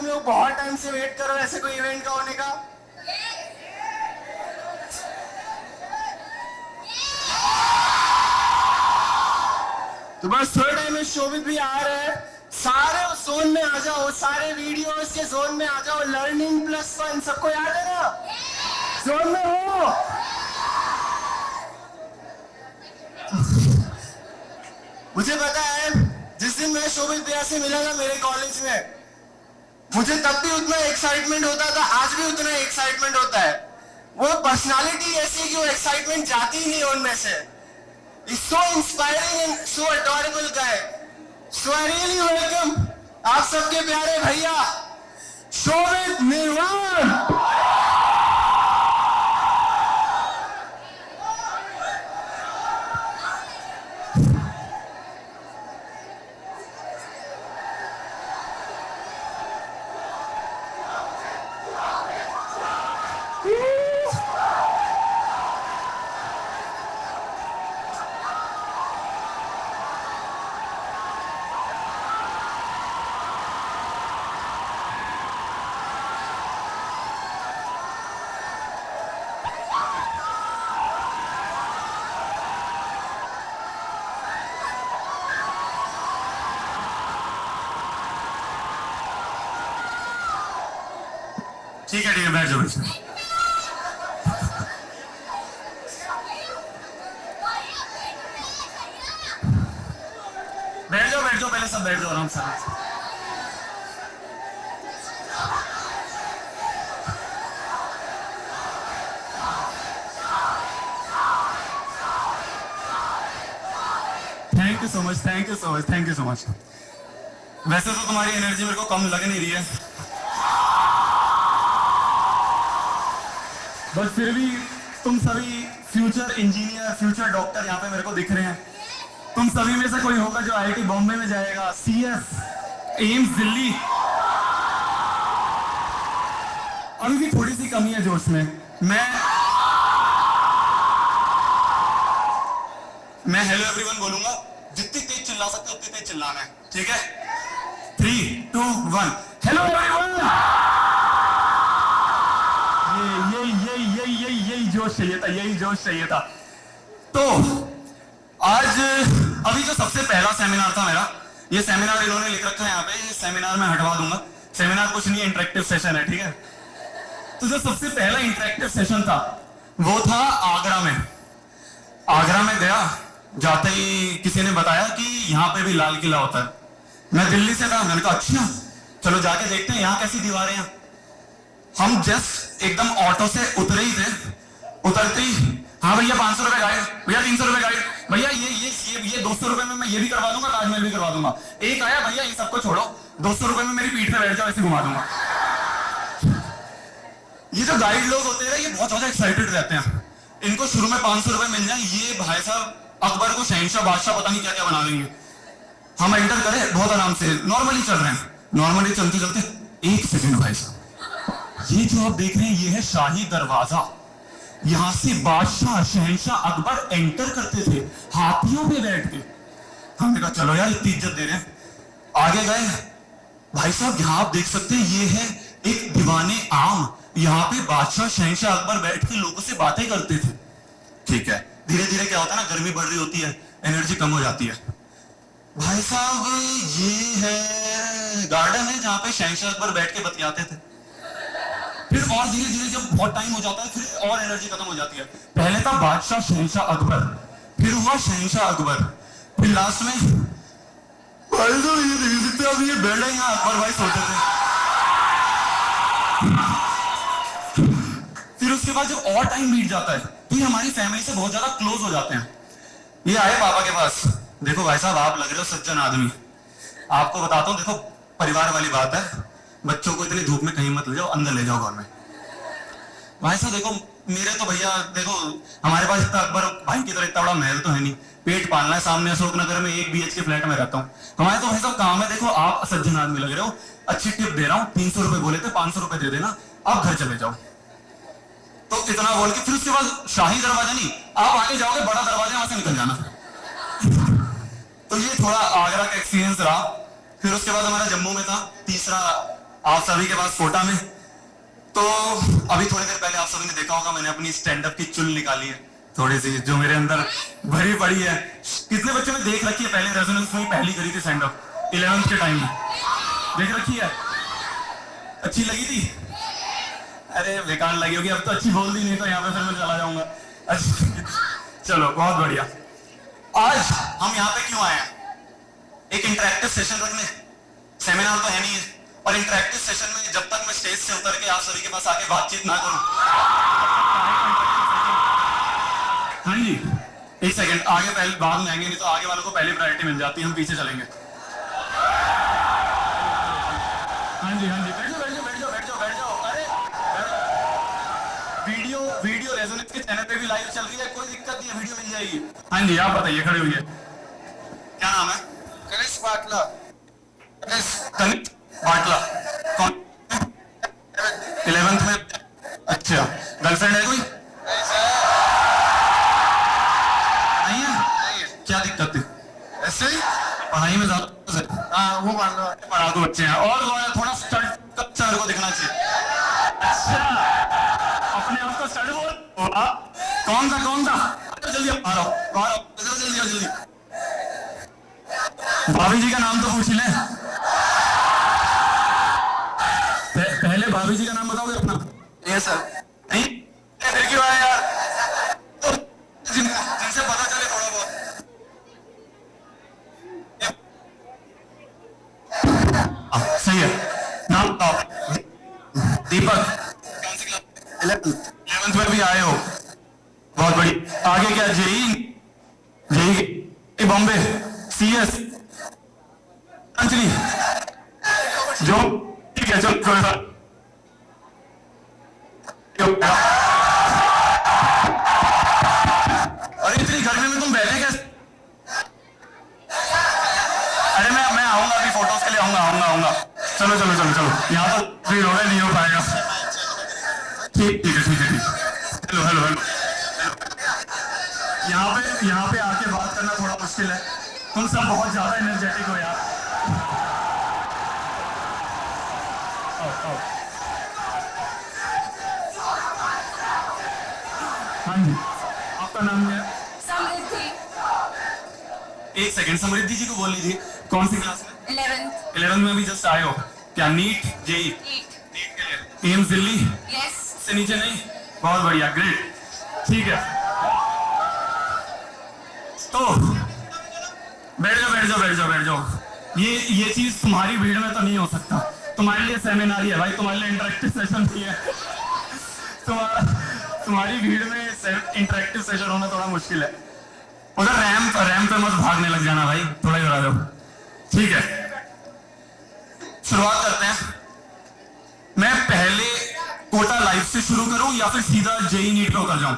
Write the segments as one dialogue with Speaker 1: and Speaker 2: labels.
Speaker 1: लोग बहुत टाइम से वेट कर रहे हो ऐसे कोई इवेंट का होने का? तो बस थोड़े टाइम में शोभित भी आ रहे हैं, सारे उस जोन में आ जाओ, सारे वीडियोस के जोन में आ जाओ। लर्निंग प्लस फन सबको याद है ना? जोन में हो? मुझे पता है जिस दिन मैं शोभित भैया से मिला था मेरे कॉलेज में, मुझे तब भी उतना एक्साइटमेंट होता था, आज भी उतना एक्साइटमेंट होता है। वो पर्सनालिटी ऐसी है कि वो एक्साइटमेंट जाती ही नहीं उनमें से। He's so inspiring and so adorable guy. So I really welcome आप सबके प्यारे भैया शोभित निर्वाण। ठीक है बैठ जाओ। बैठ जाओ पहले सब बैठ जाओ आराम से। Thank you so much, thank you so much, thank you so much. वैसे तो तुम्हारी एनर्जी मेरे को कम लग नहीं रही है, बट फिर भी तुम सभी फ्यूचर इंजीनियर, फ्यूचर डॉक्टर यहाँ पे मेरे को दिख रहे हैं। तुम सभी में से कोई होगा जो आईआईटी बॉम्बे में जाएगा, सीएस, एम्स दिल्ली। अभी भी थोड़ी सी कमी है जोश में। मैं हेलो एवरीवन बोलूंगा, जितनी तेज चिल्ला सकते उतनी तेज चिल्लाना है, ठीक है? 3, 2, 1 हेलो एवरीवन। यही जोश चाहिए था, यही जोश चाहिए था। तो आज अभी जो सबसे पहला सेमिनार था मेरा, ये सेमिनार इन्होंने लिख रखा है यहाँ पे, ये सेमिनार मैं हटवा दूंगा। सेमिनार कुछ नहीं, इंटरेक्टिव सेशन है, ठीक है? तो जो सबसे पहला इंटरेक्टिव सेशन था वो था आगरा में। आगरा में गया, जाते ही किसी ने बताया कि यहाँ पे भी लाल किला होता है। मैं दिल्ली से था, मैंने कहा अच्छा चलो जाके देखते हैं यहाँ कैसी दीवारें हैं। हम जस्ट एकदम ऑटो से उतरे ही थे, उतरते ही हाँ भैया 500 रुपए गाइड, भैया 300 रुपए गाइड, भैया ये 200 रुपए में मैं ये भी करवा दूंगा, ताजमहल भी करवा दूंगा। एक आया भैया ये सबको छोड़ो, 200 रुपए में मेरी पीठ पे बैठ जाओ, ऐसे घुमा दूंगा। ये जो गाइड लोग होते हैं ये बहुत ज्यादा एक्साइटेड रहते हैं। इनको शुरू में 500 रुपए मिल जाए, ये भाई साहब अकबर को शहंशाह बादशाह पता नहीं क्या क्या बना देंगे। हम एंटर करें बहुत आराम से, नॉर्मली चल रहे हैं, नॉर्मली चलते चलते 1 सेकंड भाई साहब, ये जो आप देख रहे हैं ये है शाही दरवाजा। यहां से बादशाह शहंशाह अकबर एंटर करते थे हाथियों पे बैठ के। हमने कहा चलो यार इतनी इज्जत दे रहे हैं, आगे गए। भाई साहब यहाँ आप देख सकते हैं ये है एक दीवाने आम, यहाँ पे बादशाह शहंशाह अकबर बैठ के लोगों से बातें करते थे, ठीक है? धीरे धीरे क्या होता है ना, गर्मी बढ़ रही होती है, एनर्जी कम हो जाती है। भाई साहब ये है गार्डन है जहाँ पे शहंशाह अकबर बैठ के बतियाते थे। फिर और धीरे धीरे जब बहुत टाइम हो जाता है फिर और एनर्जी खत्म हो जाती है। पहले था बादशाह शहंशाह अकबर, फिर हुआ शहंशाह अकबर, फिर लास्ट में भाई तो ये देख सकते हो, अभी ये बेड है यहाँ अकबर भाई सोते थे। फिर उसके बाद जब और टाइम बीत जाता है तो ये हमारी फैमिली से बहुत ज्यादा क्लोज हो जाते हैं। ये आए पापा के पास, देखो भाई साहब आप लग रहे हो सज्जन आदमी, आपको बताता हूँ, देखो परिवार वाली बात है, बच्चों को इतनी धूप में कहीं मत ले जाओ, अंदर ले जाओ घर में। भाई साहब देखो मेरे तो भैया देखो हमारे पास इतना अकबर भाई की तरह इतना बड़ा महल तो है नहीं, पेट पालना है, सामने अशोक नगर में 1 BHK फ्लैट में रहता हूँ। हमारे तो भाई साहब काम है, देखो आप सज्जन आदमी लग रहे हो, अच्छी टिप दे रहा हूँ, 300 रुपए बोले थे, 500 रुपए दे देना, आप घर चले जाओ। तो इतना बोल के फिर उसके बाद शाही दरवाजा नहीं, आप आगे जाओगे बड़ा दरवाजा, वहां से निकल जाना। तो ये थोड़ा आगरा का एक्सपीरियंस रहा। फिर उसके बाद हमारा जम्मू में था तीसरा आप सभी के पास कोटा में। तो अभी थोड़ी देर पहले आप सभी ने देखा होगा मैंने अपनी स्टैंड अप की चुल निकाली है थोड़ी सी, जो मेरे अंदर भरी पड़ी है। कितने बच्चों ने देख रखी है? पहले रेजोनेंस में पहली करी थी स्टैंड अप 11th के टाइम में, देख रखी है? अच्छी लगी थी? अरे बेकार लगी होगी, अब तो अच्छी बोल दी, नहीं तो यहाँ पे फिर मैं चला जाऊंगा। चलो बहुत बढ़िया। आज हम यहाँ पे क्यों आए हैं? एक इंटरेक्टिव सेशन रखने। सेमिनार तो है नहीं है, और इंटरेक्टिव सेशन में जब तक मैं स्टेज से उतर के आप सभी के पास आके बातचीत ना करूं। हाँ जी, एक सेकंड आगे, पहले बाद में आएंगे, नहीं तो आगे वालों को पहले प्रायोरिटी मिल जाती है, हम पीछे चलेंगे। हाँ जी हाँ जी, बैठ जाओ बैठ जाओ बैठ जाओ बैठ जाओ बैठ जाओ। अरे वीडियो रेजोनेंस के चैनल पे भी लाइव चल रही है, कोई दिक्कत नहीं है, वीडियो मिल जाएगी। हाँ जी, आप बताइए, खड़े हुई है। क्या नाम है?
Speaker 2: कनिष्क बाटला।
Speaker 1: कनिष्क बाटला। कौन? 11th में। अच्छा, गर्लफ्रेंड है कोई? नहीं है? क्या दिक्कत थी?
Speaker 2: ऐसे ही
Speaker 1: पढ़ाई में ज्यादा?
Speaker 2: हाँ, वो मान लो
Speaker 1: पढ़ा तो बच्चे हैं, और थोड़ा स्टड को दिखना चाहिए। अच्छा, अपने आप को स्टड बोल। कौन था? जल्दी आ रहा हूँ, जल्दी। भाभी जी का नाम तो पूछ ले। पहले भाभी जी का नाम बताओगे अपना?
Speaker 2: ये सर
Speaker 1: नहीं, फिर क्यों आया यार? तो जिनसे पता चले थोड़ा बहुत। सही है, नाम बताओ। दीपक। कौन सी क्लास? 11th में भी आए हो, बहुत बड़ी। आगे क्या? जेई बॉम्बे, CS, अंजलि, जो ठीक है, चलो कोई बात। अरे इतनी गर्मी में तुम बैठे कैसे? अरे मैं आऊंगा अभी, फोटोज के लिए आऊंगा। चलो यहाँ पर फ्री हो गए, नहीं हो पाएगा। ठीक है। हेलो। यहाँ पे आके बात करना थोड़ा मुश्किल है, तुम सब बहुत ज्यादा एनर्जेटिक हो यार। आओ। हाँ जी, आपका नाम क्या है?
Speaker 3: समृद्धि।
Speaker 1: एक सेकंड, समृद्धि जी को बोल लीजिए। कौन सी क्लास में?
Speaker 3: 11th
Speaker 1: में भी जस्ट आए हो क्या? NEET JEE? नीट के लिए एम्स दिल्ली
Speaker 3: यस।
Speaker 1: से नीचे नहीं? बहुत बढ़िया, ग्रेट। ठीक है, तो बैठ जाओ। ये चीज तुम्हारी भीड़ में तो नहीं हो सकता, तुम्हारे लिए सेमिनार ही है भाई, तुम्हारे लिए इंटरेक्टिव सेशन भी है। तुम्हारी भीड़ में इंटरेक्टिव सेशन होना थोड़ा मुश्किल है। उधर रैंप पे मत भागने लग जाना भाई, थोड़ा ही आ जाओ। ठीक है, शुरुआत करते हैं। मैं पहले कोटा लाइव से शुरू करूं या फिर सीधा जेई नीट पे उतर जाऊं?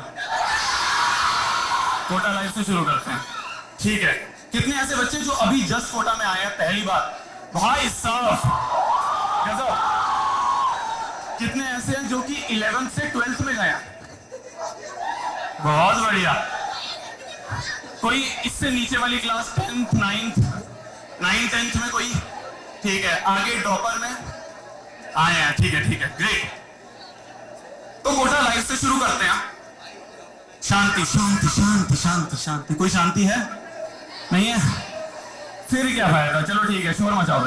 Speaker 1: कोटा लाइव से शुरू करते हैं, ठीक है। कितने ऐसे बच्चे जो अभी जस्ट कोटा में आए हैं पहली बार? भाई साहब गजब। कितने ऐसे हैं जो कि 11th से 12th में गए? बहुत बढ़िया। कोई इससे नीचे वाली क्लास 10th 9th 10th में कोई? ठीक है, आगे ड्रॉपर में आए हैं, ठीक है, ग्रेट। तो कोटा लाइव से शुरू करते हैं। शांति। कोई शांति है? नहीं है? फिर क्या फायदा? चलो ठीक है, शोर मचाओ।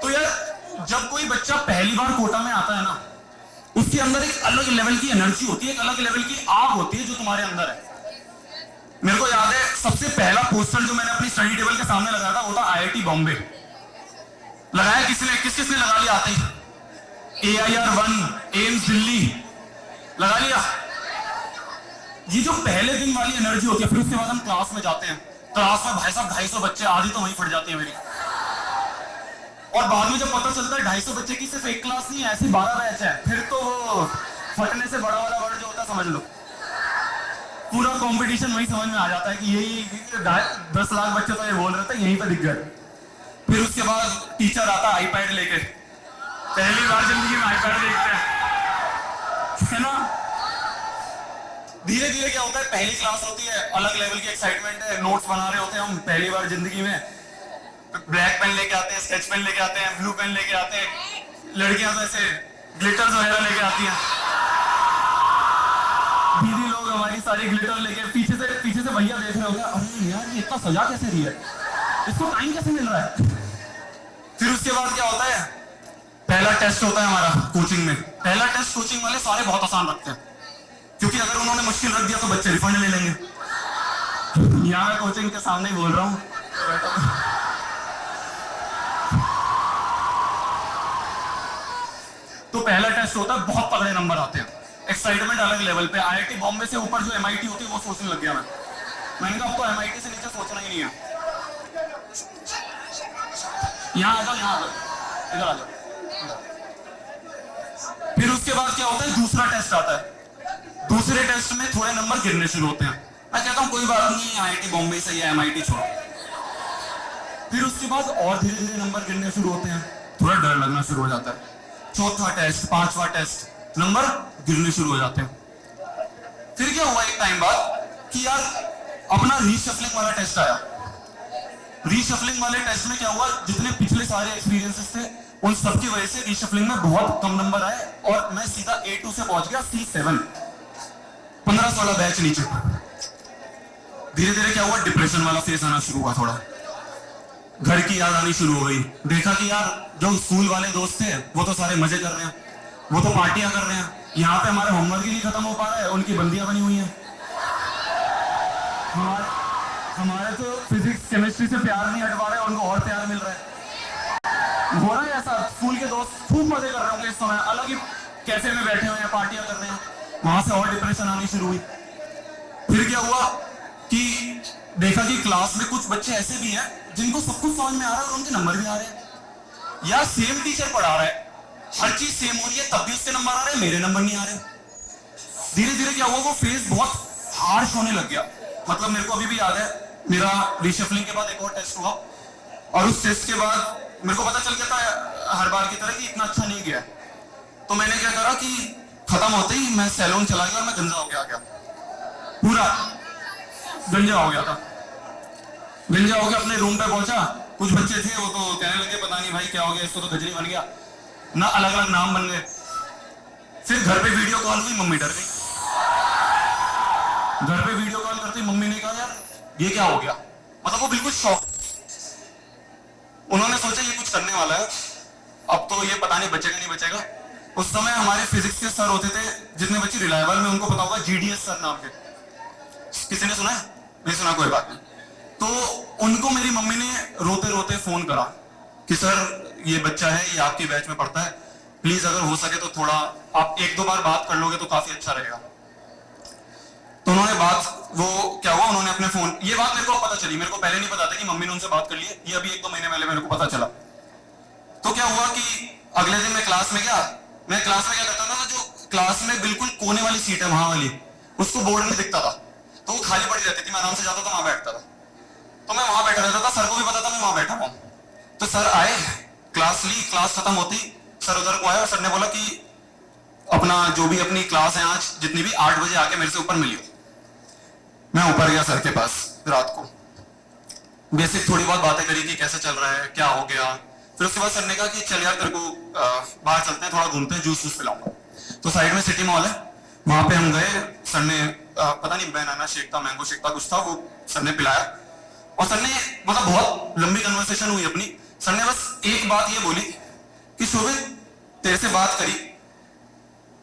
Speaker 1: तो यार, जब कोई बच्चा पहली बार कोटा में आता है ना, उसके अंदर एक अलग लेवल की एनर्जी होती है, एक अलग लेवल की आग होती है जो तुम्हारे अंदर है। मेरे को याद है सबसे पहला पोस्टर जो मैंने अपनी स्टडी टेबल के सामने लगाया था वो था IIT बॉम्बे। लगाया किसने लगा लिया? आते ही AIR1 एम्स दिल्ली लगा लिया। ये जो पहले दिन वाली एनर्जी होती है, फिर उसके बाद हम क्लास में जाते हैं, क्लास में भाई साहब 250 बच्चे, आधी तो वहीं फट जाती है मेरी। और बाद में जब पता चलता है 250 बच्चे की सिर्फ एक क्लास नहीं है, ऐसी 12 बैच है, फिर तो वो फटने से बड़ा वाला वर्ड जो होता है समझ लो, पूरा कंपटीशन वही समझ में आ जाता है कि यही 10 लाख बच्चे तो ये बोल रहे थे, यहीं पे दिख गए। फिर उसके बाद टीचर आता है आईपैड लेके, पहली बार जिंदगी में आईपैड देखते हैं, है ना। धीरे धीरे क्या होता है, पहली क्लास होती है, अलग लेवल की एक्साइटमेंट है, नोट्स बना रहे होते हैं हम पहली बार जिंदगी में, ब्लैक पेन लेके आते हैं, स्केच पेन लेके आते हैं, ब्लू पेन लेके आते हैं, लड़कियां तो ऐसे ग्लिटर्स वगैरह लेके आती हैं, दीदी लोग हमारी सारी ग्लिटर लेके, पीछे से भैया देख रहे होंगे, अरे यार ये इतना सजा कैसे रही है, इसको टाइम कैसे मिल रहा है। फिर उसके बाद क्या होता है, पहला टेस्ट होता है हमारा कोचिंग में। पहला टेस्ट कोचिंग वाले सारे बहुत आसान रखते हैं, क्योंकि अगर उन्होंने मुश्किल रख दिया तो बच्चे रिफंड ले लेंगे। यहाँ मैं कोचिंग के सामने ही बोल रहा हूँ। तो पहला टेस्ट होता है, बहुत तगड़े नंबर आते हैं, एक्साइटमेंट अलग लेवल पे। आईआईटी बॉम्बे से ऊपर जो एमआईटी होती है वो सोचने लग गया मैंने कहा अब तो एमआईटी से नीचे सोचना ही नहीं है। यहाँ आ जाओ, यहाँ आ जाओ, इधर आ जाओ। फिर उसके बाद क्या होता है, दूसरा टेस्ट आता है। दूसरे टेस्ट में थोड़े नंबर गिरने शुरू होते हैं। मैं कहता हूँ कोई बात नहीं, आईआईटी बॉम्बे से या एमआईटी छोड़ो। फिर उसके बाद और धीरे धीरे नंबर गिरने शुरू होते हैं, थोड़ा डर लगना शुरू हो जाता है। चौथा टेस्ट, पांचवा टेस्ट, नंबर गिरने शुरू हो जाते हैं। फिर क्या हुआ एक टाइम बाद कि यार अपना रीशफलिंग वाला टेस्ट आया। रीशफलिंग वाले टेस्ट में क्या हुआ, जितने पिछले सारे एक्सपीरियंसेस थे उन सब की वजह से रीशफलिंग में बहुत कम नंबर आए और मैं सीधा A2 से पहुंच गया C7, 15-16 बैच नीचे। धीरे धीरे क्या हुआ, डिप्रेशन वाला फेस आना शुरू हुआ, थोड़ा घर की याद आनी शुरू हो गई। देखा कि यार जो स्कूल वाले दोस्त थे वो तो सारे मजे कर रहे हैं, वो तो पार्टियां कर रहे हैं, यहाँ पे हमारे होमवर्क ही नहीं खत्म हो पा रहा है, उनकी बंदियां बनी हुई हैं। हमारे तो फिजिक्स केमिस्ट्री से प्यार नहीं हट पा रहे, उनको और प्यार मिल रहा है। हो रहा है ऐसा, स्कूल के दोस्त खूब मजे कर रहे होंगे इस समय, अलग ही कैफे में बैठे हुए हैं, पार्टियां कर रहे हैं, वहां से और डिप्रेशन आनी शुरू हुई। फिर क्या हुआ कि देखा कि क्लास में कुछ बच्चे ऐसे भी हैं जिनको सब कुछ समझ में आ रहा है और उनके नंबर भी आ रहे हैं। या सेम टीचर पढ़ा रहा है, हर चीज सेम हो रही है, तब भी उसके नंबर आ रहे हैं, मेरे नंबर नहीं आ रहे। धीरे धीरे क्या हुआ, वो फेज बहुत हार्श होने लग गया। मतलब मेरे को अभी भी याद है, मेरा रीशफलिंग के बाद एक और टेस्ट हुआ और उस टेस्ट के बाद मेरे को पता चल गया था हर बार की तरह कि इतना अच्छा नहीं गया। तो मैंने क्या करा कि खत्म होते ही मैं सैलून चला गया और मैं गंजा होके आ गया, पूरा गंजा हो गया था। गंजा होके अपने रूम पे पहुंचा, कुछ बच्चे थे वो तो कहने लगे पता नहीं भाई क्या हो गया, इसको तो गजनी बन गया ना, अलग अलग नाम बन गए। फिर घर पे वीडियो कॉल हुई, मम्मी डर गई। घर पे वीडियो कॉल करती मम्मी ने कहा यार ये क्या हो गया, मतलब वो बिल्कुल शॉक। उन्होंने सोचा ये कुछ करने वाला है, अब तो ये पता नहीं बचेगा नहीं बचेगा। उस समय हमारे फिजिक्स के सर होते थे, जितने बच्चे रिलायबल में उनको पता होगा, GDS सर नाम के, किसी ने सुना है? नहीं सुना, कोई बात नहीं। तो उनको मेरी मम्मी ने रोते रोते फोन करा कि सर ये बच्चा है, ये आपकी बैच में पढ़ता है, प्लीज अगर हो सके तो थोड़ा आप 1-2 बार बात कर लोगे तो काफी अच्छा रहेगा। तो उन्होंने बात, वो क्या हुआ, उन्होंने अपने फोन, ये बात मेरे को पता चली, मेरे को पहले नहीं पता था कि मम्मी ने उनसे बात कर ली है, ये अभी 1-2 महीने पहले मेरे को पता चला। तो क्या हुआ कि अगले दिन मैं क्लास में गया। मैं क्लास में क्या करता था ना, जो क्लास में बिल्कुल कोने वाली सीट है वहां वाली, उसको बोर्ड में दिखता था, तो वो खाली पड़ी रहती थी, मैं आराम से जाता था, वहां बैठता था। तो मैं वहां बैठा रहता था, सर को भी पता था मैं वहां बैठा हूं। तो सर आए, क्लास ली, क्लास खत्म होती सर उधर को आया और सर ने बोला कि अपना जो भी अपनी क्लास है आज जितनी भी, 8 बजे आके मेरे से ऊपर मिलियो। मैं ऊपर गया सर के पास रात को, बेसिक थोड़ी बहुत बातें करी कि कैसे चल रहा है, क्या हो गया। फिर उसके बाद सर ने कहा कि चल यार तेरे को बाहर चलते हैं, थोड़ा घूमते हैं, जूस वूस पिलाऊंगा। तो साइड में सिटी मॉल है, वहां पे हम गए। सर ने पता नहीं बनाना शेक था, मैंगो शेक था, कुछ था, वो सर ने पिलाया। और सर ने, मतलब बहुत लंबी कन्वर्सेशन हुई अपनी। सर ने बस एक बात ये बोली कि शोभित तेरे से बात करी,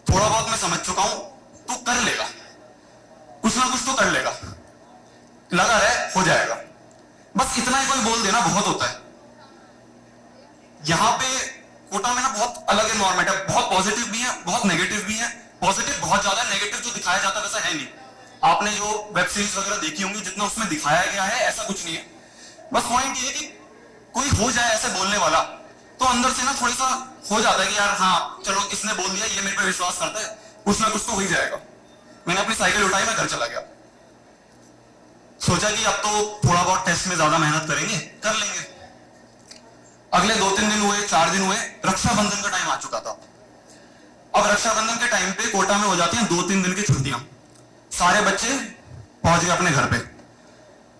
Speaker 1: थोड़ा बहुत मैं समझ चुका हूं, तू कर लेगा, कुछ ना कुछ तो कर लेगा, लगा रहे हो जाएगा। बस इतना ही कोई बोल देना बहुत होता है। यहाँ पे कोटा में ना बहुत अलग एनवायरमेंट है, बहुत पॉजिटिव भी है, बहुत नेगेटिव भी है। पॉजिटिव बहुत ज्यादा, नेगेटिव जो दिखाया जाता है वैसा है नहीं। आपने जो वेब सीरीज वगैरह देखी होंगी, जितना उसमें दिखाया गया है ऐसा कुछ नहीं है। बस पॉइंट ये है कि कोई हो जाए ऐसे बोलने वाला, तो अंदर से ना थोड़ा सा हो जाता है कि यार हाँ चलो इसने बोल दिया, ये मेरे पे विश्वास करता है, कुछ ना कुछ तो हो ही जाएगा। मैंने अपनी साइकिल उठाई, मैं घर चला गया। सोचा कि अब तो थोड़ा बहुत टेस्ट में ज्यादा मेहनत करेंगे, कर लेंगे। अगले 2-3 दिन हुए, 4 दिन हुए, रक्षाबंधन का टाइम आ चुका था। अब रक्षाबंधन के टाइम पे कोटा में हो जाती हैं 2-3 दिन की छुट्टियां, सारे बच्चे पहुंच गए अपने घर पे।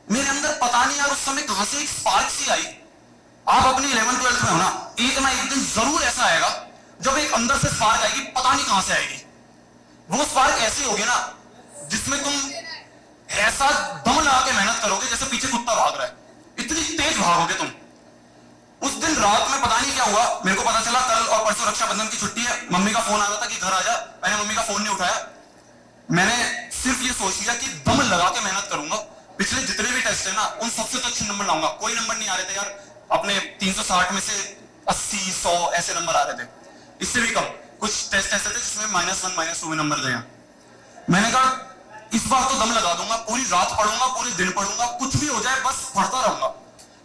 Speaker 1: मेरे अंदर पता नहीं यार उस समय कहां से एक स्पार्क सी आई आप अपनी 11th-12th में हो ना, एक ना एक दिन जरूर ऐसा आएगा जब एक अंदर से स्पार्क आएगी, पता नहीं कहां से आएगी। वो स्पार्क ऐसी होगी ना जिसमें तुम ऐसा दम लगा के मेहनत करोगे जैसे पीछे कुत्ता भाग रहा है, इतनी तेज भागोगे तुम। उस दिन रात में पता नहीं क्या हुआ, मेरे को पता चला कल और परसों रक्षाबंधन की छुट्टी है, मम्मी का फोन आ रहा था कि घर आ जा। मैंने मम्मी का फोन नहीं उठाया, मैंने सिर्फ ये सोच लिया कि दम लगा के मेहनत करूंगा। पिछले जितने भी टेस्ट है ना, उन सबसे तो अच्छे नंबर लाऊंगा। कोई नंबर नहीं आ रहे थे यार, अपने 360 में से 80, 100 ऐसे नंबर आ रहे थे, इससे भी कम। कुछ टेस्ट ऐसे थे जिसमें -1, -2 में नंबर गए। मैंने कहा इस बार तो दम लगा दूंगा, पूरी रात पढ़ूंगा, पूरे दिन पढ़ूंगा, कुछ भी हो जाए बस पढ़ता रहूंगा।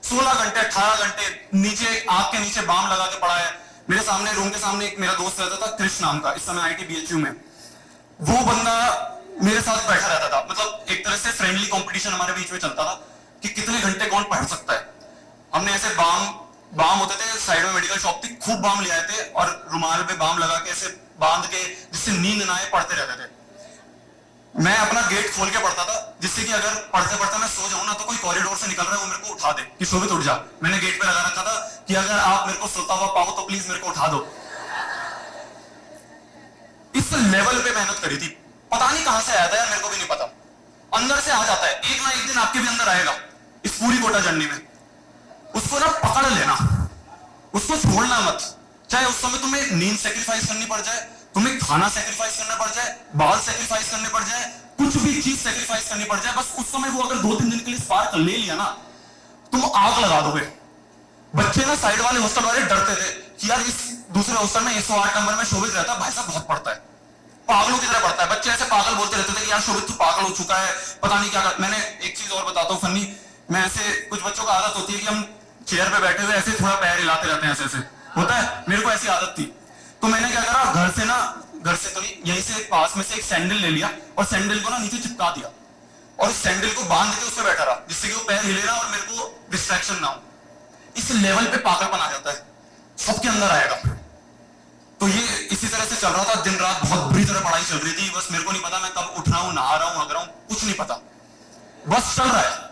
Speaker 1: 16 घंटे 18 घंटे नीचे आंख के नीचे बाम लगा के पढ़ा है। मेरे सामने रूम के सामने एक मेरा दोस्त रहता था कृष्ण नाम का, इस समय आईटी बीएचयू में। वो बंदा मेरे साथ बैठा रहता था, मतलब एक तरह से फ्रेंडली कंपटीशन हमारे बीच में चलता था कि कितने घंटे कौन पढ़ सकता है। हमने ऐसे बाम होते थे, साइड में मेडिकल शॉप थी, खूब बाम ले आए थे और रुमाल पे बाम लगा के ऐसे बांध के जिससे नींद ना आए पढ़ते रहते थे। मैं अपना गेट खोल के पढ़ता था जिससे कि अगर पढ़ते पढ़ते मैं सो जाऊं ना तो कोई कॉरिडोर से निकल रहा है वो मेरे को उठा दे कि शोभित उठ जा। मैंने गेट पे लगा रखा था कि अगर आप मेरे को सोता हुआ पाओ तो प्लीज मेरे को उठा दो। इस लेवल पे मेहनत करी थी, पता नहीं कहां से आया था यार, मेरे को भी नहीं पता। अंदर से आ जाता है, एक ना एक दिन आपके भी अंदर आएगा। इस पूरी कोटा जर्नी में उसको ना पकड़ लेना, उसको छोड़ना मत। चाहे उस समय तुम्हें नींद सेक्रीफाइस करनी पड़ जाए, तुम्हें खाना सेक्रीफाइस करना पड़ जाए, बाल सेक्रीफाइस करने पड़ जाए, कुछ भी चीज सेक्रीफाइस करनी पड़ जाए, बस उस समय वो अगर 2-3 दिन के लिए स्पार्क ले लिया ना, तुम आग लगा दोगे। बच्चे ना साइड वाले हॉस्टल वाले डरते थे कि यार इस दूसरे हॉस्टल में 108 नंबर में शोभित रहता है, भाई साहब बहुत पढ़ता है, पागलों की तरह पढ़ता है। बच्चे ऐसे पागल बोलते रहते थे कि यार शोभित तू पागल हो चुका है, पता नहीं क्या कर। मैंने एक चीज और बताता हूँ फनी, मैं ऐसे कुछ बच्चों को आदत होती है कि हम चेयर पे बैठे हुए ऐसे थोड़ा पैर हिलाते रहते हैं, ऐसे ऐसे होता है, मेरे को ऐसी आदत थी। तो मैंने क्या करा, घर से तो नहीं, यहीं से पास में से एक सैंडल ले लिया और सैंडल को ना नीचे चिपका दिया और इस सैंडल को बांध के उस पर बैठा रहा जिससे कि वो पैर हिले रहा और मेरे को डिस्ट्रैक्शन ना हो। इस लेवल पे पागलपन आ जाता है, सबके अंदर आएगा। तो ये इसी तरह से चल रहा था, दिन रात बहुत बुरी तरह पढ़ाई चल रही थी। बस मेरे को नहीं पता मैं कब उठ रहा हूं, नहा रहा हूं, हग रहा हूं, कुछ नहीं पता, बस चल रहा है।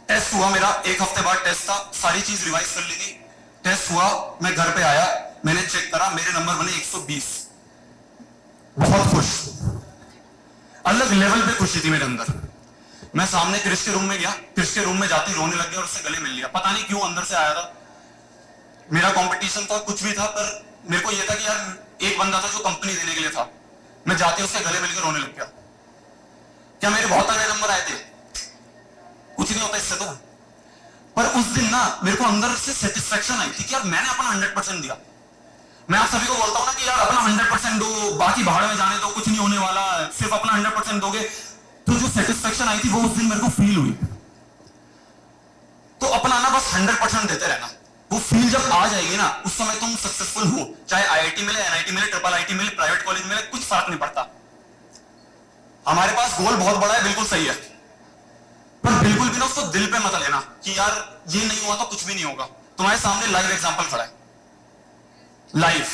Speaker 1: टेस्ट हुआ मेरा, एक हफ्ते बाद टेस्ट था, सारी चीज रिवाइज कर ली थी। टेस्ट हुआ, मैं घर पे आया, मैंने चेक करा, मेरे नंबर बने 120। बहुत खुश, अलग लेवल पे खुशी थी मेरे अंदर। मैं सामने क्रिश के रूम में गया, क्रिश के रूम में जाते ही रोने लग गया और उससे गले मिल लिया। पता नहीं क्यों अंदर से आया था, मेरा कंपटीशन था, कुछ भी था, पर मेरे को यह था कि यार एक बंदा था जो कंपनी देने के लिए था। मैं जाते उसके गले मिलकर रोने लग गया। क्या मेरे बहुत तगड़े नंबर आए थे? कुछ नहीं होता इससे तो, पर उस दिन ना मेरे को अंदर से सेटिस्फेक्शन आई थी कि यार मैंने अपना 100% दिया। मैं आप सभी को बोलता हूं ना कि यार अपना 100% दो, बाकी भाड़ में जाने दो, कुछ नहीं होने वाला, सिर्फ अपना 100% दोगे। तो जो सेटिस्फेक्शन आई थी वो उस दिन मेरे को फील हुई। तो अपना ना बस 100% देते रहना, वो फील जब आ जाएगी ना उस समय तुम सक्सेसफुल हो। चाहे आईआईटी मिले, एनआईटी मिले, ट्रिपल आईटी मिले, प्राइवेट कॉलेज मिले, कुछ फर्क नहीं पड़ता। हमारे पास गोल बहुत बड़ा है, बिल्कुल सही है, पर बिल्कुल भी ना उसको दिल पे मत लेना कि यार ये नहीं हुआ तो कुछ भी नहीं होगा। तुम्हारे सामने लाइव एग्जांपल खड़ा है, लाइव।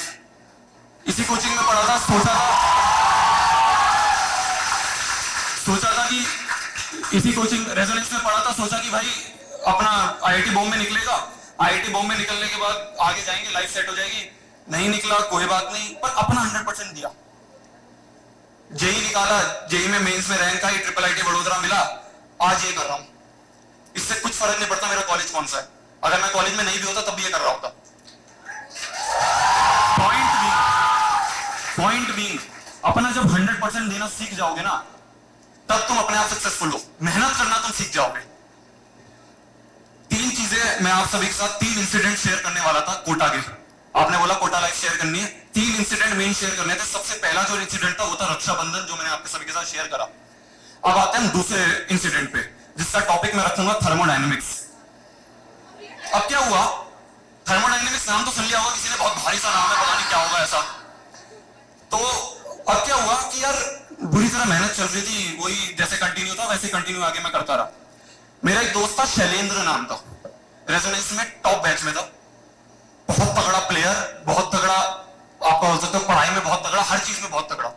Speaker 1: इसी कोचिंग में पढ़ा था, सोचा था कि इसी कोचिंग रेजोनेंस में पढ़ा था, सोचा कि भाई अपना आईआईटी बॉम्बे निकलेगा, आईआईटी बॉम्बे निकलने के बाद आगे जाएंगे, लाइफ सेट हो जाएगी। नहीं निकला, कोई बात नहीं, पर अपना 100% दिया। जेई निकाला, जेई में मेंस में rank I, triple IT Vadodara मिला, आज ये कर रहा हूं। इससे कुछ फर्क नहीं पड़ता मेरा कॉलेज कौन सा है, अगर मैं कॉलेज में नहीं भी होता तब भी ये कर रहा होता। पॉइंट बीइंग अपना जब 100% देना सीख जाओगे ना, तब तुम अपने आप सक्सेसफुल हो। मेहनत करना तुम सीख जाओगे। 3 चीजें मैं आप सभी के साथ, 3 इंसिडेंट शेयर करने वाला था कोटा के। आपने बोला कोटा लाइफ शेयर करनी है, 3 इंसिडेंट मेन शेयर करने थे। सबसे पहला जो इंसिडेंट था वो था रक्षाबंधन, जो मैंने आपके सभी के साथ शेयर करा। अब आते हैं दूसरे इंसिडेंट पे, जिसका टॉपिक मैं रखूंगा थर्मोडायनेमिक्स। अब क्या हुआ, थर्मोडायनेमिक्स नाम तो सुन लिया होगा किसी ने, बहुत भारी सा नाम है, पता नहीं क्या होगा ऐसा। तो अब क्या हुआ कि यार बुरी तरह मेहनत चल रही थी, वही जैसे कंटिन्यू था वैसे कंटिन्यू आगे मैं करता रहा। मेरा एक दोस्त था, शैलेंद्र नाम था, रेजोनेंस में टॉप बैच में था, बहुत तगड़ा प्लेयर, बहुत तगड़ा, आप बोल सकते हो पढ़ाई में बहुत तगड़ा, हर चीज में बहुत तगड़ा।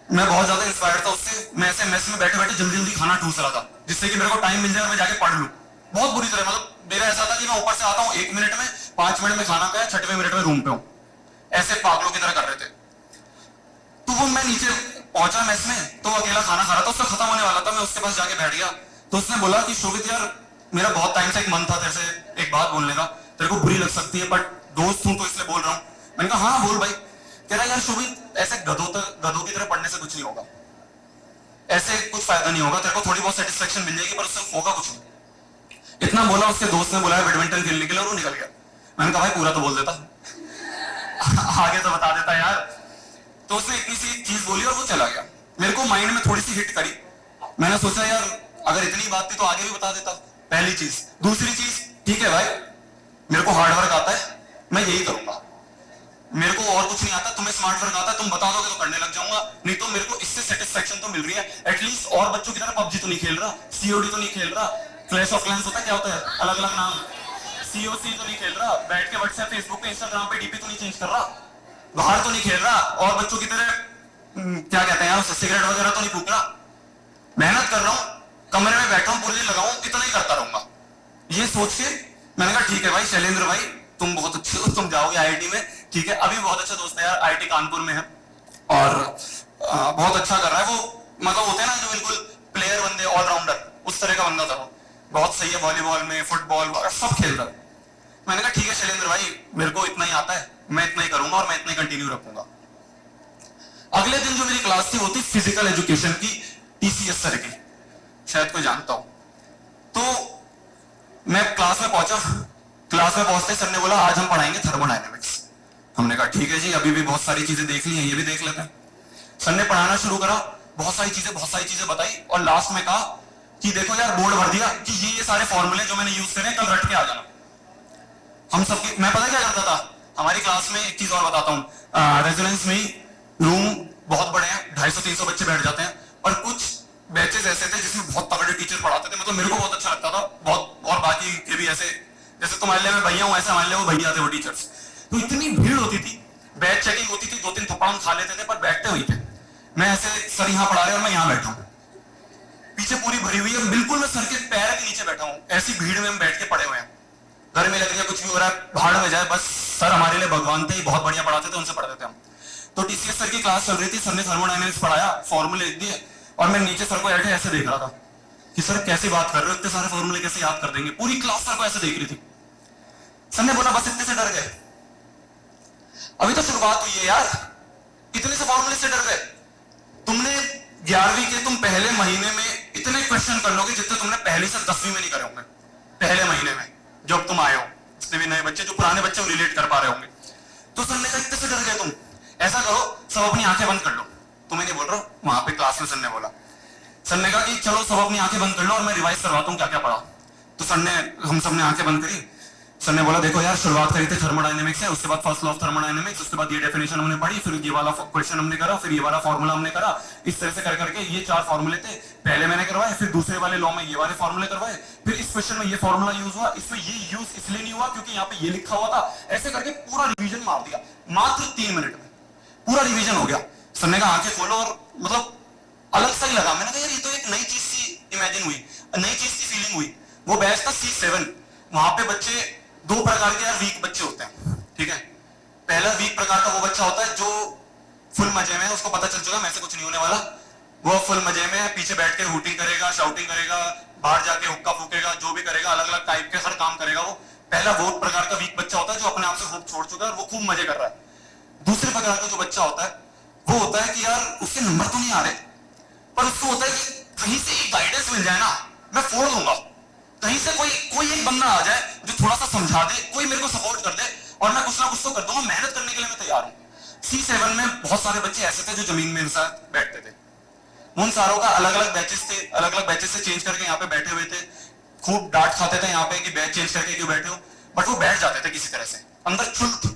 Speaker 1: मैं बहुत ज्यादा इंस्पायर्ड था उससे। मैं ऐसे मेस में बैठे बैठे जल्दी जल्दी खाना ठूस रहा था जिससे कि मेरे को टाइम मिल जाए और मैं जाके पढ़ लूं। बहुत बुरी तरह, मतलब मेरा ऐसा था मैं ऊपर से आता हूँ 1 मिनट में, 5 मिनट में खाना खाया, 6वें मिनट में रूम पे हूँ। ऐसे पागलों की तरह कर रहे थे। तो वो मैं नीचे पहुंचा मेस में, तो वो अकेला खाना खा रहा था, उसका खत्म होने वाला था, मैं उसके पास जाके बैठ गया। तो उसने बोला कि शोभित यार, मेरा बहुत टाइम से एक मन था तेरे से एक बात बोलने का, तेरे को बुरी लग सकती है बट दोस्त हूं तो इसलिए बोल रहा हूँ। मैंने कहा हाँ बोल भाई। कह रहा यार शोभित, ऐसे गधों की तरह पढ़ने से कुछ नहीं होगा, ऐसे कुछ फायदा नहीं होगा, तेरे को थोड़ी बहुत सेटिस्फेक्शन मिल जाएगी पर उससे होगा कुछ नहीं। इतना बोला, उसके दोस्त ने बुलाया बैडमिंटन खेलने के लिए और वो निकल गया। मैंने कहा भाई पूरा तो बोल देता आगे तो बता देता यार। तो उसने इतनी सी चीज बोली और वो चला गया। मेरे को माइंड में थोड़ी सी हिट करी। मैंने सोचा यार अगर इतनी बात थी तो आगे भी बता देता, पहली चीज। दूसरी चीज, ठीक है भाई मेरे को हार्ड वर्क आता है, मैं यही करूंगा, मेरे को और कुछ नहीं आता, तुम्हें स्मार्ट वर्क आता है, तुम बता दोगे तो करने लग जाऊंगा, नहीं तो मेरे को इससे सेटिस्फेक्शन तो मिल रही है एटलीस्ट। और बच्चों की तरह पबजी तो नहीं खेल रहा, सीओडी तो नहीं खेल रहा, क्लैश ऑफ क्लैंस होता है क्या होता है अलग अलग नाम, सीओसी तो नहीं खेल रहा, बैठ के व्हाट्सएप फेसबुक पे इंस्टाग्राम पे डीपी तो नहीं चेंज कर रहा, बाहर तो नहीं खेल रहा, और बच्चों की तरह क्या कहते हैं यार सिगरेट वगैरह तो नहीं फूक रहा। मेहनत कर रहा हूँ, कमरे में बैठा हूँ, पूरे दिन लगाऊं, इतना ही करता रहूंगा। ये सोच के मैंने कहा ठीक है भाई शैलेंद्र भाई, तुम बहुत अच्छे हो, तुम जाओगे आईआईटी में, ठीक है। अभी बहुत अच्छा दोस्त है यार, आईआईटी कानपुर में है और बहुत अच्छा कर रहा है वो। मतलब होते हैं ना जो बिल्कुल प्लेयर बंदे, ऑलराउंडर, उस तरह का बंदा था वो। बहुत सही है वॉलीबॉल में, फुटबॉल सब खेल रहा है। मैंने कहा ठीक है शैलेंद्र भाई, मेरे को इतना ही आता है, मैं इतना ही करूंगा और मैं इतना ही कंटिन्यू रखूंगा। अगले दिन जो मेरी क्लास थी वो थी फिजिकल एजुकेशन की, टीसीएस सर की, शायद कोई जानता हो। तो मैं क्लास में पहुंचा, क्लास में पहुंचते सर ने बोला आज हम पढ़ाएंगे थर्मोडायनेमिक्स। हमने कहा ठीक है जी, अभी भी बहुत सारी चीजें देख ली हैं, ये भी देख लेते हैं। सर ने पढ़ाना शुरू करा, बहुत सारी चीजें बताई और लास्ट में कहा कि देखो यार बोर्ड भर दिया कि ये सारे फॉर्मूले जो मैंने यूज करे कल रट के आ जाना। हम सबकी, मैं पता क्या करता था हमारी क्लास में, एक चीज और बताता हूँ, रेजिडेंस में रूम बहुत बड़े हैं, 250-300 बच्चे बैठ जाते हैं, और कुछ बैचेस ऐसे थे जिसमें बहुत तगड़े टीचर पढ़ाते थे, मतलब मेरे को बहुत अच्छा लगता था बहुत, और बाकी के भी ऐसे, जैसे तुम्हारे लिए मैं भैया हूं ऐसे हमारे लिए वो भैया थे वो टीचर्स। तो इतनी भीड़ होती थी, बैच चेकिंग होती थी, 2-3 थप्पड़ हम खा लेते थे पर बैठते वहीं थे। मैं ऐसे सर यहाँ पढ़ा रहे और मैं यहाँ बैठा हूँ, पीछे पूरी भरी हुई है, बिल्कुल मैं सर के पैर के नीचे बैठा हूँ, ऐसी भीड़ में हम बैठ के पड़े हुए हैं। घर में लग रही है कुछ भी हो रहा है, भाड़ में जाए, बस सर हमारे लिए भगवान थे, बहुत बढ़िया पढ़ाते थे, उनसे पढ़ते थे हम। तो टीसीएस सर की क्लास चल रही थी, सर ने थर्मोडायनेमिक्स पढ़ाया, फॉर्मूले लिख दिए और मैं नीचे सर को बैठे ऐसे देख रहा था कि सर कैसे बात कर रहे हो, इतने सारे फॉर्मूले कैसे याद कर देंगे। पूरी क्लास सर को ऐसे देख रही थी। सर ने बोला बस इतने से डर गए, अभी तो शुरुआत हुई है यार, इतने से फॉर्मूले से डर गए। तुमने 11वीं के तुम पहले महीने में इतने क्वेश्चन कर लोगे जितने तुमने पहली से 10वीं में नहीं करे होंगे, पहले महीने में जब तुम आए हो। जितने भी नए बच्चे, जो पुराने बच्चे रिलेट कर पा रहे होंगे। तो सर ने कहा इतने से डर गए तुम, ऐसा करो सब अपनी आंखें बंद कर लो, तुम्हें नहीं बोल रहा हूं, वहां पे क्लास में सर ने बोला। सर ने कहा कि चलो सब अपनी आंखें बंद कर लो और मैं रिवाइज करवाता हूँ क्या क्या पढ़ा। तो सर ने, हम सब ने आंखें बंद करी। सर ने बोला देखो यार शुरुआत करी थी थर्मोडायनेमिक्स से, उसके बाद फर्स्ट लॉ ऑफ थर्मोडायनेमिक्स, उसके बाद ये डेफिनेशन हमने पढ़ी, फिर ये वाला क्वेश्चन हमने करा, फिर ये वाला फॉर्मूला हमने करा। इस तरह से कर करके ये 4 फॉर्मूले थे, पहले मैंने करवाए, फिर दूसरे वाले लॉ में ये वाले फॉर्मूले करवाए, फिर इस क्वेश्चन में ये फॉर्मूला यूज हुआ, इसमें ये यूज इसलिए नहीं हुआ क्योंकि यहाँ पे ये लिखा हुआ था। ऐसे करके पूरा रिवीजन मार दिया, मात्र 3 मिनट में पूरा रिवीजन हो गया। सर ने कहा आंखें खोलो, और मतलब अलग सा ही लगा। मैंने कहा यार ये तो एक नई चीज सी इमेजिन हुई, नई चीज की फीलिंग हुई। वो बैच था C7, वहां पे बच्चे 2 प्रकार के यार वीक बच्चे होते हैं, ठीक है। पहला वीक प्रकार का वो बच्चा होता है जो फुल मजे में है, उसको पता चल चुका है मैं से कुछ नहीं होने वाला, वो फुल मजे में है, पीछे बैठ के हूटिंग करेगा, शाउटिंग करेगा, बाहर जाके हुक्का फूकेगा, जो भी करेगा, अलग अलग टाइप के हर काम करेगा वो। पहला वो प्रकार का वीक बच्चा होता है जो अपने आप से होप छोड़ चुका है और वो खूब मजे कर रहा है। दूसरे प्रकार का जो बच्चा होता है वो होता है कि यार उसके नंबर तो नहीं आ रहे, पर उसको होता है कि कहीं से एक गाइडेंस मिल जाए ना, मैं फोड़ दूंगा, कहीं से कोई एक बंदा आ जाए जो थोड़ा सा समझा दे, कोई मेरे को सपोर्ट कर दे और मैं कुछ ना कुछ तो कर दूंगा, मेहनत करने के लिए मैं तैयार हूं। C7 में बहुत सारे बच्चे ऐसे थे जो जमीन में मेरे साथ बैठते थे। उन सारों का अलग अलग बैचेस थे, अलग अलग बैचेस से चेंज करके यहाँ पे बैठे हुए थे। खूब डांट खाते थे यहाँ पे कि बैच चेंज करके क्यों बैठे हो, बट वो बैठ जाते थे किसी तरह से, अंदर चुस्त।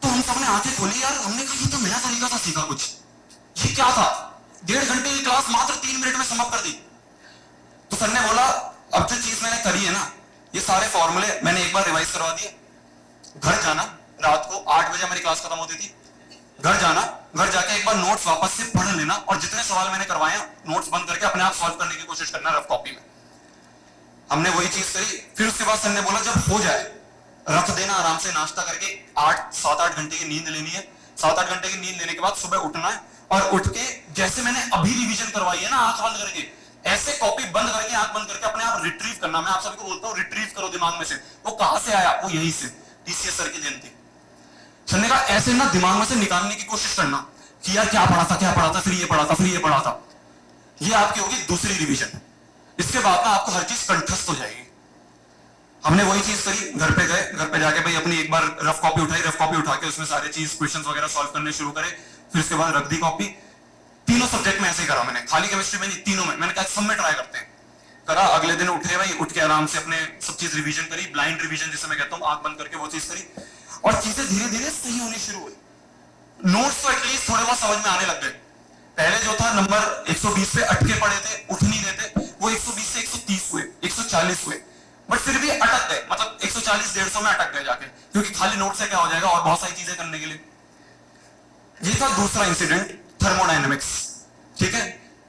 Speaker 1: तो हम सबने आंखें खोली यार, हमने कहा ये तो नया तरीका था, सीखा कुछ। ये क्या था, 1.5 घंटे की क्लास मात्र 3 मिनट में समाप्त कर दी। तो सर ने बोला अब जो चीज मैंने करी है ना, ये सारे फॉर्मूले मैंने एक बार रिवाइज करवा दिए, घर जाना, रात को 8 बजे हमारी क्लास खत्म होती थी, घर जाना, घर जाके एक बार नोट्स वापस से पढ़ लेना और जितने सवाल मैंने करवाए नोट्स बंद करके अपने आप सॉल्व करने की कोशिश करना रफ कॉपी में। हमने वही चीज करी। फिर उसके बाद सर ने बोला जब हो जाए रख देना आराम से, नाश्ता करके 7-8 घंटे की नींद लेनी है। 7-8 घंटे की नींद लेने के बाद सुबह उठना है और उठ के जैसे मैंने अभी रिवीजन करवाई है ना, आंख बंद करके, ऐसे कॉपी बंद करके आंख बंद करके अपने आप रिट्रीव करना। मैं आप सभी को बोलता हूँ रिट्रीव करो दिमाग में से। वो कहां से आया? वो यहीं से, टीसीएस सर की देन थी। सर ने कहा ऐसे ना दिमाग में से निकालने की कोशिश करना कि यार क्या पढ़ा था, क्या पढ़ा था, फिर ये पढ़ा था, फिर ये पढ़ा था। ये आपकी होगी दूसरी रिवीजन। इसके बाद ना आपको हर चीज कंठस्थ हो जाएगी। हमने वही चीज करी। घर पे गए, घर पे जाके भाई अपनी एक बार रफ कॉपी उठाई, रफ कॉपी उठा के उसमें सारी चीज क्वेश्चंस वगैरह सॉल्व करने शुरू करे। फिर उसके बाद रख दी कॉपी। तीनों सब्जेक्ट में ऐसे ही करा मैंने, खाली केमिस्ट्री में नहीं, तीनों में। मैंने कहा सब में ट्राई करते हैं। करा। अगले दिन उठे भाई, उठ के आराम से अपने सब चीज रिवीजन करी, ब्लाइंड रिवीजन जिसे मैं कहता हूँ, आंख बंद करके वो चीज करी और चीजें धीरे धीरे सही होनी शुरू हुई। नोट्स तो एटलीस्ट थोड़े बहुत समझ में आने लग गए। पहले जो था नंबर 120 पे अटके पड़े थे, उठ नहीं रहे थे, वो 120 से 130 हुए, 140 हुए, बट फिर भी अटक गए। मतलब 140-150 में अटक गए जाके, क्योंकि खाली नोट से क्या हो जाएगा, और बहुत सारी चीजें करने के लिए। ये था दूसरा इंसिडेंट, थर्मोडायनेमिक्स। ठीक है।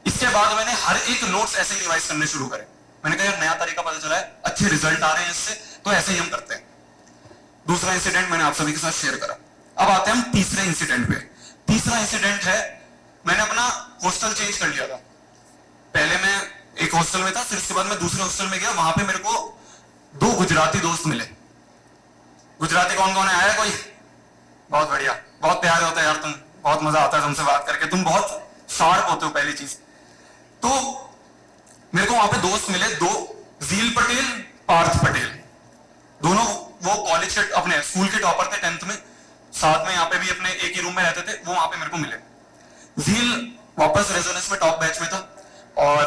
Speaker 1: इसके बाद मैंने हर एक नोट्स ऐसे ही रिवाइज करने शुरू करे। मैंने कहा यार नया तरीका पता चला है, अच्छे रिजल्ट आ रहे हैं इससे, तो ऐसे ही हम करते हैं। दूसरा इंसिडेंट मैंने आप सभी के साथ शेयर करा। अब आते हैं हम तीसरे इंसिडेंट पे। तीसरा इंसिडेंट है, मैंने अपना हॉस्टल चेंज कर लिया था। पहले मैं एक हॉस्टल में था, फिर उसके बाद मैं दूसरे हॉस्टल में गया। वहां पे मेरे को 2 गुजराती दोस्त मिले। गुजराती कौन कौन है? आया कोई? बहुत बढ़िया, बहुत प्यारे होते हैं यार तुम, बहुत मजा आता है तुमसे बात करके, तुम बहुत शार्प होते हो। पहली चीज तो मेरे को वहां पे दोस्त मिले 2, जील पटेल, पार्थ पटेल। दोनों वो कॉलेज के अपने स्कूल के टॉपर थे 10th में, साथ में यहाँ पे भी अपने एक ही रूम में रहते थे। वो वहां पे मेरे को मिले। जील वापस रेजोनेंस में टॉप बैच में था और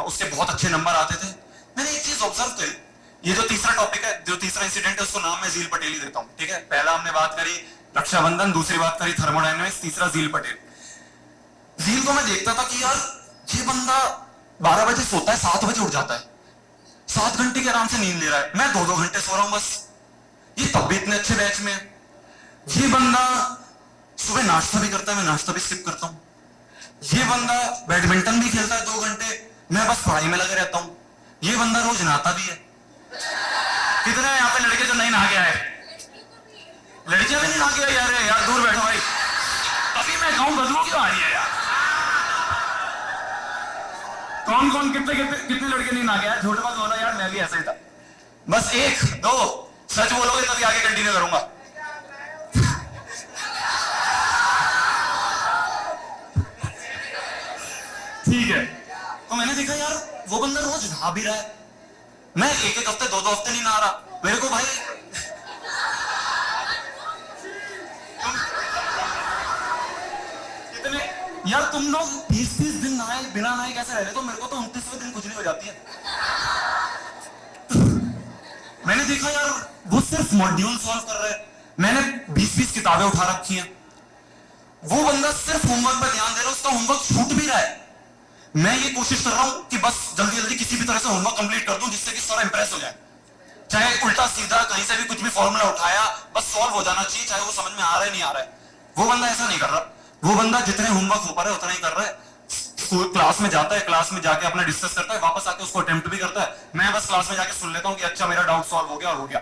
Speaker 1: उसके बहुत अच्छे नंबर आते थे। मैंने एक चीज ऑब्जर्व करी, ये जो तीसरा टॉपिक है, जो तीसरा इंसिडेंट है, उसको नाम मैं जील पटेल ही देता हूं। ठीक है। पहला हमने बात करी रक्षाबंधन, दूसरी बात करी थर्मोडायनेमिक्स, तीसरा जील पटेल। जील को मैं देखता था कि यार ये बंदा 12 बजे सोता है, 7 बजे उठ जाता है, 7 घंटे की आराम से नींद ले रहा है। मैं 2-2 घंटे सो रहा हूं बस। ये तब भी इतने अच्छे बैच में। ये बंदा सुबह नाश्ता भी करता है, मैं नाश्ता भी स्किप करता हूं। ये बंदा बैडमिंटन भी खेलता है 2 घंटे, मैं बस पढ़ाई में लगे रहता हूं। ये बंदा रोज नहाता भी है। कितने हैं यहाँ पे लड़के जो नहीं नहा के आए? लड़कियां भी नहीं नहा के आई? यार दूर बैठो भाई, अभी मैं कहूं बदलू क्यों आ रही है यार? कौन कौन कितने लड़के नहीं नहा के आए? झूठ मत बोलो यार, मैं भी ऐसा ही था। बस 1-2 सच बोलोगे तभी आगे कंटिन्यू करूंगा। ठीक है। तो मैंने देखा यार वो बंदा रोज नहा भी रहा है, मैं 1-1 हफ्ते 2-2 हफ्ते नहीं नहा रहा। मेरे को भाई कितने यार तुम लोग 20-30 दिन नहाए बिना नहाए कैसे रह रहे? तो मेरे को तो 29वें दिन कुछ नहीं हो जाती है। मैंने देखा यार वो सिर्फ मॉड्यूल सॉल्व कर रहे हैं, मैंने 20-20 किताबें उठा रखी हैं। वो बंदा सिर्फ होमवर्क पर ध्यान दे रहा है, उसका होमवर्क छूट भी रहा है। मैं ये कोशिश कर रहा हूं कि बस जल्दी जल्दी किसी भी तरह से होमवर्क कंप्लीट कर दूं जिससे कि सारा इंप्रेस हो जाए। चाहे उल्टा सीधा कहीं से भी कुछ भी फॉर्मूला उठाया, बस सॉल्व हो जाना चाहिए, चाहे वो समझ में आ रहा है नहीं आ रहा है। वो बंदा ऐसा नहीं कर रहा। वो बंदा जितने होमवर्क हो पा रहा है उतना ही कर रहा है। क्लास में जाता है, क्लास में जाके अपना डिस्कस करता है, वापस आके उसको अटेम्प्ट भी करता है। मैं बस क्लास में जाके सुन लेता हूं कि अच्छा मेरा डाउट सॉल्व हो गया और हो गया।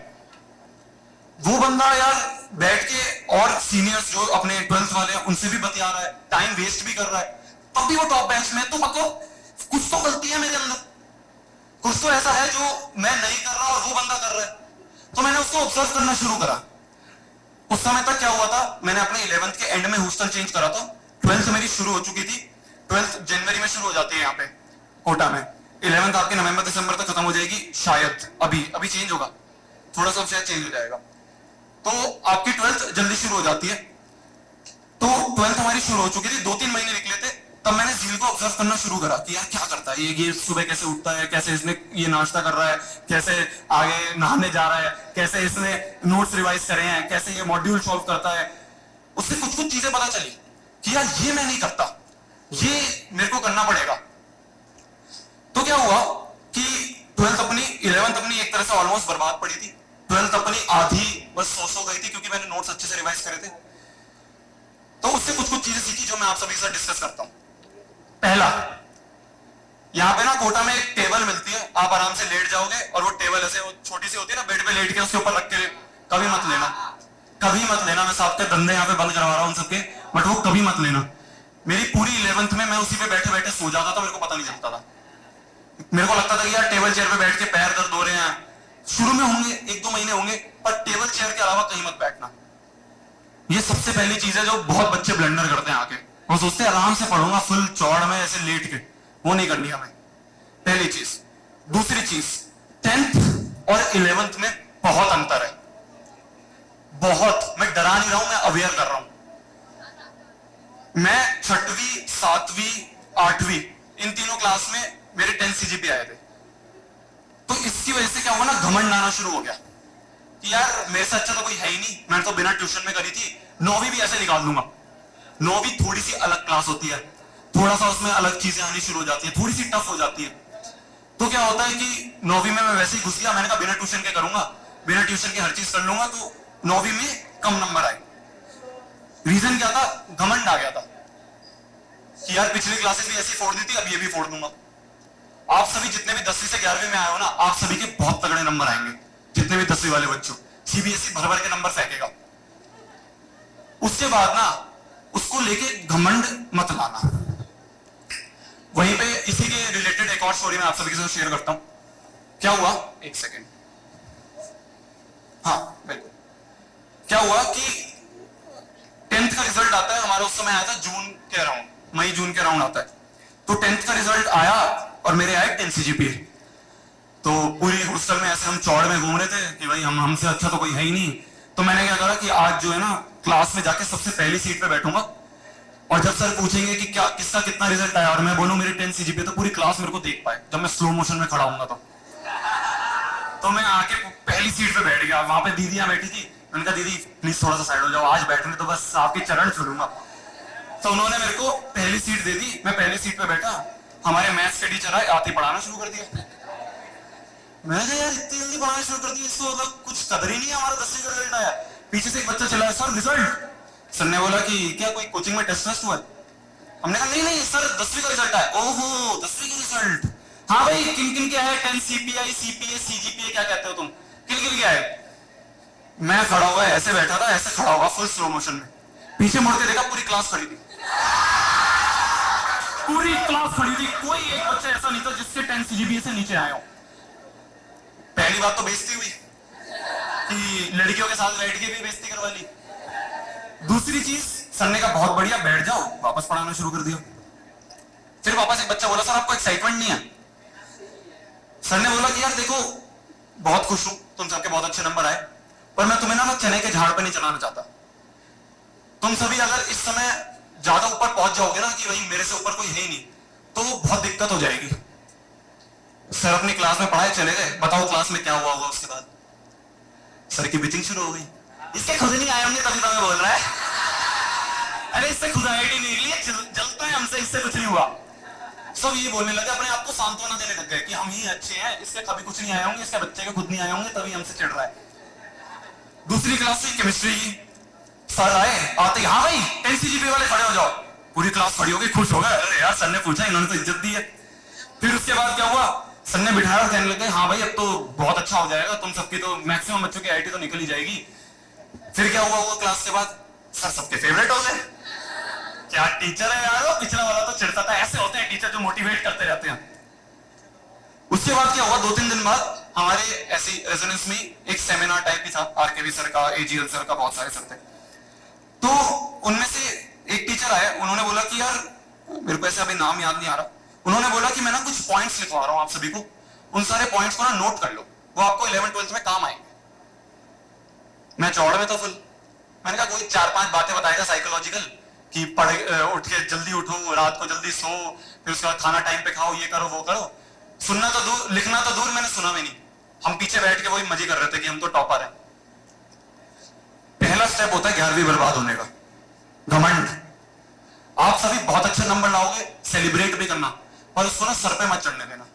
Speaker 1: वो बंदा यार बैठ के और सीनियर्स जो अपने 12th वाले हैं उनसे भी बतिया रहा है, टाइम वेस्ट भी कर रहा है, तब भी वो टॉप बेंच में। तो मतलब कुछ तो गलती है मेरे अंदर, कुछ तो ऐसा है जो मैं नहीं कर रहा और वो बंदा कर रहा है। तो मैंने उसको ऑब्जर्व करना शुरू करा। उस समय तक क्या हुआ था, मैंने अपने 11th के एंड में हॉस्टल चेंज करा था। 12th मेरी शुरू हो चुकी थी, 12th जनवरी में शुरू हो जाती है यहाँ पे कोटा में। 11th आपके नवंबर-दिसंबर तक खत्म हो जाएगी शायद। अभी चेंज होगा, थोड़ा सा शायद चेंज हो जाएगा। तो आपकी 12th जल्दी शुरू हो जाती है। तो 12th हमारी शुरू हो चुकी थी, 2-3 महीने निकले थे। तब मैंने झील को ऑब्जर्व करना शुरू करा कि यार क्या करता है ये सुबह कैसे उठता है, कैसे इसने ये नाश्ता कर रहा है, कैसे आगे नहाने जा रहा है, कैसे इसने नोट्स रिवाइज करे हैं, कैसे ये मॉड्यूल सॉल्व करता है। उससे कुछ कुछ चीजें पता चली कि यार ये मैं नहीं करता, ये मेरे को करना पड़ेगा। तो क्या हुआ कि 11th अपनी एक तरह से ऑलमोस्ट बर्बाद पड़ी थी। 12th अपनी आधी बस सो गई थी क्योंकि मैंने नोट्स अच्छे से रिवाइज करे थे। तो उससे कुछ कुछ चीजें सीखी जो मैं आप सभी के साथ डिस्कस करता हूं। पहला, यहाँ पे ना कोटा में एक टेबल मिलती है, आप आराम से लेट जाओगे और वो टेबल ऐसे वो छोटी सी होती है ना, बेड पे लेट के उसके ऊपर रख के कभी मत लेना, कभी मत लेना। मैं साहब के धंधे यहाँ पे बंद करवा रहा हूँ सबके, बट वो कभी मत लेना। मेरी पूरी 11th में मैं उसी पे बैठे बैठे सो जाता था, मेरे को पता नहीं चलता था। मेरे को लगता था कि यार टेबल चेयर पे बैठ के पैर दर्द हो रहे हैं, शुरू में होंगे, 1-2 महीने होंगे, पर टेबल चेयर के अलावा कहीं मत बैठना। ये सबसे पहली चीज है जो बहुत बच्चे ब्लंडर करते हैं आके। वो सोचते हैं आराम से पढ़ूंगा फुल चौड़ में ऐसे लेट के, वो नहीं करनी हमें, पहली चीज। दूसरी चीज, 10th और 11th में बहुत अंतर है, बहुत। मैं डरा नहीं रहा हूं, मैं अवेयर कर रहा हूं। मैं 6वीं 7वीं 8वीं इन तीनों क्लास में मेरे 10 CGP आए थे। तो इसकी वजह से क्या हुआ ना, घमंड आना शुरू हो गया कि यार मेरे से अच्छा तो कोई है ही नहीं। मैंने तो बिना ट्यूशन में करी थी, 9वीं भी ऐसे निकाल दूंगा। 9वीं थोड़ी सी अलग क्लास होती है, थोड़ा सा उसमें अलग चीजें आनी शुरू हो जाती है, थोड़ी सी टफ हो जाती है। तो क्या होता है कि 9वीं में मैं वैसे ही घुस गया, मैंने कहा बिना ट्यूशन के करूंगा, बिना ट्यूशन के हर चीज कर लूंगा, तो 9वीं में कम नंबर आए। रीजन क्या था, घमंड आ गया था कि यार पिछली क्लासेस भी ऐसी फोड़ दी थी, अब ये भी फोड़ दूंगा। आप सभी जितने भी 10वीं से 11वीं में आए हो ना, आप सभी के बहुत तगड़े नंबर आएंगे, जितने भी 10वीं वाले बच्चों। CBSE भर भर के नंबर फेंकेगा। उसके बाद ना उसको लेके घमंड मत लाना। वहीं पे इसी के रिलेटेड एक और स्टोरी मैं आप सभी के साथ शेयर करता हूं। क्या हुआ, एक सेकेंड, हाँ बिल्कुल। क्या हुआ कि 10th का रिजल्ट आता है हमारा, उस समय आया था जून के अराउंड, मई जून के अराउंड आता है। तो 10th का रिजल्ट आया और मेरे आए 10 CGP। तो पूरी हॉस्टल में ऐसे हम चौड़ में घूम रहे थे कि भाई हमसे अच्छा तो कोई है ही नहीं। तो मैंने क्या करा कि आज जो है ना क्लास में जाके सबसे पहली सीट पे बैठूंगा, और जब सर पूछेंगे कि क्या किसका कितना रिजल्ट आया और मैं बोलूं मेरे 10 CGP, तो पूरी क्लास मेरे को देख पाए जब मैं स्लो मोशन में खड़ा हूंगा। तो मैं आके पहली सीट पे बैठ गया। वहां पे दीदियां बैठी थी, मैंने कहा दीदी प्लीज थोड़ा सा साइड हो जाओ, आज बैठने तो बस आपके चरण छूलूंगा। तो उन्होंने मेरे को पहली सीट दे दी, मैं पहली सीट पे बैठा। हमारे मैथ्स के टीचर आए, आते पढ़ाना शुरू कर दिया। मैंने कहा यार इतनी जल्दी पढ़ाना शुरू कर दिया, इसको मतलब कुछ कदर ही नहीं है, हमारा 10वीं का रिजल्ट आया। पीछे से एक बच्चा चला, सर रिजल्ट। सर ने बोला कि क्या कोई कोचिंग में टेस्ट हुआ है? हमने कहा नहीं नहीं सर 10वीं का रिजल्ट आया। ओहो 10वीं का रिजल्ट, हाँ भाई किन किन क्या है, 10 CPI CPA CGPA क्या कहते हो तुम, किन किन क्या है? मैं खड़ा हुआ ऐसे बैठा था, ऐसे खड़ा हुआ फुल स्लो मोशन में, पीछे मुड़ के देखा पूरी क्लास खड़ी थी, पूरी क्लास खड़ी थी। कोई एक बच्चा ऐसा नहीं था जिसके 10 CGPA से नीचे आए हो। पहली बात तो बेइज्जती हुई कि लड़कियों के साथ बैठ के भी बेइज्जती करवा ली। दूसरी चीज, सर ने कहा बहुत बढ़िया बैठ जाओ, वापस पढ़ाना शुरू कर दिया। फिर वापस एक बच्चा बोला सर आपको एक्साइटमेंट नहीं है? सर ने बोला कि यार देखो बहुत खुश हूं तुम सबके बहुत अच्छे नंबर आए, पर मैं तुम्हें ना चने के झाड़ पे नहीं चलाना चाहता। तुम सभी अगर इस समय ज्यादा ऊपर पहुंच जाओगे ना कि भाई मेरे से ऊपर कोई है ही नहीं, तो बहुत दिक्कत हो जाएगी। सर अपनी क्लास में पढ़ाए चले गए। बताओ क्लास में क्या हुआ होगा उसके बाद? सर की बिचिंग शुरू हो गई। इसके खुद नहीं आए होंगे तभी तुम्हें बोल रहा है। अरे इससे खुद आईआईटी नहीं निकली, जलता है हमसे, इससे कुछ नहीं हुआ। सब ये बोलने लगे, अपने आप को सांत्वना देने लग गए कि हम ही अच्छे हैं, इसके कभी कुछ नहीं आए होंगे, इसके बच्चे के खुद नहीं आए होंगे तभी हमसे चिढ़ रहा है। दूसरी क्लास में केमिस्ट्री की सर आए, आते हाँ भाई 10 CGPA वाले खड़े हो जाओ। पूरी क्लास खड़ी हो गई, खुश हो गए, अरे यार सर ने पूछा, इन्होंने तो इज्जत दी है। फिर उसके बाद क्या हुआ, सर ने बिठाया और कहने लगे हाँ भाई अब तो बहुत अच्छा हो जाएगा, तुम सबकी तो मैक्सिमम बच्चों की आईआईटी तो निकल ही जाएगी। फिर क्या हुआ वो क्लास के बाद, सर सबके फेवरेट हो गए। क्या टीचर है यार, वो पिछला वाला तो चिढ़ता था। ऐसे होते हैं टीचर जो मोटिवेट करते रहते हैं। उसके बाद क्या हुआ, 2-3 दिन बाद हमारे ऐसी रेजोनेंस में एक सेमिनार टाइप ही था, आरकेवी सर का, एजीएल सर का, बहुत सारे सर थे। तो उनमें से एक टीचर आए, उन्होंने बोला कि यार मेरे को ऐसे अभी नाम याद नहीं आ रहा, उन्होंने बोला कि मैं ना कुछ पॉइंट्स लिखवा रहा हूं आप सभी को, उन सारे पॉइंट्स को ना नोट कर लो, वो आपको 11th-12th में काम आएंगे। मैं चौड़ में तो फुल, मैंने कहा कोई 4-5 बातें बताएगा साइकोलॉजिकल कि पढ़े उठ के जल्दी उठो, रात को जल्दी सो, फिर उसके बाद खाना टाइम पे खाओ, ये करो वो करो। सुनना तो दूर, लिखना तो दूर, मैंने सुना भी नहीं। हम पीछे बैठ के वही मजे कर रहे थे कि हम तो टॉपर हैं। पहला स्टेप होता है 11वीं बर्बाद होने का, घमंड। आप सभी बहुत अच्छे नंबर लाओगे, सेलिब्रेट भी करना, पर उसको ना सर पे मत चढ़ने देना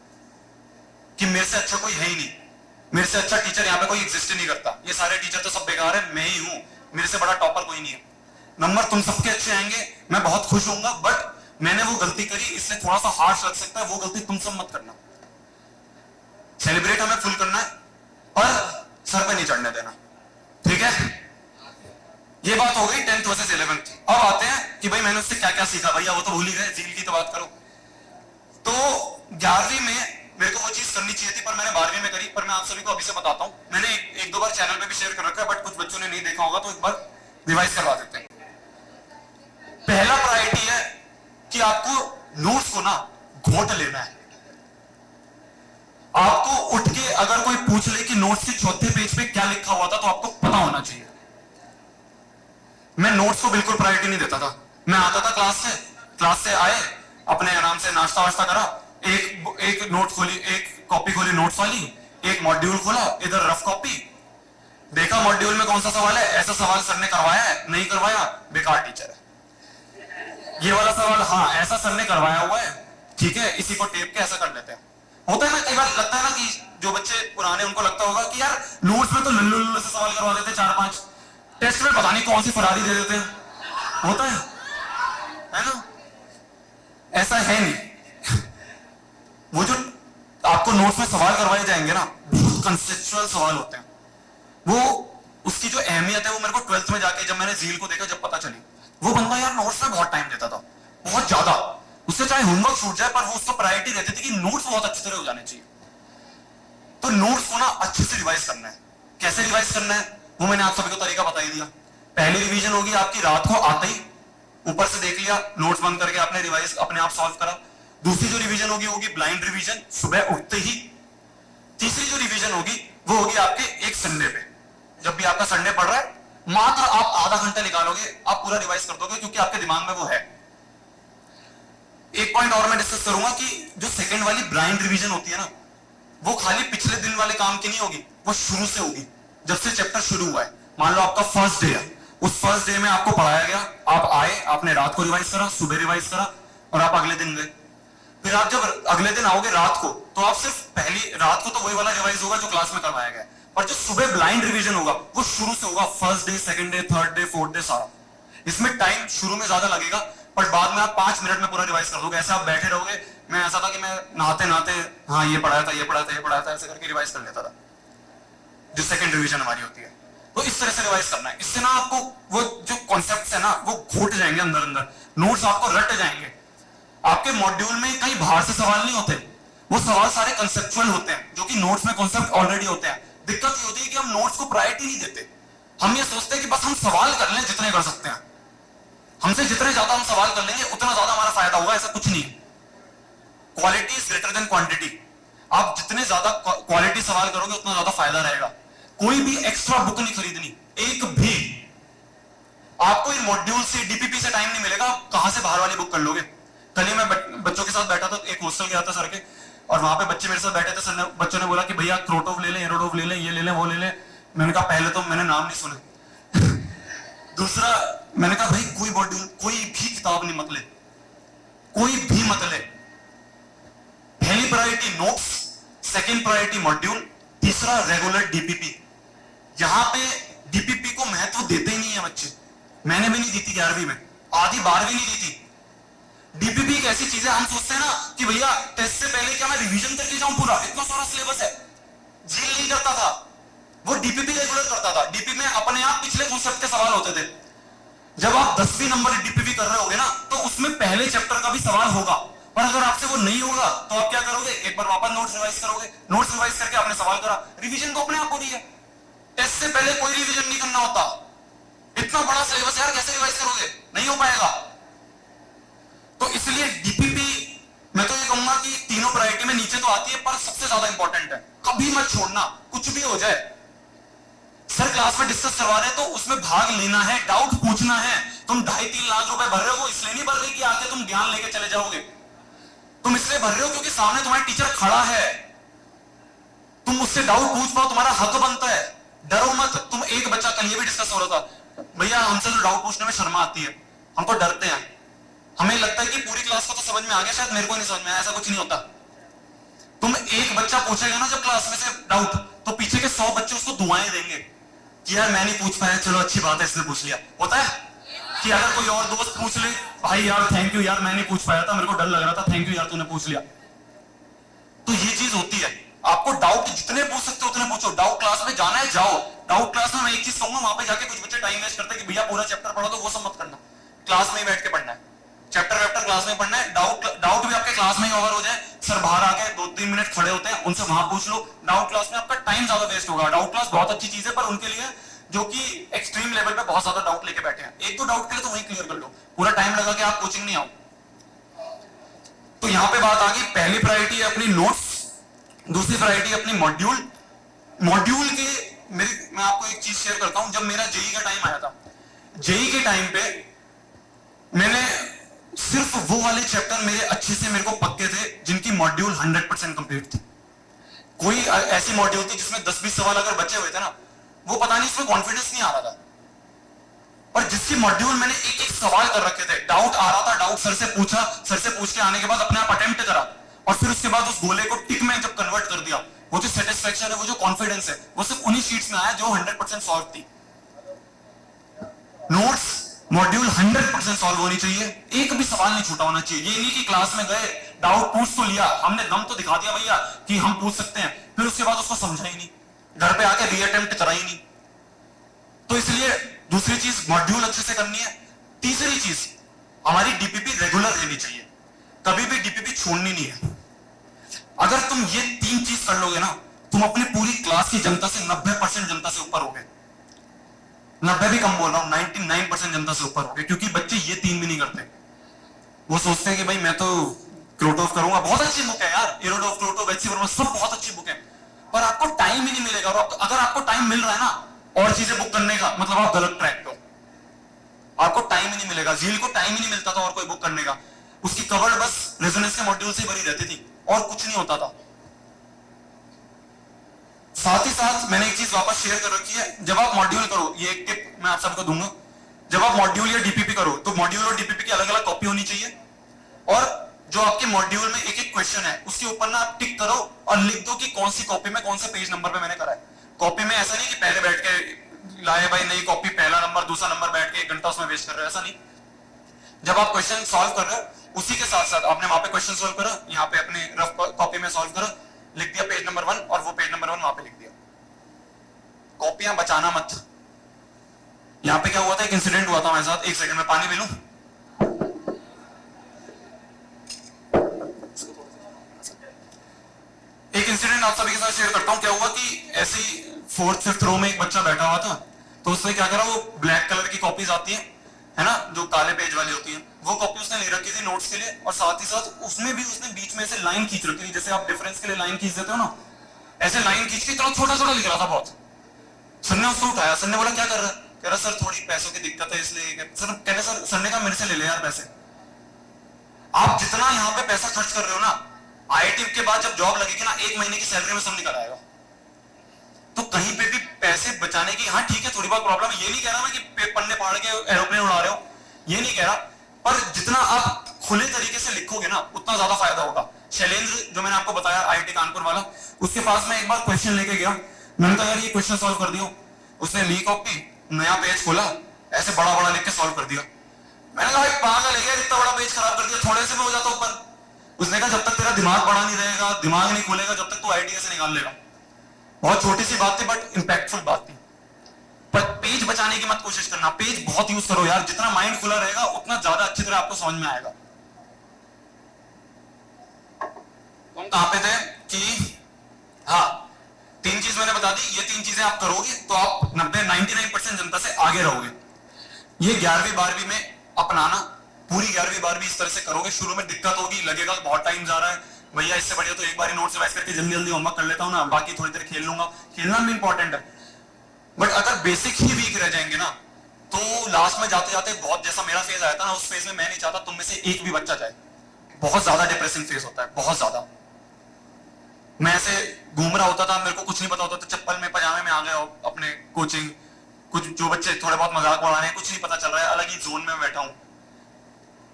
Speaker 1: कि मेरे से अच्छा कोई है ही नहीं, मेरे से अच्छा टीचर यहाँ पे कोई एग्जिस्ट ही नहीं करता, ये सारे टीचर तो सब बेकार है, मैं ही हूं, मेरे से बड़ा टॉपर कोई नहीं है। नंबर तुम सबके अच्छे आएंगे, मैं बहुत खुश होऊंगा, बट मैंने वो गलती करी इसलिए थोड़ा सा हार्श लग सकता है, वो गलती तुम सब मत करना। सेलिब्रेट हमें फुल करना है और सर पे नहीं चढ़ने देना, ठीक है? ये बात हो गई 10th वर्सेस 11th। अब आते हैं कि भाई मैंने उससे क्या क्या सीखा। भैया वो तो भूल ही गए, जील की तो बात करो। तो 11वीं में मेरे को वो चीज करनी चाहिए थी पर मैंने 12वीं में करी। पर मैं आप सभी को अभी से बताता हूं, मैंने एक दो बार चैनल पे भी शेयर कर रखा है, बट कुछ बच्चों ने नहीं देखा होगा तो एक बार रिवाइज करवा देते हैं। पहला प्रायोरिटी है कि आपको नोट्स को ना घोट लेना है। आपको उठ के अगर कोई पूछ ले कि नोट्स के चौथे पेज पे क्या लिखा हुआ था तो आपको पता होना चाहिए। मैं नोट्स को बिल्कुल प्रायोरिटी नहीं देता था। मैं आता था क्लास से आए, अपने आराम से नाश्ता वाश्ता करा, एक नोट खोली, एक कॉपी खोली नोट्स वाली, एक मॉड्यूल खोला, इधर रफ कॉपी देखा, मॉड्यूल में कौन सा सवाल है, ऐसा सवाल सर ने करवाया है, नहीं करवाया बेकार टीचर है। ये वाला सवाल हाँ ऐसा सर ने करवाया हुआ है, ठीक है, इसी को टेप के ऐसा कर लेते हैं। होता है ना कई बार, लगता है ना कि जो बच्चे पुराने उनको लगता होगा कि यार नोट्स में तो लल्लू लल्लू से सवाल करवा देते 4-5, टेस्ट में पता नहीं कौन सी फरारी दे देते हैं। होता है ना? ऐसा है नहीं। वो जो आपको नोट्स में सवाल करवाए जाएंगे ना, बहुत कंसेप्चुअल सवाल होते हैं। वो उसकी जो अहमियत है वो मेरे को 12th में जाके जब मैंने जील को देखा, जब पता चली। वो बंदा यार नोट्स में बहुत टाइम देता था, बहुत ज्यादा। उससे चाहे होमवर्क छूट जाए पर वो उसको प्रायोरिटी रहती थी कि नोट्स बहुत अच्छी तरह हो जाने चाहिए। तो नोट्स को ना अच्छे से रिवाइज करना है। कैसे रिवाइज करना है वो मैंने आप सभी को तरीका बता ही दिया। पहली रिवीजन होगी आपकी रात को आते ही, ऊपर से देख लिया, नोट्स बंद करके आपने रिवाइज अपने आप सॉल्व करा। दूसरी जो रिवीजन होगी ब्लाइंड रिवीजन, सुबह उठते ही। तीसरी जो रिवीजन होगी वो होगी आपके एक संडे पे, जब भी आपका संडे पड़ रहा है, मात्र आप आधा घंटा निकालोगे, आप पूरा रिवाइज कर दोगे क्योंकि आपके दिमाग में वो है। एक पॉइंट और मैं डिस्कस करूंगा कि जो सेकंड वाली ब्लाइंड रिवीजन होती है ना, वो खाली पिछले दिन वाले काम की नहीं होगी, वो शुरू से होगी। जब से चैप्टर शुरू हुआ है, मान लो आपका फर्स्ट डे है, उस फर्स्ट डे में आपको पढ़ाया गया, आप आए, आपने रात को रिवाइज करा, सुबह रिवाइज करा और आप अगले दिन गए। फिर आप जब अगले दिन आओगे रात को, तो आप सिर्फ पहली रात को तो वही वाला रिवाइज होगा जो क्लास में करवाया गया, पर जो सुबह ब्लाइंड रिवीजन होगा वो शुरू से होगा, first day, second day, third day, fourth day, सारा। इसमें टाइम शुरू में ज्यादा लगेगा पर बाद में आप 5 मिनट में पूरा रिवाइज कर दोगे। ऐसे आप बैठे रहोगे। मैं ऐसा था कि मैं नहाते नहाते हाँ ये पढ़ाया था, ये पढ़ाया था, ये पढ़ाया था, ऐसे करके रिवाइज कर लेता था, जो सेकंड रिवीजन हमारी होती है। तो इस तरह से रिवाइज करना है। इससे ना आपको वो जो कॉन्सेप्ट्स है ना वो घोट जाएंगे अंदर अंदर, नोट्स आपको रट जाएंगे। आपके मॉड्यूल में कहीं बाहर से सवाल नहीं होते, वो सवाल सारे कंसेप्चुअल होते हैं जो कि नोट्स में कॉन्सेप्ट ऑलरेडी होते हैं। दिक्कत ये होती है कि हम नोट्स को प्रायोरिटी नहीं देते। हम ये सोचते हैं कि बस हम सवाल कर लें जितने कर सकते हैं, हमसे जितने ज्यादा हम सवाल कर लेंगे उतना ज्यादा हमारा फायदा होगा। ऐसा कुछ नहीं। Quality is greater than quantity. आप जितने ज्यादा क्वालिटी सवाल करोगे उतना ज्यादा फायदा रहेगा। कोई भी एक्स्ट्रा बुक नहीं खरीदनी, एक भी। आपको इन मॉड्यूल से, डीपीपी से टाइम नहीं मिलेगा, आप कहां से बाहर वाली बुक कर लोगे। कल ही मैं बच्चों के साथ बैठा था, एक हॉस्टल गया था सर के, और वहां पे बच्चे मेरे साथ बैठे थे। सर ने, बच्चों ने बोला कि भैया क्रोटोव ले लें, एरोडोव ले लें, ये ले लें, वो ले लें। मैंने कहा पहले तो मैंने नाम नहीं सुने। दूसरा मैंने कहा भाई कोई मॉड्यूल, कोई भी किताब नहीं मत ले, कोई भी मत ले। पहली priority notes, second priority module, तीसरा रेगुलर डीपीपी। यहां पे डीपीपी को महत्व देते ही नहीं है बच्चे। मैंने भी नहीं दी थी 11वीं में, आधी 12वीं नहीं दी थी। डीपीपी एक ऐसी चीज है, हम सोचते हैं ना कि भैया टेस्ट से पहले क्या मैं रिवीजन करके जाऊं पूरा, इतना सारा सिलेबस है। जील नहीं करता था, वो डीपीपी रेगुलर करता था। डीपीपी में अपने आप पिछले कॉन्सेप्ट के सवाल होते थे। जब आप 10वीं नंबर डीपीपी कर रहे होगे ना, तो उसमें पहले चैप्टर का भी सवाल होगा, पर अगर आपसे वो नहीं होगा तो आप क्या करोगे, एक बार वापस नोट्स रिवाइज करोगे। नोट्स रिवाइज करके आपने सवाल करा, रिवीजन तो अपने आप हो रही है। टेस्ट से पहले कोई रिवीजन नहीं करना होता। इतना बड़ा सिलेबस यार कैसे रिवाइज करोगे, नहीं हो पाएगा। तो इसलिए डीपीपी, मैं तो ये कहूंगा कि तीनों प्रायोरिटी में नीचे तो आती है, पर सबसे ज्यादा इंपॉर्टेंट है। कभी मत छोड़ना, कुछ भी हो जाए। सर क्लास में डिस्कस करवा रहे हैं तो उसमें भाग लेना है, डाउट पूछना है। तुम 2.5-3 लाख रुपए भर रहे हो, इसलिए नहीं भर रहे कि आके तुम ज्ञान लेके चले जाओगे। तुम इसलिए भर रहे हो क्योंकि सामने तुम्हारा टीचर खड़ा है, तुम उससे डाउट पूछ पाओ, तुम्हारा हक बनता है। डरो मत। तुम एक बच्चा, कल ये भी डिस्कस हो रहा था, भैया हमसे तो डाउट पूछने में शर्मा आती है, हम तो डरते हैं। हमें लगता है कि पूरी क्लास को तो समझ में आ गया, शायद मेरे को नहीं समझ में आया। ऐसा कुछ नहीं होता। तुम एक बच्चा पूछेगा ना जब क्लास में से डाउट, तो पीछे के 100 बच्चे उसको दुआएं देंगे कि यार मैं नहीं पूछ पाया, चलो अच्छी बात है इसने पूछ लिया। होता है कि अगर कोई और दोस्त पूछ ले, भाई यार थैंक यू यार, मैं नहीं पूछ पाया था, मेरे को डर लग रहा था, थैंक यू यार तूने पूछ लिया। तो ये चीज होती है। आपको डाउट जितने पूछ सकते हो उतने पूछो। डाउट क्लास में जाना है जाओ। डाउट क्लास में मैं एक चीज कहूंगा, वहां पे जाके कुछ बच्चे टाइम वेस्ट करते हैं कि भैया पूरा चैप्टर पढ़ो, तो वो सब मत करना। क्लास में ही बैठ के पढ़ना है, चैप्टर वैप्टर क्लास में पढ़ना है। डाउट भी आपके क्लास में ही ओवर हो जाए, सर बाहर आके 2-3 मिनट खड़े होते हैं, उनसे वहां पूछ लो। डाउट क्लास में आपका टाइम ज्यादा वेस्ट होगा। डाउट क्लास बहुत अच्छी चीज है, पर उनके लिए जो कि एक्सट्रीम लेवल पे बहुत ज्यादा डाउट लेके बैठे हैं। एक दो डाउट के लिए तो वही क्लियर कर लो, पूरा टाइम लगा के आप कोचिंग नहीं आओ। तो यहां पे बात आ गई, पहली प्रायोरिटी है अपनी नोट्स, दूसरी प्रायोरिटी अपनी मॉड्यूल। मॉड्यूल के मैं आपको एक चीज शेयर करता हूं। जब मेरा जेई का टाइम आया था, जेई के टाइम पे मैंने सिर्फ वो वाले चैप्टर मेरे अच्छे से मेरे को पक्के थे जिनकी मॉड्यूल 100% कंप्लीट थी। कोई ऐसी मॉड्यूल थी जिसमें 10-20 सवाल अगर बचे हुए थे ना, वो पता नहीं उसमें कॉन्फिडेंस नहीं आ रहा था। और जिसकी मॉड्यूल मैंने एक एक सवाल कर रखे थे, डाउट आ रहा था, डाउट सर से पूछा, सर से पूछ के आने के बाद अपने आप अटेम्प्ट करा, और फिर उसके बाद उस गोले को टिक में जब कन्वर्ट कर दिया, वो जो सेटिस्फेक्शन है, वो जो कॉन्फिडेंस है, वो सिर्फ उन्हीं शीट्स में आया जो 100% सॉल्व थी। नोट्स मॉड्यूल 100% सॉल्व होनी चाहिए, एक भी सवाल नहीं छूटा होना चाहिए। ये नहीं कि क्लास में गए, डाउट पूछ तो लिया, हमने दम तो दिखा दिया भैया कि हम पूछ सकते हैं, फिर उसके बाद उसको समझा ही नहीं, घर पे आके रीअटेम्प्ट करा ही नहीं। तो इसलिए दूसरी चीज मॉड्यूल अच्छे से करनी है। तीसरी चीज, हमारी डीपीपी रेगुलर रहनी चाहिए, कभी भी डीपीपी छोड़नी नहीं है। अगर तुम ये 3 चीज कर लोगे ना, तुम अपनी पूरी क्लास की जनता से 90% जनता से ऊपर होगे। 90 भी कम बोल रहा हूं, 99% जनता से ऊपर होगे, क्योंकि बच्चे ये 3 भी नहीं करते। वो सोचते हैं कि भाई मैं तो क्रोटोफ करूंगा, बहुत अच्छी बुक है यार, एरोडोफ, क्रोटोफ, एचसी वर्मा, सब बहुत अच्छी बुक है, पर आपको टाइम ही नहीं मिलेगा। और अगर आपको टाइम मिल रहा है ना और चीजें बुक करने का, मतलब आप गलत ट्रैक पे हो। आपको टाइम ही नहीं मिलेगा। झील को टाइम ही नहीं मिलता था और कोई बुक करने का, उसकी कवर बस रेजोनेंस के मॉड्यूल से भरी रहती थी और कुछ नहीं होता था। साथ ही साथ मैंने एक चीज वापस शेयर कर रखी है, जब आप मॉड्यूल करो, ये एक टिप मैं आप सबको दूंगा, जब आप मॉड्यूल या डीपीपी करो तो मॉड्यूल और डीपीपी की अलग अलग कॉपी होनी चाहिए, और जो आपके मॉड्यूल में एक एक क्वेश्चन है उसके ऊपर ना आप टिक करो और लिख दो कि कौन सी कॉपी में कौन से पेज नंबर पे मैंने करा है। कॉपी में ऐसा नहीं कि पहले बैठ के लाए भाई नई कॉपी, पहला नंबर दूसरा नंबर, बैठ के 1 घंटा उसमें वेस्ट कर रहे हो, ऐसा नहीं। जब आप क्वेश्चन सॉल्व कर रहे हो उसी के साथ साथ आपने वहां पे क्वेश्चन सॉल्व करा, यहाँ पे अपने रफ कॉपी में सॉल्व करा, लिख दिया पेज नंबर 1 और वो पेज नंबर 1 वहां पे लिख दिया। कॉपियां बचाना मत। यहाँ पे क्या हुआ था, एक इंसिडेंट हुआ था मेरे साथ, 1 सेकंड में पानी पी लूं। एक इंसिडेंट आप सभी के साथ शेयर करता हूं। क्या हुआ कि ऐसी 4th-5th रो में एक बच्चा बैठा हुआ था, तो उसने क्या करा, वो ब्लैक कलर की कॉपीज आती है ना, जो काले पेज वाली होती है, वो कॉपी उसने ले रखी थी नोट्स के लिए, और साथ ही साथ उसमें भी उसने बीच में से लाइन खींच रखी थी, जैसे आप डिफरेंस के लिए लाइन खींच देते हो ना, ऐसे लाइन खींच के इतना छोटा छोटा लिख रहा था बहुत। सर ने उसको उठाया, सर ने बोला क्या कर रहा है, कह रहा सर थोड़ी पैसों की दिक्कत है इसलिए। सर ने कहा मेरे से ले ले यार पैसे। आप जितना यहाँ पे पैसा खर्च कर रहे हो ना, आईआईटी के बाद जब जॉब लगेगी ना, 1 महीने की सैलरी में सब निकल आएगा। तो कहीं पे भी पैसे बचाने की, हाँ ठीक है थोड़ी बहुत प्रॉब्लम है, ये नहीं कह रहा मैं कि पन्ने फाड़ के एरोप्लेन उड़ा रहे हो, ये नहीं कह रहा, पर जितना आप खुले तरीके से लिखोगे ना उतना ज्यादा फायदा होगा। शैलेंद्र जो मैंने आपको बताया आईआईटी कानपुर वाला, उसके पास मैं एक बार क्वेश्चन लेके गया, मैंने कहा यार ये क्वेश्चन सॉल्व कर दियो। उसने ली कॉपी, नया पेज खोला, ऐसे बड़ा बड़ा लिख के सॉल्व कर दिया। मैंने कहा भाई पागल है, इतना बड़ा पेज खराब कर दिया, थोड़े से में हो जाता ऊपर। उसने कहा जब तक तेरा दिमाग बड़ा नहीं रहेगा, दिमाग नहीं खुलेगा, जब तक तू आईडिया से निकाल लेगा। बहुत छोटी सी बात थी बट इंपैक्टफुल बात थी। पर पेज बचाने की मत कोशिश करना, पेज बहुत यूज करो यार, जितना माइंड खुला रहेगा उतना ज्यादा अच्छी तरह आपको समझ में आएगा। हम कहां पे थे कि हाँ 3 चीज मैंने बता दी, ये 3 चीजें आप करोगे तो आप 99% जनता से आगे रहोगे। ये 11वीं 12वीं में अपनाना, पूरी 11वीं 12वीं इस तरह से करोगे। शुरू में दिक्कत होगी, लगेगा बहुत टाइम जा रहा है, भैया इससे बढ़िया तो एक बार नोट्स रिवाइज करके जल्दी जल्दी होमवर्क कर लेता हूं ना, बाकी थोड़ी देर खेल लूंगा। खेलना भी इंपॉर्टेंट है, बट अगर बेसिक ही वीक रह जाएंगे ना, तो लास्ट में जाते जाते बहुत, जैसा मेरा फेज आया था ना, उस फेज में मैं नहीं चाहता तुम में से एक भी बच्चा जाए। बहुत ज्यादा डिप्रेसिंग फेज होता है, बहुत ज्यादा। मैं ऐसे घूम रहा होता था, मेरे को कुछ नहीं पता होता था, चप्पल में पजामे में आ गया अपने कोचिंग, कुछ जो बच्चे थोड़े बहुत मजाक उड़ा रहे हैं, कुछ नहीं पता चल रहा है, अलग ही जोन में बैठा हूं।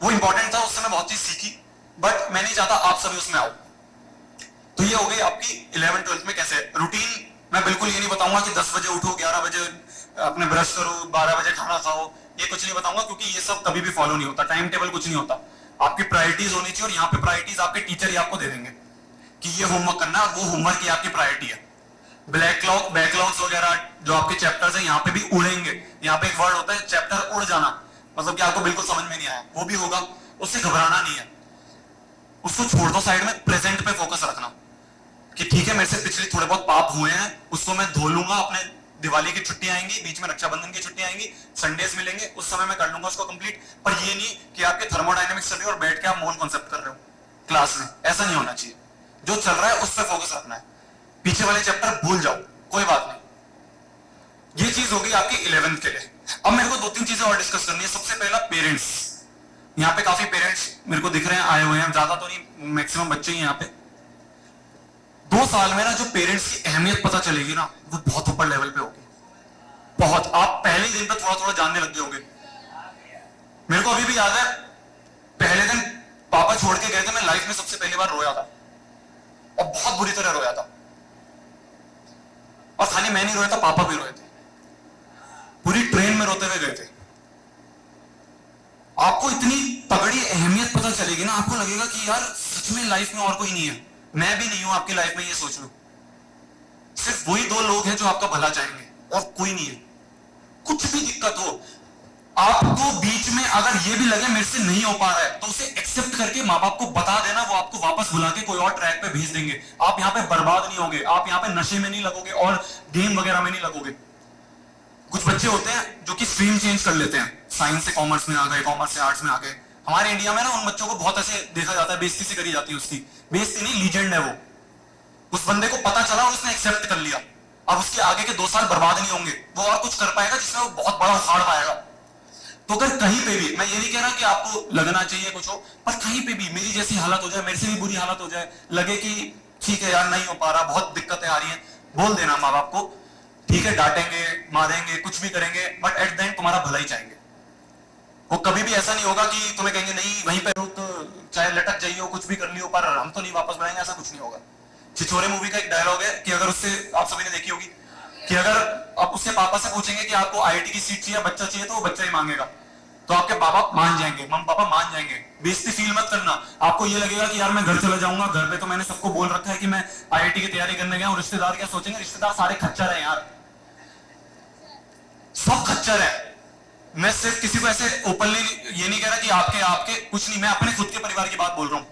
Speaker 1: वो इंपॉर्टेंट था, उससे मैं बहुत चीज सीखी, बट मैं नहीं चाहता आप सभी उसमें आओ। तो ये हो गई आपकी 11th 12th में कैसे रूटीन मैं बिल्कुल ये नहीं बताऊंगा कि 10 बजे उठो, 11 बजे अपने ब्रश करो, 12 बजे खाना खाओ, ये कुछ नहीं बताऊंगा, क्योंकि ये सब कभी भी फॉलो नहीं होता, टाइम टेबल कुछ नहीं होता। आपकी प्रायोरिटीज होनी चाहिए, और यहाँ पे प्रायोरिटीज आपके टीचर ही आपको दे देंगे कि ये होमवर्क करना है, और वो होमवर्क ही आपकी प्रायोरिटी है। बैकलॉग्स वगैरह जो आपके चैप्टर्स हैं यहाँ पे भी उड़ेंगे। यहाँ पे एक वर्ड होता है चैप्टर उड़ जाना, मतलब कि आपको बिल्कुल समझ में नहीं आया, वो भी होगा, उससे घबराना नहीं है, उसको छोड़ दो साइड में, प्रेजेंट पे फोकस रखना कि ठीक है मेरे से पिछले थोड़े बहुत पाप हुए हैं, उसको मैं धो लूंगा, अपने दिवाली की छुट्टी आएंगी, बीच में रक्षाबंधन की छुट्टी आएंगी, संडेज मिलेंगे, उस समय मैं कर लूंगा उसको कंप्लीट। पर ये नहीं कि आपके थर्मोडायनेमिक्स चल रही है और बैठ के आप मोल कॉन्सेप्ट कर रहे हो क्लास में, ऐसा नहीं होना चाहिए। जो चल रहा है उस पर फोकस रखना है, पीछे वाले चैप्टर भूल जाओ, कोई बात नहीं। ये चीज होगी आपकी 11th के लिए। अब मेरे को 2-3 चीजें और डिस्कस करनी है। सबसे पहला पेरेंट्स, यहाँ पे काफी पेरेंट्स मेरे को दिख रहे हैं, आए हुए हैं, ज्यादा तो नहीं, मैक्सिमम बच्चे ही यहाँ पे। 2 साल में ना जो पेरेंट्स की अहमियत पता चलेगी ना, वो बहुत ऊपर लेवल पे होगी, बहुत। आप पहले ही दिन पे थोड़ा थोड़ा जानने लग गए होंगे। मेरे को अभी भी याद है, पहले दिन पापा छोड़ के गए थे, मैं लाइफ में सबसे पहली बार रोया था, और बहुत बुरी तरह रोया था। और खाली मैं नहीं रोया था, पापा भी रोए थे, पूरी ट्रेन में रोते हुए गए थे। आपको इतनी तगड़ी अहमियत पता चलेगी ना, आपको लगेगा कि यार सच में लाइफ में और कोई नहीं है, मैं भी नहीं हूं आपकी लाइफ में, ये सोच लो। सिर्फ वही 2 लोग हैं जो आपका भला चाहेंगे, और कोई नहीं है। कुछ भी दिक्कत हो, आपको बीच में अगर ये भी लगे मेरे से नहीं हो पा रहा है, तो उसे एक्सेप्ट करके माँ बाप को बता देना, वो आपको वापस बुला के कोई और ट्रैक पे भेज देंगे। आप यहाँ पे बर्बाद नहीं होगे, आप यहाँ पे नशे में नहीं लगोगे और गेम वगैरह में नहीं लगोगे। कुछ बच्चे होते हैं जो कि स्ट्रीम चेंज कर लेते हैं, साइंस से कॉमर्स में आ गए, कॉमर्स से आर्ट्स में आ गए। हमारे इंडिया में ना उन बच्चों को बहुत ऐसे देखा जाता है, बेइज्जती से करी जाती है उसकी। बेइज्जती नहीं, लीजेंड है वो। उस बंदे को पता चला और उसने एक्सेप्ट कर लिया, अब उसके आगे के 2 साल बर्बाद नहीं होंगे, वो और कुछ कर पाएगा जिसमें वो बहुत बड़ा उखाड़ पाएगा। तो अगर कहीं पे भी, मैं ये नहीं कह रहा कि आपको लगना चाहिए कुछ हो, पर कहीं पे भी मेरी जैसी हालत हो जाए, मेरे से भी बुरी हालत हो जाए, लगे कि ठीक है यार नहीं हो पा रहा, बहुत दिक्कतें आ रही हैं, बोल देना माँ बाप को। ठीक है, डांटेंगे, मारेंगे, कुछ भी करेंगे, बट एट द एंड तुम्हारा भला ही चाहेंगे। वो कभी भी ऐसा नहीं होगा कि तुम्हें कहेंगे नहीं वहीं पे रुक, चाहे लटक जाइए, कुछ भी कर लियो, पर हम तो नहीं वापस बढ़ाएंगे, ऐसा कुछ नहीं होगा। छिछोरे मूवी का एक डायलॉग है कि अगर उससे, आप सभी ने देखी होगी, कि अगर आप उसके पापा से पूछेंगे कि आपको आईआईटी की सीट चाहिए, बच्चा चाहिए, तो वो बच्चा ही मांगेगा, तो आपके पापा मान जाएंगे, मम्मी पापा मान जाएंगे। बेइज्जती फील मत करना। आपको ये लगेगा कि यार मैं घर चला जाऊंगा, घर पे तो मैंने सबको बोल रखा है कि मैं आईआईटी की तैयारी करने गया हूं, रिश्तेदार क्या सोचेंगे, रिश्तेदार सारे खच्चर हैं यार, सब खच्चर है। मैं सिर्फ किसी को ऐसे ओपनली ये नहीं कह रहा कि आपके कुछ नहीं, मैं अपने खुद के परिवार की बात बोल रहा हूं।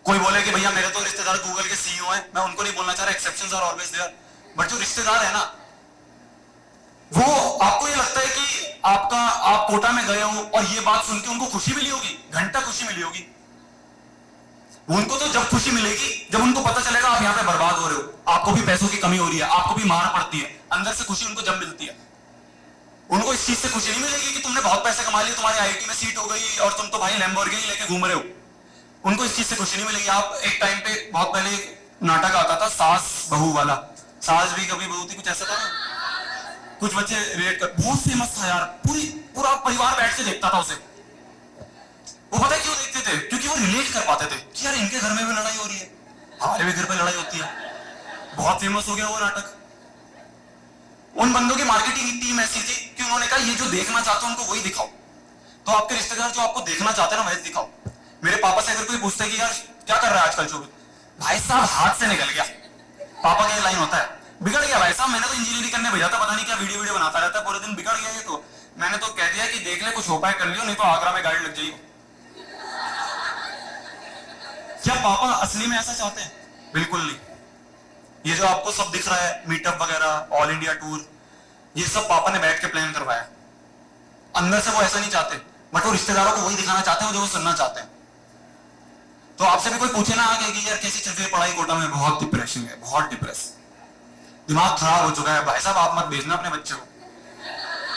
Speaker 1: कोई बोले कि भैया मेरे तो रिश्तेदार गूगल के सीईओ हैं, मैं उनको नहीं बोलना चाह रहा, exceptions are always there, but जो रिश्तेदार है ना, वो आपको ये लगता है कि आप कोटा में गए हो और ये बात सुन के उनको खुशी मिली होगी, घंटा खुशी मिली होगी। उनको तो जब खुशी मिलेगी जब उनको पता चलेगा आप यहाँ पे बर्बाद हो रहे हो, आपको भी पैसों की कमी हो रही है, आपको भी मार पड़ती है, अंदर से खुशी उनको जब मिलती है। उनको इस चीज से खुशी नहीं मिलेगी कि तुमने बहुत पैसे कमा लिए, तुम्हारी आईआईटी में सीट हो गई और तुम तो भाई लैम्बोर्गिनी लेके घूम रहे हो। उनको इस चीज से खुशी नहीं मिलेगी। आप एक टाइम पे, बहुत पहले नाटक आता था सास बहू वाला, सास भी कभी बहू थी, कुछ ऐसा था ना, कुछ बच्चे रिलेट कर, बहुत फेमस था यार, पूरा परिवार बैठ के देखता था उसे। वो पता है क्यों देखते थे? क्योंकि वो रिलेट कर पाते थे कि यार इनके घर में भी लड़ाई हो रही है, हमारे भी घर पे लड़ाई होती है। बहुत फेमस हो गया वो नाटक। उन बंदों की मार्केटिंग टीम ऐसी थी कि उन्होंने कहा ये जो देखना चाहते हो उनको वही दिखाओ, तो आपके रिश्तेदार जो आपको देखना चाहते हैं ना वही दिखाओ। मेरे पापा से अगर कोई पूछता है कि यार क्या कर रहा है आजकल, चौबीस, भाई साहब हाथ से निकल गया, पापा का ये लाइन होता है, बिगड़ गया भाई साहब, मैंने तो इंजीनियरिंग करने भेजा था, पता नहीं क्या वीडियो बनाता रहता है पूरे दिन, बिगड़ गया ये तो। मैंने तो कह दिया कि देख ले, कुछ हो पाए कर लियो, नहीं तो आगरा में गाड़ी लग जाएगी। क्या पापा असली में ऐसा चाहते हैं? बिल्कुल नहीं। ये जो आपको सब दिख रहा है, मीटअप वगैरह, ऑल इंडिया टूर, ये सब पापा ने बैठ के प्लान करवाया। अंदर से वो ऐसा नहीं चाहते, बट वो रिश्तेदारों को वही दिखाना चाहते हैं जो वो सुनना चाहते हैं। तो आपसे भी कोई पूछे ना आगे कि यार कैसी चल रही है पढ़ाई कोटा में, बहुत डिप्रेशन है, बहुत डिप्रेस, दिमाग खराब हो चुका है, भाई साहब आप मत भेजना अपने बच्चे को,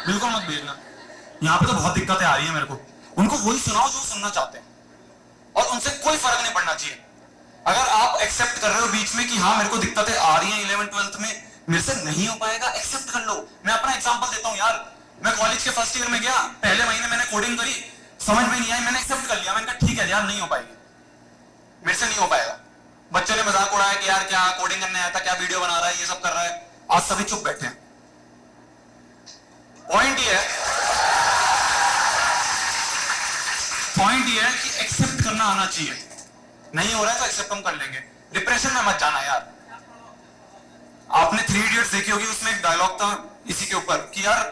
Speaker 1: बिल्कुल मत भेजना। यहाँ पे तो बहुत दिक्कतें आ रही है मेरे को। उनको वही सुनाओ जो सुनना चाहते हैं, और उनसे कोई फर्क नहीं पड़ना चाहिए। अगर आप एक्सेप्ट कर रहे हो बीच में कि हाँ मेरे को दिक्कतें आ रही हैं 11th-12th में, मेरे से नहीं हो पाएगा, एक्सेप्ट कर लो। मैं अपना एग्जांपल देता हूं यार, मैं कॉलेज के फर्स्ट ईयर में गया, पहले महीने मैंने कोडिंग करी, समझ में नहीं आई, मैंने एक्सेप्ट कर लिया, मैंने कहा ठीक है यार नहीं हो पाएगी, मेरे से नहीं हो पाएगा। बच्चे ने मजाक उड़ाया कि यार क्या कोडिंग करने आया था, क्या वीडियो बना रहा है, ये सब कर रहा है। आज सभी चुप बैठे हैं। पॉइंट ये है कि एक्सेप्ट करना आना चाहिए। नहीं हो रहा है तो एक्सेप्ट हम कर लेंगे। डिप्रेशन में मत जाना यार। आपने 3 इडियट्स देखी होगी, उसमें एक डायलॉग था इसी के ऊपर कि यार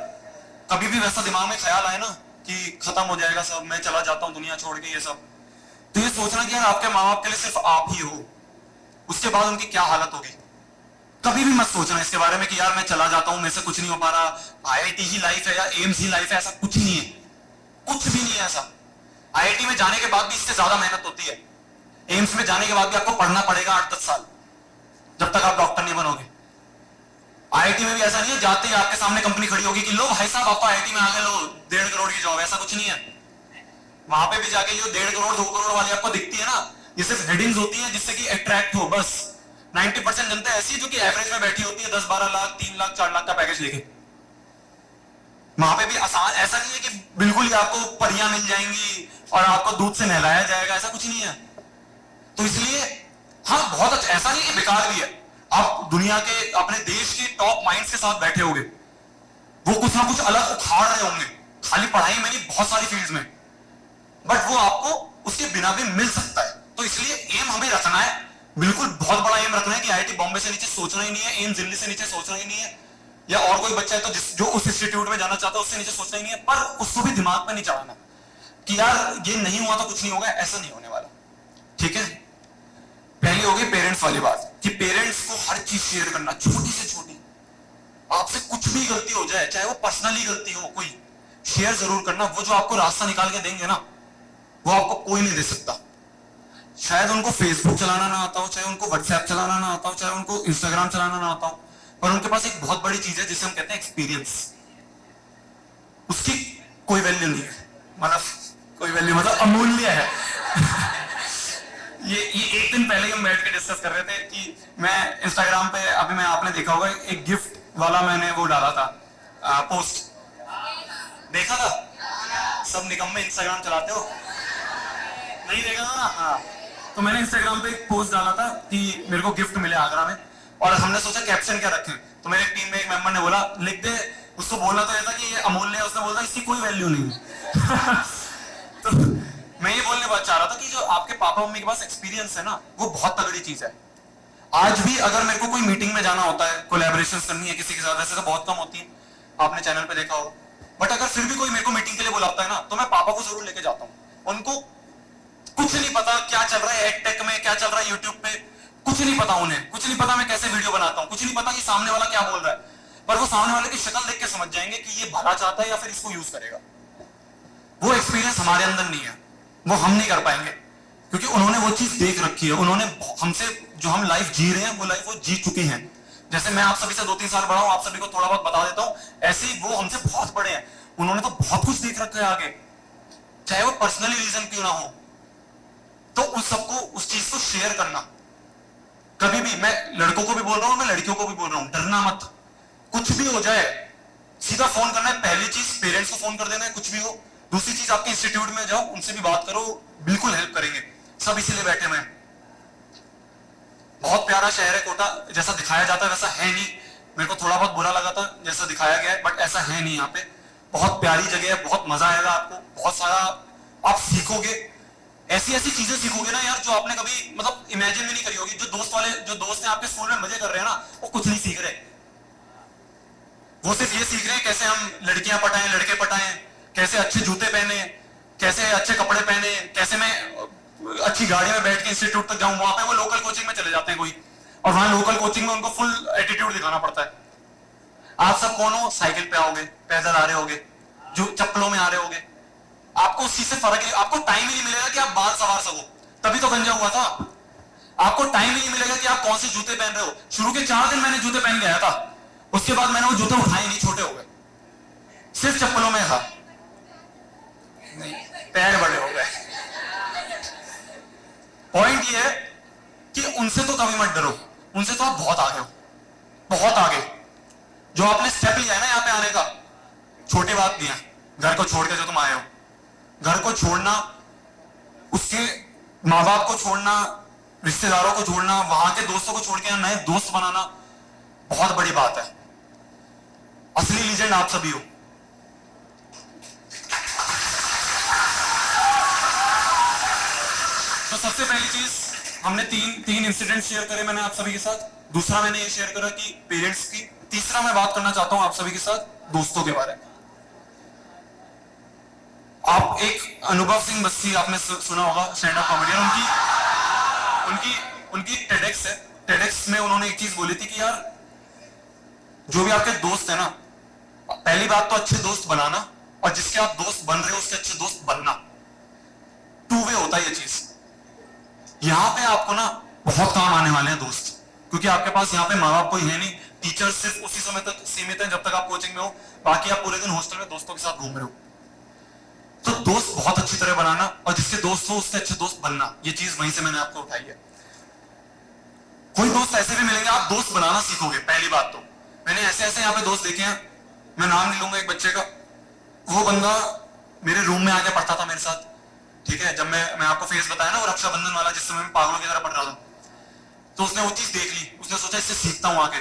Speaker 1: कभी भी वैसा दिमाग में ख्याल आए ना कि खत्म हो जाएगा सब, मैं चला जाता हूं दुनिया छोड़ के, ये सब, तो ये सोचना कि यार आपके माँ बाप के लिए सिर्फ आप ही हो, उसके बाद उनकी क्या हालत होगी। कभी भी मत सोचना इसके बारे में कि यार मैं चला जाता हूं, मेरे से कुछ नहीं हो पा रहा, आईआईटी ही लाइफ है या एम्स ही लाइफ है। ऐसा कुछ नहीं है, कुछ भी नहीं है ऐसा। आईआईटी में जाने के बाद भी इससे ज्यादा मेहनत होती है। एम्स में जाने के बाद भी आपको पढ़ना पड़ेगा 8-10 साल, जब तक आप डॉक्टर नहीं बनोगे। आईआईटी में भी ऐसा नहीं है जाते ही आपके सामने कंपनी खड़ी होगी कि लो भाई साहब आप तो आईआईटी में आ गए, लो 1.5 करोड़ की जॉब। ऐसा कुछ नहीं है। वहां पे भी जाके जो 1.5 करोड़ 2 करोड़ वाली आपको दिखती है ना, ये सिर्फ हेडिंग्स होती है जिससे कि अट्रैक्ट हो बस। 90% जनता ऐसी है जो कि एवरेज में बैठी होती है 10-12 लाख 3 लाख 4 लाख का पैकेज लेके। वहां पे भी आसान ऐसा नहीं है कि बिल्कुल ही आपको परियां मिल जाएंगी और आपको दूध से नहलाया जाएगा, ऐसा कुछ नहीं है। तो इसलिए हाँ बहुत अच्छा, ऐसा नहीं कि बेकार भी है। आप दुनिया के अपने देश के टॉप माइंड्स के साथ बैठे होंगे, वो कुछ ना कुछ अलग उखाड़ रहे होंगे, खाली पढ़ाई में नहीं बहुत सारी फील्ड्स में, बट वो आपको उसके बिना भी मिल सकता है। तो इसलिए एम हमें रखना है, बिल्कुल बहुत बड़ा एम रखना है कि आईआईटी बॉम्बे से नीचे सोचना ही नहीं है, एम्स दिल्ली से नीचे सोचना ही नहीं है, या और कोई बच्चा है तो जो उस इंस्टीट्यूट में जाना चाहता है उससे नीचे सोचना ही नहीं है। पर उसको भी दिमाग में नहीं चढ़ाना कि यार ये नहीं हुआ तो कुछ नहीं होगा, ऐसा नहीं होने वाला। ठीक है, पहली होगी पेरेंट्स वाली बात कि पेरेंट्स को हर चीज शेयर करना, छोटी से छोटी। आपसे कुछ भी गलती हो जाए, चाहे वो पर्सनली गलती हो कोई, शेयर जरूर करना। वो जो आपको रास्ता निकाल के देंगे ना, वो आपको कोई नहीं दे सकता। शायद उनको फेसबुक चलाना ना आता हो, चाहे उनको व्हाट्सएप चलाना ना आता हो, चाहे उनको इंस्टाग्राम चलाना ना आता हो, पर उनके पास एक बहुत बड़ी चीज है जिसे हम कहते हैं एक्सपीरियंस। उसकी कोई वैल्यू नहीं है, मतलब कोई वैल्यू मतलब अमूल्य है। ये एक दिन पहले हम बैठ के डिस्कस कर रहे थे कि मैं इंस्टाग्राम पे, अभी मैं आपने देखा होगा एक गिफ्ट वाला मैंने वो डाला था पोस्ट, देखा था? सब निकम्मे इंस्टाग्राम चलाते हो, नहीं देखा था ना? हाँ, तो मैंने इंस्टाग्राम पे एक पोस्ट डाला था कि मेरे को गिफ्ट मिले आगरा में, और हमने सोचा कैप्शन क्या रखें। तो मेरे टीम में एक मेंबर ने बोला लिख दे, उसको बोलना तो ऐसा कि ये अमूल्य है, उसने बोला इसकी कोई वैल्यू नहीं है। तो मैं ये बोलने बात चाह रहा था कि जो आपके पापा मम्मी के पास एक्सपीरियंस है ना, वो बहुत तगड़ी चीज है। आज भी अगर मेरे को कोई मीटिंग में जाना होता है, कोलैबोरेशन करनी है किसी के साथ, ऐसे तो बहुत कम होती है, आपने चैनल पे देखा हो, बट अगर फिर भी कोई मेरे को मीटिंग के लिए बुलाता है ना, तो मैं पापा को जरूर लेके जाता हूँ। उनको कुछ नहीं पता क्या चल रहा है एडटेक में, क्या चल रहा है यूट्यूब पे, कुछ नहीं पता उन्हें, कुछ नहीं पता मैं कैसे वीडियो बनाता हूँ, कुछ नहीं पता कि सामने वाला क्या बोल रहा है, पर वो सामने वाले की शक्ल देख के समझ जाएंगे कि ये भला चाहता है या फिर इसको यूज करेगा। वो एक्सपीरियंस हमारे अंदर नहीं है, वो हम नहीं कर पाएंगे, क्योंकि उन्होंने वो चीज देख रखी है। उन्होंने हमसे जो हम लाइफ जी रहे हैं वो लाइफ वो जी चुके हैं। जैसे मैं आप सभी से 2-3 साल बड़ा हूं, आप सभी को थोड़ा बहुत बता देता हूं, ऐसे ही वो हमसे बहुत बड़े हैं। उन्होंने तो बहुत कुछ देख रखा है आगे, चाहे वो पर्सनली रीजन क्यों ना हो। तो उस सबको, उस चीज को शेयर करना, कभी भी, मैं लड़कों को भी बोल रहा हूं, मैं लड़कियों को भी बोल रहा हूं, डरना मत। कुछ भी हो जाए सीधा फोन करना है। पहली चीज पेरेंट्स को फोन कर देना है, कुछ भी हो। दूसरी चीज आपके इंस्टीट्यूट में जाओ, उनसे भी बात करो, बिल्कुल हेल्प करेंगे। सब इसीलिए बैठे हुए हैं। बहुत प्यारा शहर है कोटा, जैसा दिखाया जाता है वैसा है नहीं। मेरे को थोड़ा बहुत बुरा लगा था जैसा दिखाया गया है, बट ऐसा है नहीं। यहाँ पे बहुत प्यारी जगह है, बहुत मजा आएगा आपको, बहुत सारा आप सीखोगे, ऐसी ऐसी चीजें सीखोगे ना यार, जो आपने कभी मतलब इमेजिन भी नहीं करी होगी। जो दोस्त हैं आपके स्कूल में मजे कर रहे हैं ना, वो कुछ नहीं सीख रहे। वो सिर्फ ये सीख रहे हैं कैसे हम लड़कियां पटाएं, लड़के पटाएं, कैसे अच्छे जूते पहने, कैसे अच्छे कपड़े पहने, कैसे मैं अच्छी गाड़ी में बैठ के इंस्टीट्यूट तक जाऊं। वहां पे वो लोकल कोचिंग में चले जाते हैं कोई, और वहां लोकल कोचिंग में उनको फुल एटीट्यूड दिखाना पड़ता है। आप सब कौन हो? साइकिल पे आओगे, पैदल आ रहे होगे, जो चप्पलों में आ रहे होगे, आपको उस चीज से फर्क नहीं। आपको टाइम ही नहीं मिलेगा कि आप बाल सवार सको, तभी तो गंजा हुआ था। आपको टाइम ही नहीं मिलेगा कि आप कौन से जूते पहन रहे हो। शुरू के 4 दिन मैंने जूते पहन के आया था, उसके बाद मैंने वो जूते उठाए नहीं, छोटे हो गए, सिर्फ चप्पलों में था, नहीं पैर बड़े हो गए। पॉइंट ये है कि उनसे तो कभी मत डरो, उनसे तो आप बहुत आगे हो, बहुत आगे। जो आपने स्टेप लिया है ना यहाँ पे आने का, छोटी बात नहीं है। घर को छोड़ के जो तुम आए हो, घर को छोड़ना, उसके माँ बाप को छोड़ना, रिश्तेदारों को जोड़ना, वहां के दोस्तों को छोड़ के नए दोस्त बनाना बहुत बड़ी बात है। असली लीजेंड आप सभी हो। तो सबसे पहली चीज, हमने तीन इंसिडेंट शेयर करे मैंने आप सभी के साथ। दूसरा मैंने ये शेयर करा कि पेरेंट्स की। तीसरा मैं बात करना चाहता हूं आप सभी के साथ दोस्तों के बारे में। आप एक अनुभव सिंह बस्सी आपने सुना होगा, स्टैंड अप कॉमेडियन। उनकी टेडेक्स है। टेडेक्स में उन्होंने एक चीज बोली थी कि यार जो भी आपके दोस्त है ना, पहली बात तो अच्छे दोस्त बनाना, और जिसके आप दोस्त बन रहे हो उसके अच्छे दोस्त बनना। टू वे होता है ये चीज। यहां पे आपको ना बहुत काम आने वाले हैं दोस्त, क्योंकि आपके पास यहाँ पे माँ बाप कोई है नहीं, टीचर सिर्फ उसी समय तक सीमित है जब तक आप कोचिंग में हो, बाकी आप पूरे दिन हॉस्टल में दोस्तों के साथ घूम रहे हो। तो दोस्त बहुत अच्छी तरह बनाना, और जिसके दोस्त हो उसके अच्छे दोस्त बनना, ये चीज वहीं से मैंने आपको उठाई है। कोई दोस्त ऐसे भी मिलेंगे, आप दोस्त बनाना सीखोगे। पहली बात तो मैंने ऐसे यहाँ पे दोस्त देखे हैं, मैं नाम नहीं लूंगा एक बच्चे का। वो बंदा मेरे रूम में आके पढ़ता था मेरे साथ, ठीक है। जब मैं आपको फेस बताया ना वो रक्षाबंधन वाला, जिस समय मैं पागलों की तरह पढ़ रहा था, तो उसने वो चीज देख ली। उसने सोचा इससे सीखता हूं आके।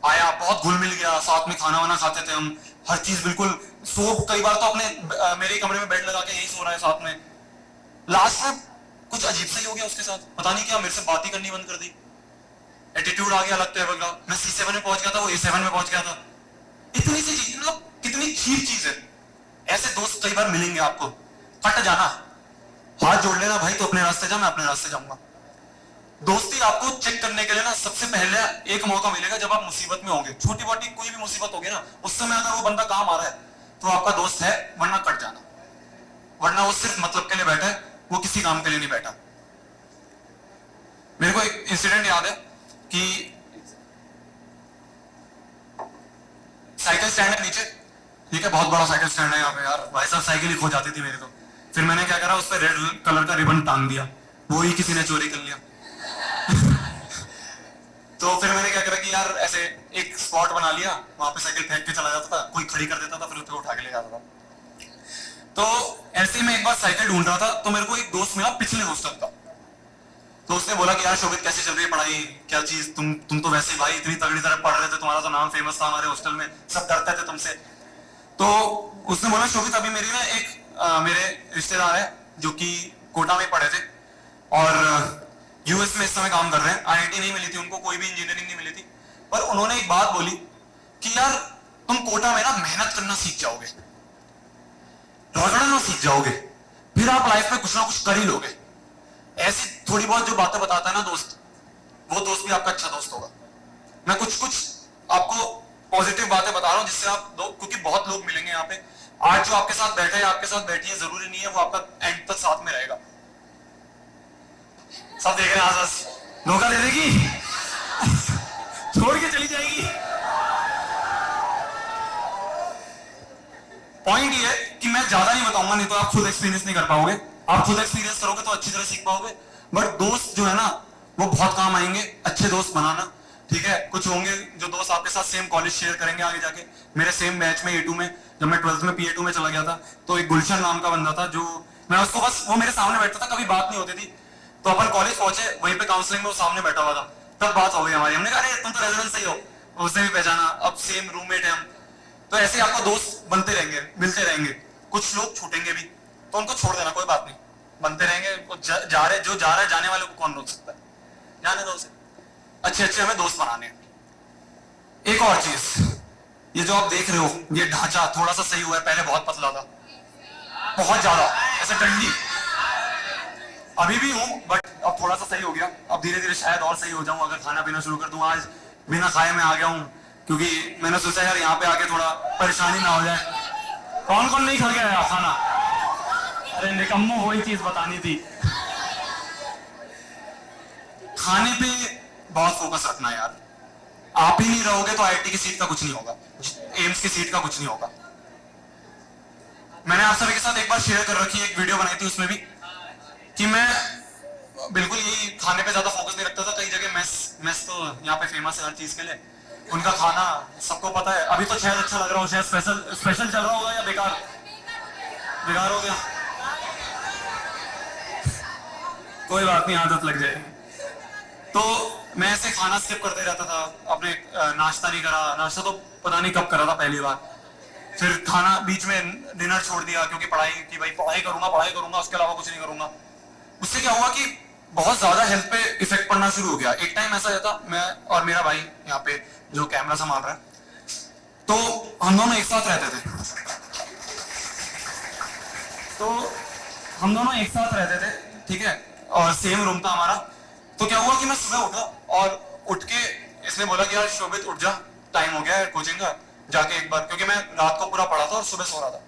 Speaker 1: आया, बहुत घुल मिल गया, साथ में खाना वाना खाते थे हम, हर चीज बिल्कुल। सो कई बार तो अपने मेरे कमरे में बेड लगा के यही सो रहा है साथ में। लास्ट में कुछ अजीब सा ही हो गया उसके साथ, पता नहीं क्या, मेरे से बात ही करनी बंद कर दी। एटीट्यूड आ गया अलग लेवल का। मैं C7 में पहुंच गया था, वो A7 में पहुंच गया था। इतनी सी चीज, मतलब कितनी चीप चीज है। ऐसे दोस्त कई बार मिलेंगे आपको, फट जाना, हाथ जोड़ लेना, भाई तो अपने रास्ते जा, मैं अपने रास्ते जाऊंगा। दोस्ती आपको चेक करने के लिए ना सबसे पहले एक मौका मिलेगा जब आप मुसीबत में होंगे। छोटी मोटी कोई भी मुसीबत होगी ना, उस समय अगर वो बंदा काम आ रहा है तो आपका दोस्त है, वरना कट जाना। वरना वो सिर्फ मतलब के लिए बैठा है, वो किसी काम के लिए नहीं बैठा। मेरे को एक इंसिडेंट याद है कि साइकिल स्टैंड है नीचे, ठीक है, बहुत बड़ा साइकिल स्टैंड है यहाँ पे। यार भाई साहब साइकिल ही खो जाती थी मेरी तो। फिर मैंने क्या करा, उस पर रेड कलर का रिबन टांग दिया, वो ही किसी ने चोरी कर लिया। तो फिर मैंने क्या करा कि यार ऐसे एक स्पॉट बना लिया, वहां पे साइकिल फेंक के चला जाता था, कोई खड़ी कर देता था, फिर उसको उठा के ले जाता था। तो ऐसे ही मैं एक बार साइकिल ढूंढ रहा था, तो मेरे को एक दोस्त मिला पिछले हॉस्टल का। तो उसने बोला कि यार शोभित कैसी चल रही है पढ़ाई, क्या चीज, तुम तो वैसे भाई इतनी तगड़ी तरह पढ़ रहे थे, तुम्हारा तो नाम फेमस था हमारे हॉस्टल में, सब डरते थे तुमसे। तो उसने बोला शोभित अभी मेरी ना एक मेरे रिश्तेदार है जो कि कोटा में पढ़े थे और यूएस में इस समय काम कर रहे हैं। आईआईटी नहीं मिली थी उनको, कोई भी इंजीनियरिंग नहीं मिली थी, पर उन्होंने एक बात बोली कि यार तुम कोटा में ना मेहनत करना सीख जाओगे, रगड़ना सीख जाओगे, फिर आप लाइफ में कुछ ना कुछ कर ही लोगे। ऐसी थोड़ी बहुत जो बातें बताता है ना दोस्त, वो दोस्त भी आपका अच्छा दोस्त होगा। मैं कुछ आपको पॉजिटिव बातें बता रहा हूं जिससे आप क्योंकि बहुत लोग मिलेंगे यहाँ पे। आज जो आपके साथ बैठे हैं, आपके साथ बैठी है, जरूरी नहीं है वो आपका एंड तक साथ में रहेगा। सब देख रहे हैं आस धोखा दे देगी, छोड़ के चली जाएगी। पॉइंट ये है कि मैं ज्यादा नहीं बताऊंगा, नहीं तो आप खुद एक्सपीरियंस नहीं कर पाओगे। आप खुद एक्सपीरियंस करोगे तो अच्छी तरह सीख पाओगे। बट दोस्त जो है ना वो बहुत काम आएंगे, अच्छे दोस्त बनाना, ठीक है। कुछ होंगे जो दोस्त आपके साथ सेम कॉलेज शेयर करेंगे आगे जाके। मेरे सेम बैच में A2 में, जब मैं 12th में PA2 में चला गया था, तो एक गुलशन नाम का बंदा था, जो मैं उसको बस, वो मेरे सामने बैठता था, कभी बात नहीं होती थी। तो अपन कॉलेज पहुंचे, वहीं पे काउंसलिंग में वो सामने बैठा हुआ था, तब बात हो गई हमारी। हमने कहा अरे तुम तो रेजिडेंस ही हो, उसने भी पहचाना, अब सेम रूममेट है हम। तो ऐसे आपको दोस्त बनते रहेंगे, मिलते रहेंगे। कुछ लोग छूटेंगे भी, तो उनको छोड़ देना, कोई बात नहीं, बनते रहेंगे। जो जा रहा है, जाने वाले को कौन रोक सकता है, जाने दो उसे। अच्छे हमें दोस्त बनाने हैं। एक और चीज, ये जो आप देख रहे हो, ये ढांचा थोड़ा सा सही हुआ है, पहले बहुत पतला था, बहुत ज्यादा ऐसे डंडी। अभी भी हूं, बट अब थोड़ा सा सही हो गया। अब धीरे धीरे शायद और सही हो जाऊं अगर खाना पीना शुरू कर दूं। आज बिना खाए मैं आ गया हूं, क्योंकि मैंने सोचा यार यहाँ पे आके थोड़ा परेशानी ना हो जाए। कौन कौन नहीं खा गया खाना? अरे निकम्मो, वही चीज बतानी थी। खाने पे बहुत फोकस रखना यार। आप ही नहीं रहोगे तो IIT की सीट का कुछ नहीं होगा, एम्स की सीट का कुछ नहीं होगा। मैंने आप सभी के साथ एक बार शेयर कर रखी है, एक वीडियो बनाई थी उसमें भी, कि मैं बिल्कुल यही खाने पे ज्यादा फोकस नहीं रखता था। कई जगह मेस तो यहाँ पे फेमस है हर चीज के लिए, उनका खाना सबको पता है। अभी तो शायद अच्छा लग रहा हो, शायद स्पेशल चल रहा होगा, या बेकार हो गया, कोई बात नहीं, आदत लग जाएगी। तो मैं ऐसे खाना स्किप करते रहता था, अपने नाश्ता नहीं करा, नाश्ता तो पता नहीं कब करा था पहली बार, फिर खाना बीच में डिनर छोड़ दिया क्योंकि पढ़ाई की, भाई पढ़ाई करूंगा उसके अलावा कुछ नहीं करूंगा। उससे क्या हुआ कि बहुत ज्यादा हेल्थ पे इफेक्ट पड़ना शुरू हो गया। एक टाइम ऐसा था, मैं और मेरा भाई यहाँ पे जो कैमरा संभाल रहा है, तो हम दोनों एक साथ रहते थे, ठीक है, और सेम रूम था हमारा। तो क्या हुआ कि मैं सुबह उठा और उठ के इसने बोला कि यार शोभित उठ जा, टाइम हो गया है कोचिंग का, जाके एक बार, क्योंकि मैं रात को पूरा पढ़ा था और सुबह सो रहा था।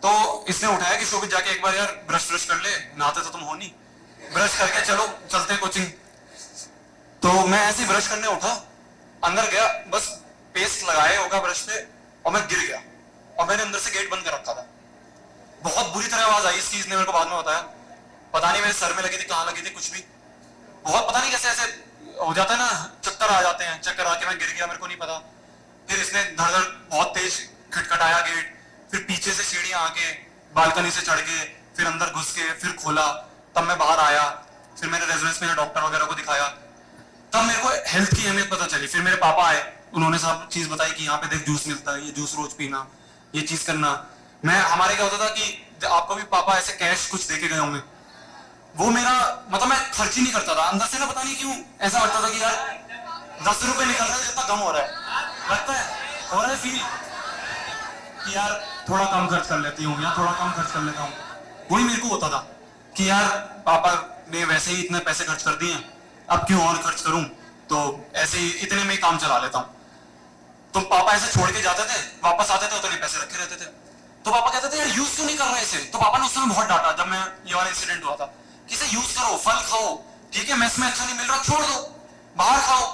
Speaker 1: तो इसने उठाया कि शोभित जाके एक बार यार ब्रश कर ले, नहाते तो तुम हो नहीं, ब्रश करके चलो चलते हैं कोचिंग। तो मैं ऐसे ही ब्रश करने उठा, अंदर गया, बस पेस्ट लगाए होगा ब्रश पे और मैं गिर गया, और मैंने अंदर से गेट बंद कर रखा था। बहुत बुरी तरह आवाज आई इसकी, इसने मेरे को बाद में बताया, पता नहीं मेरे सर में लगी थी, कहाँ लगी थी, कुछ भी, बहुत पता नहीं कैसे ऐसे हो जाता है ना, चक्कर आ जाते हैं, चक्कर आके मैं गिर गया, मेरे को नहीं पता। फिर इसने धड़ धड़ बहुत तेज खटखटाया गेट, फिर पीछे से सीढ़ियां आके बालकनी से चढ़ के फिर अंदर घुस के फिर खोला, तब मैं बाहर आया, फिर मैंने रेजिडेंस में डॉक्टर वगैरह को दिखाया, तब मेरे को हेल्थ की अहमियत पता चली। फिर मेरे पापा आए, उन्होंने सब चीज बताई कि यहाँ पे देख जूस मिलता है, ये जूस रोज पीना, ये चीज करना। मैं हमारे क्या होता था कि आपको भी पापा ऐसे कैश कुछ देके गए होंगे, वो मेरा मतलब मैं खर्च ही नहीं करता था, अंदर से ना पता नहीं क्यों ऐसा लगता था कि यार 10 रुपए निकल रहे हैं, जितना कम हो रहा है, लगता है हो रहा है फील कि यार थोड़ा कम खर्च कर लेती हूँ या थोड़ा कम खर्च कर लेता हूँ। वही मेरे को होता था कि यार पापा ने वैसे ही इतने पैसे खर्च कर दिए, अब क्यों और खर्च करूं, तो ऐसे ही इतने में ही काम चला लेता हूं। तो पापा ऐसे छोड़ के जाते थे, वापस आते थे उतने पैसे रखे रहते थे, तो पापा कहते थे यार यूज क्यों नहीं कर रहे इसे। तो पापा ने उस समय बहुत डांटा जब मैं ये वाला इंसिडेंट हुआ था कि इसे यूज करो, फल खाओ, ठीक है, मेस में अच्छा नहीं मिल रहा छोड़ दो, बाहर खाओ,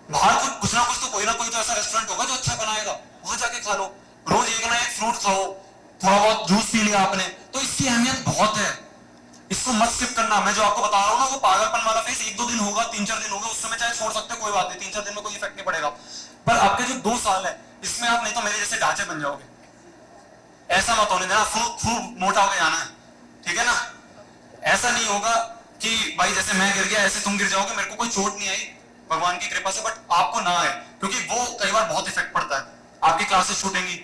Speaker 1: बाहर कुछ ना कुछ तो कोई ना कोई तो ऐसा रेस्टोरेंट होगा जो अच्छा बनाएगा, वहां जाके खा लो, रोज एक ना एक फ्रूट खाओ, थोड़ा बहुत जूस पी लिया आपने, तो इसकी अहमियत बहुत है, इसको मत स्किप करना। मैं जो आपको बता रहा हूँ ना, वो पागलपन वाला फेस 1-2 दिन होगा, 3-4 दिन होगा, उस समय चाहे छोड़ सकते, कोई बात नहीं, 3-4 दिन में कोई इफेक्ट नहीं पड़ेगा, पर आपके जो 2 साल है इसमें आप नहीं तो मेरे जैसे ढांचे बन जाओगे। ऐसा मत होने देना, खूब मोटा होकर जाना है, ठीक है ना। ऐसा नहीं होगा कि भाई जैसे मैं गिर गया ऐसे तुम गिर जाओगे, मेरे को कोई चोट नहीं आई भगवान की कृपा से, बट आपको ना आए, क्योंकि वो कई बार बहुत इफेक्ट पड़ता है, आपकी क्लासेस छूटेंगी।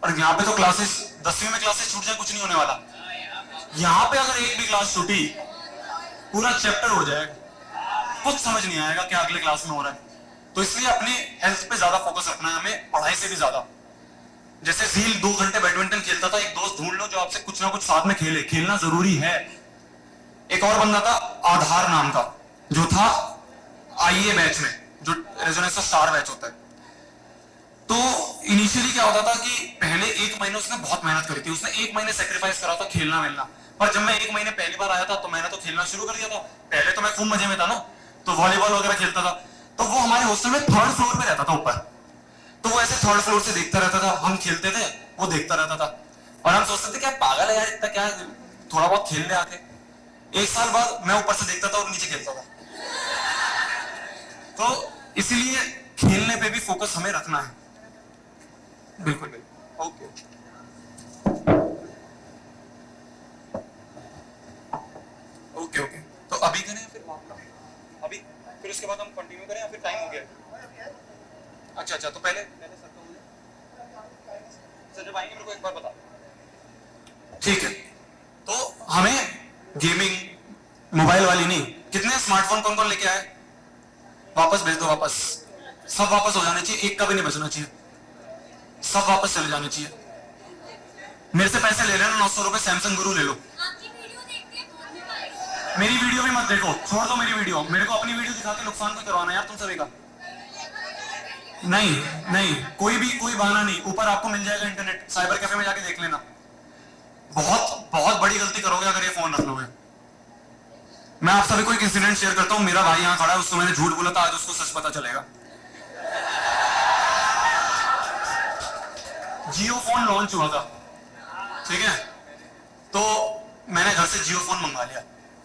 Speaker 1: और यहाँ पे तो क्लासेस 10वीं में क्लासेस छूट जाए कुछ नहीं होने वाला, यहाँ पे अगर एक भी क्लास छूटी पूरा चैप्टर हो जाएगा, कुछ समझ नहीं आएगा क्या अगले क्लास में हो रहा है। तो इसलिए अपनी हेल्थ पे ज्यादा फोकस रखना है हमें, पढ़ाई से भी ज्यादा। जैसे झील 2 घंटे बैडमिंटन खेलता था, एक दोस्त ढूंढ लो जो आपसे कुछ ना कुछ साथ में खेले, खेलना जरूरी है। एक और बंदा था आधार नाम का, जो था आईए बैच में, जो रेजोनेंस का स्टार बैच होता है। तो इनिशियली क्या होता था कि पहले 1 महीने उसने बहुत मेहनत करी थी, उसने 1 महीने सेक्रीफाइस करा था खेलना मिलना, पर जब मैं 1 महीने पहली बार आया था तो मैंने तो खेलना शुरू कर दिया था। पहले तो मैं खूब मजे में था ना, तो वॉलीबॉल वगैरह खेलता था। तो वो हमारे हॉस्टल में 3rd फ्लोर पे रहता था ऊपर, तो वो ऐसे 3rd फ्लोर से देखता रहता था, हम खेलते थे वो देखता रहता था, और हम सोचते थे क्या पागल है यार, इतना क्या थोड़ा बहुत खेल ले आके। 1 साल बाद मैं ऊपर से देखता था और नीचे खेलता था। तो इसीलिए खेलने पे भी फोकस हमें रखना है। बिल्कुल ओके ओके ओके। तो अभी करें या फिर अभी, फिर उसके बाद हम कंटिन्यू करें या फिर टाइम हो गया? अच्छा अच्छा, तो पहले सर को बोले, सर जब आएंगे मेरे को एक बार बता। ठीक है, तो हमें गेमिंग मोबाइल वाली नहीं, कितने स्मार्टफोन कौन कौन लेके आए, वापस भेज दो, वापस सब वापस हो जाने चाहिए, एक का भी नहीं बचना चाहिए, सब वापस चले जाने चाहिए। मेरे से पैसे ले लेना, 900 रुपए सैमसंग गुरु ले लो। मेरी वीडियो भी मत देखो, छोड़ दो मेरी वीडियो, मेरे को अपनी वीडियो दिखा के नुकसान को करवाना यार तुम सभी का। नहीं नहीं, कोई बहाना नहीं, ऊपर आपको मिल जाएगा इंटरनेट, साइबर कैफे में जाके देख लेना। बहुत बहुत बड़ी गलती करोगे अगर ये फोन रख लोगे। मैं आप सभी को एक इंसिडेंट शेयर करता हूँ। मेरा भाई यहाँ खड़ा है, उसको मैंने झूठ बोला था, आज उसको सच पता चलेगा। जियो फोन लॉन्च हुआ था, ठीक है, तो मैंने घर से जियो फोन मंगा लिया।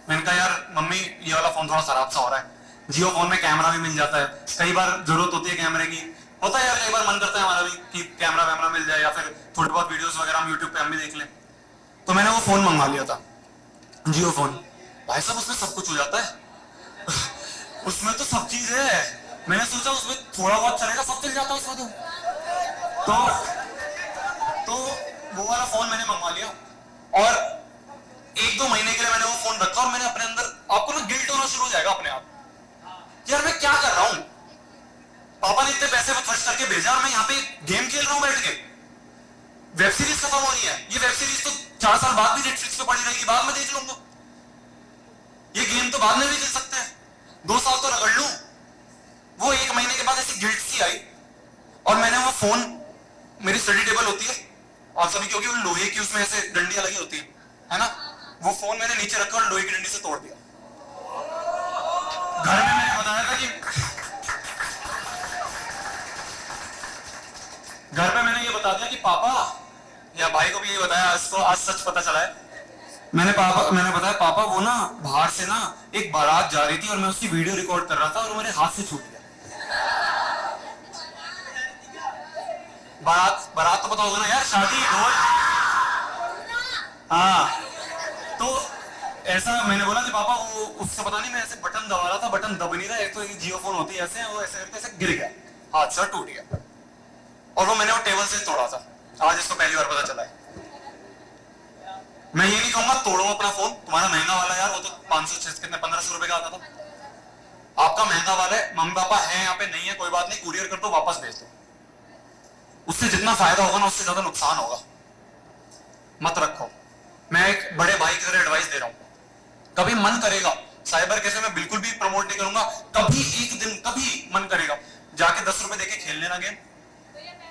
Speaker 1: मैंने कहा यार मम्मी ये वाला फोन थोड़ा खराब सा हो रहा है, जियो फोन में कैमरा भी मिल जाता है, कई बार जरूरत होती है कैमरे की, होता है यार, कई बार मन करता है हमारा भी कि कैमरा वैमरा मिल जाए, या फिर थोड़ी बहुत वीडियोस वगैरह हम यूट्यूब पे हम भी देख लें। तो मैंने वो फोन मंगा लिया था, जियो फोन। भाई साहब उसमें सब कुछ हो जाता है। उसमें तो सब चीज है। मैंने सोचा उसमें थोड़ा बहुत चलेगा, सब चल जाता उसमें तो वो वाला फोन मैंने मंगवा लिया और 1-2 महीने के लिए मैंने वो फोन रखा और मैंने अपने अंदर, आपको ना गिल्ट होना शुरू हो जाएगा अपने आप, यार मैं क्या कर रहा हूं, पापा ने इतने पैसे खर्च करके भेजा और मैं यहाँ पे गेम खेल रहा हूं बैठ के। वेब सीरीज खत्म हो रही है, ये वेब सीरीज तो 4 साल बाद भी नेटफ्लिक्स पे पड़ी रहेगी, बाद में देख लूंगा। ये गेम तो बाद में भी खेल सकते हैं, 2 साल तो रगड़ लूं। वो 1 महीने के बाद ऐसी गिल्ट सी आई और मैंने वो फोन, मेरी स्टडी टेबल होती है आप सभी, क्योंकि वो लोहे की उसमें ऐसे डंडियां लगी होती है ना, वो फोन मैंने नीचे रखा और लोहे की डंडी से तोड़ दिया। घर में मैंने बताया था कि घर पे मैंने ये बता दिया कि पापा, या भाई को भी ये बताया, इसको आज सच पता चला है, मैंने बताया पापा वो ना बाहर से ना एक बारात जा रही थी और मैं उसकी वीडियो रिकॉर्ड कर रहा था और वो मेरे हाथ से छूट गया। बारात तो पता होगा ना यार, शादी ढोल। हाँ, तो ऐसा मैंने बोला कि पापा वो उससे पता नहीं, मैं ऐसे बटन दबा रहा था, बटन दब नहीं रहा, एक तो एक जियो फोन होती है ऐसे, वो ऐसे करके ऐसे गिर गया, हाथ से टूट गया और वो मैंने वो टेबल से तोड़ा था। आज इसको पहली बार पता चला है। मैं ये नहीं कहूंगा तोड़ो अपना फोन, तुम्हारा महंगा वाला यार, वो तो 500 कितने 1500 रुपए का आता था। आपका महंगा वाला है, मम्मी पापा है यहाँ पे, नहीं है कोई बात नहीं, कुरियर कर दो, वापस भेज दो। उससे जितना फायदा होगा ना उससे ज्यादा नुकसान होगा, मत रखो। मैं एक बड़े भाई की तरह एडवाइस दे रहा हूं, कभी मन करेगा साइबर कैफे में बिल्कुल भी प्रमोट नहीं करूंगा, कभी एक दिन कभी मन करेगा जाके 10 रुपए देके खेल लेना गेम।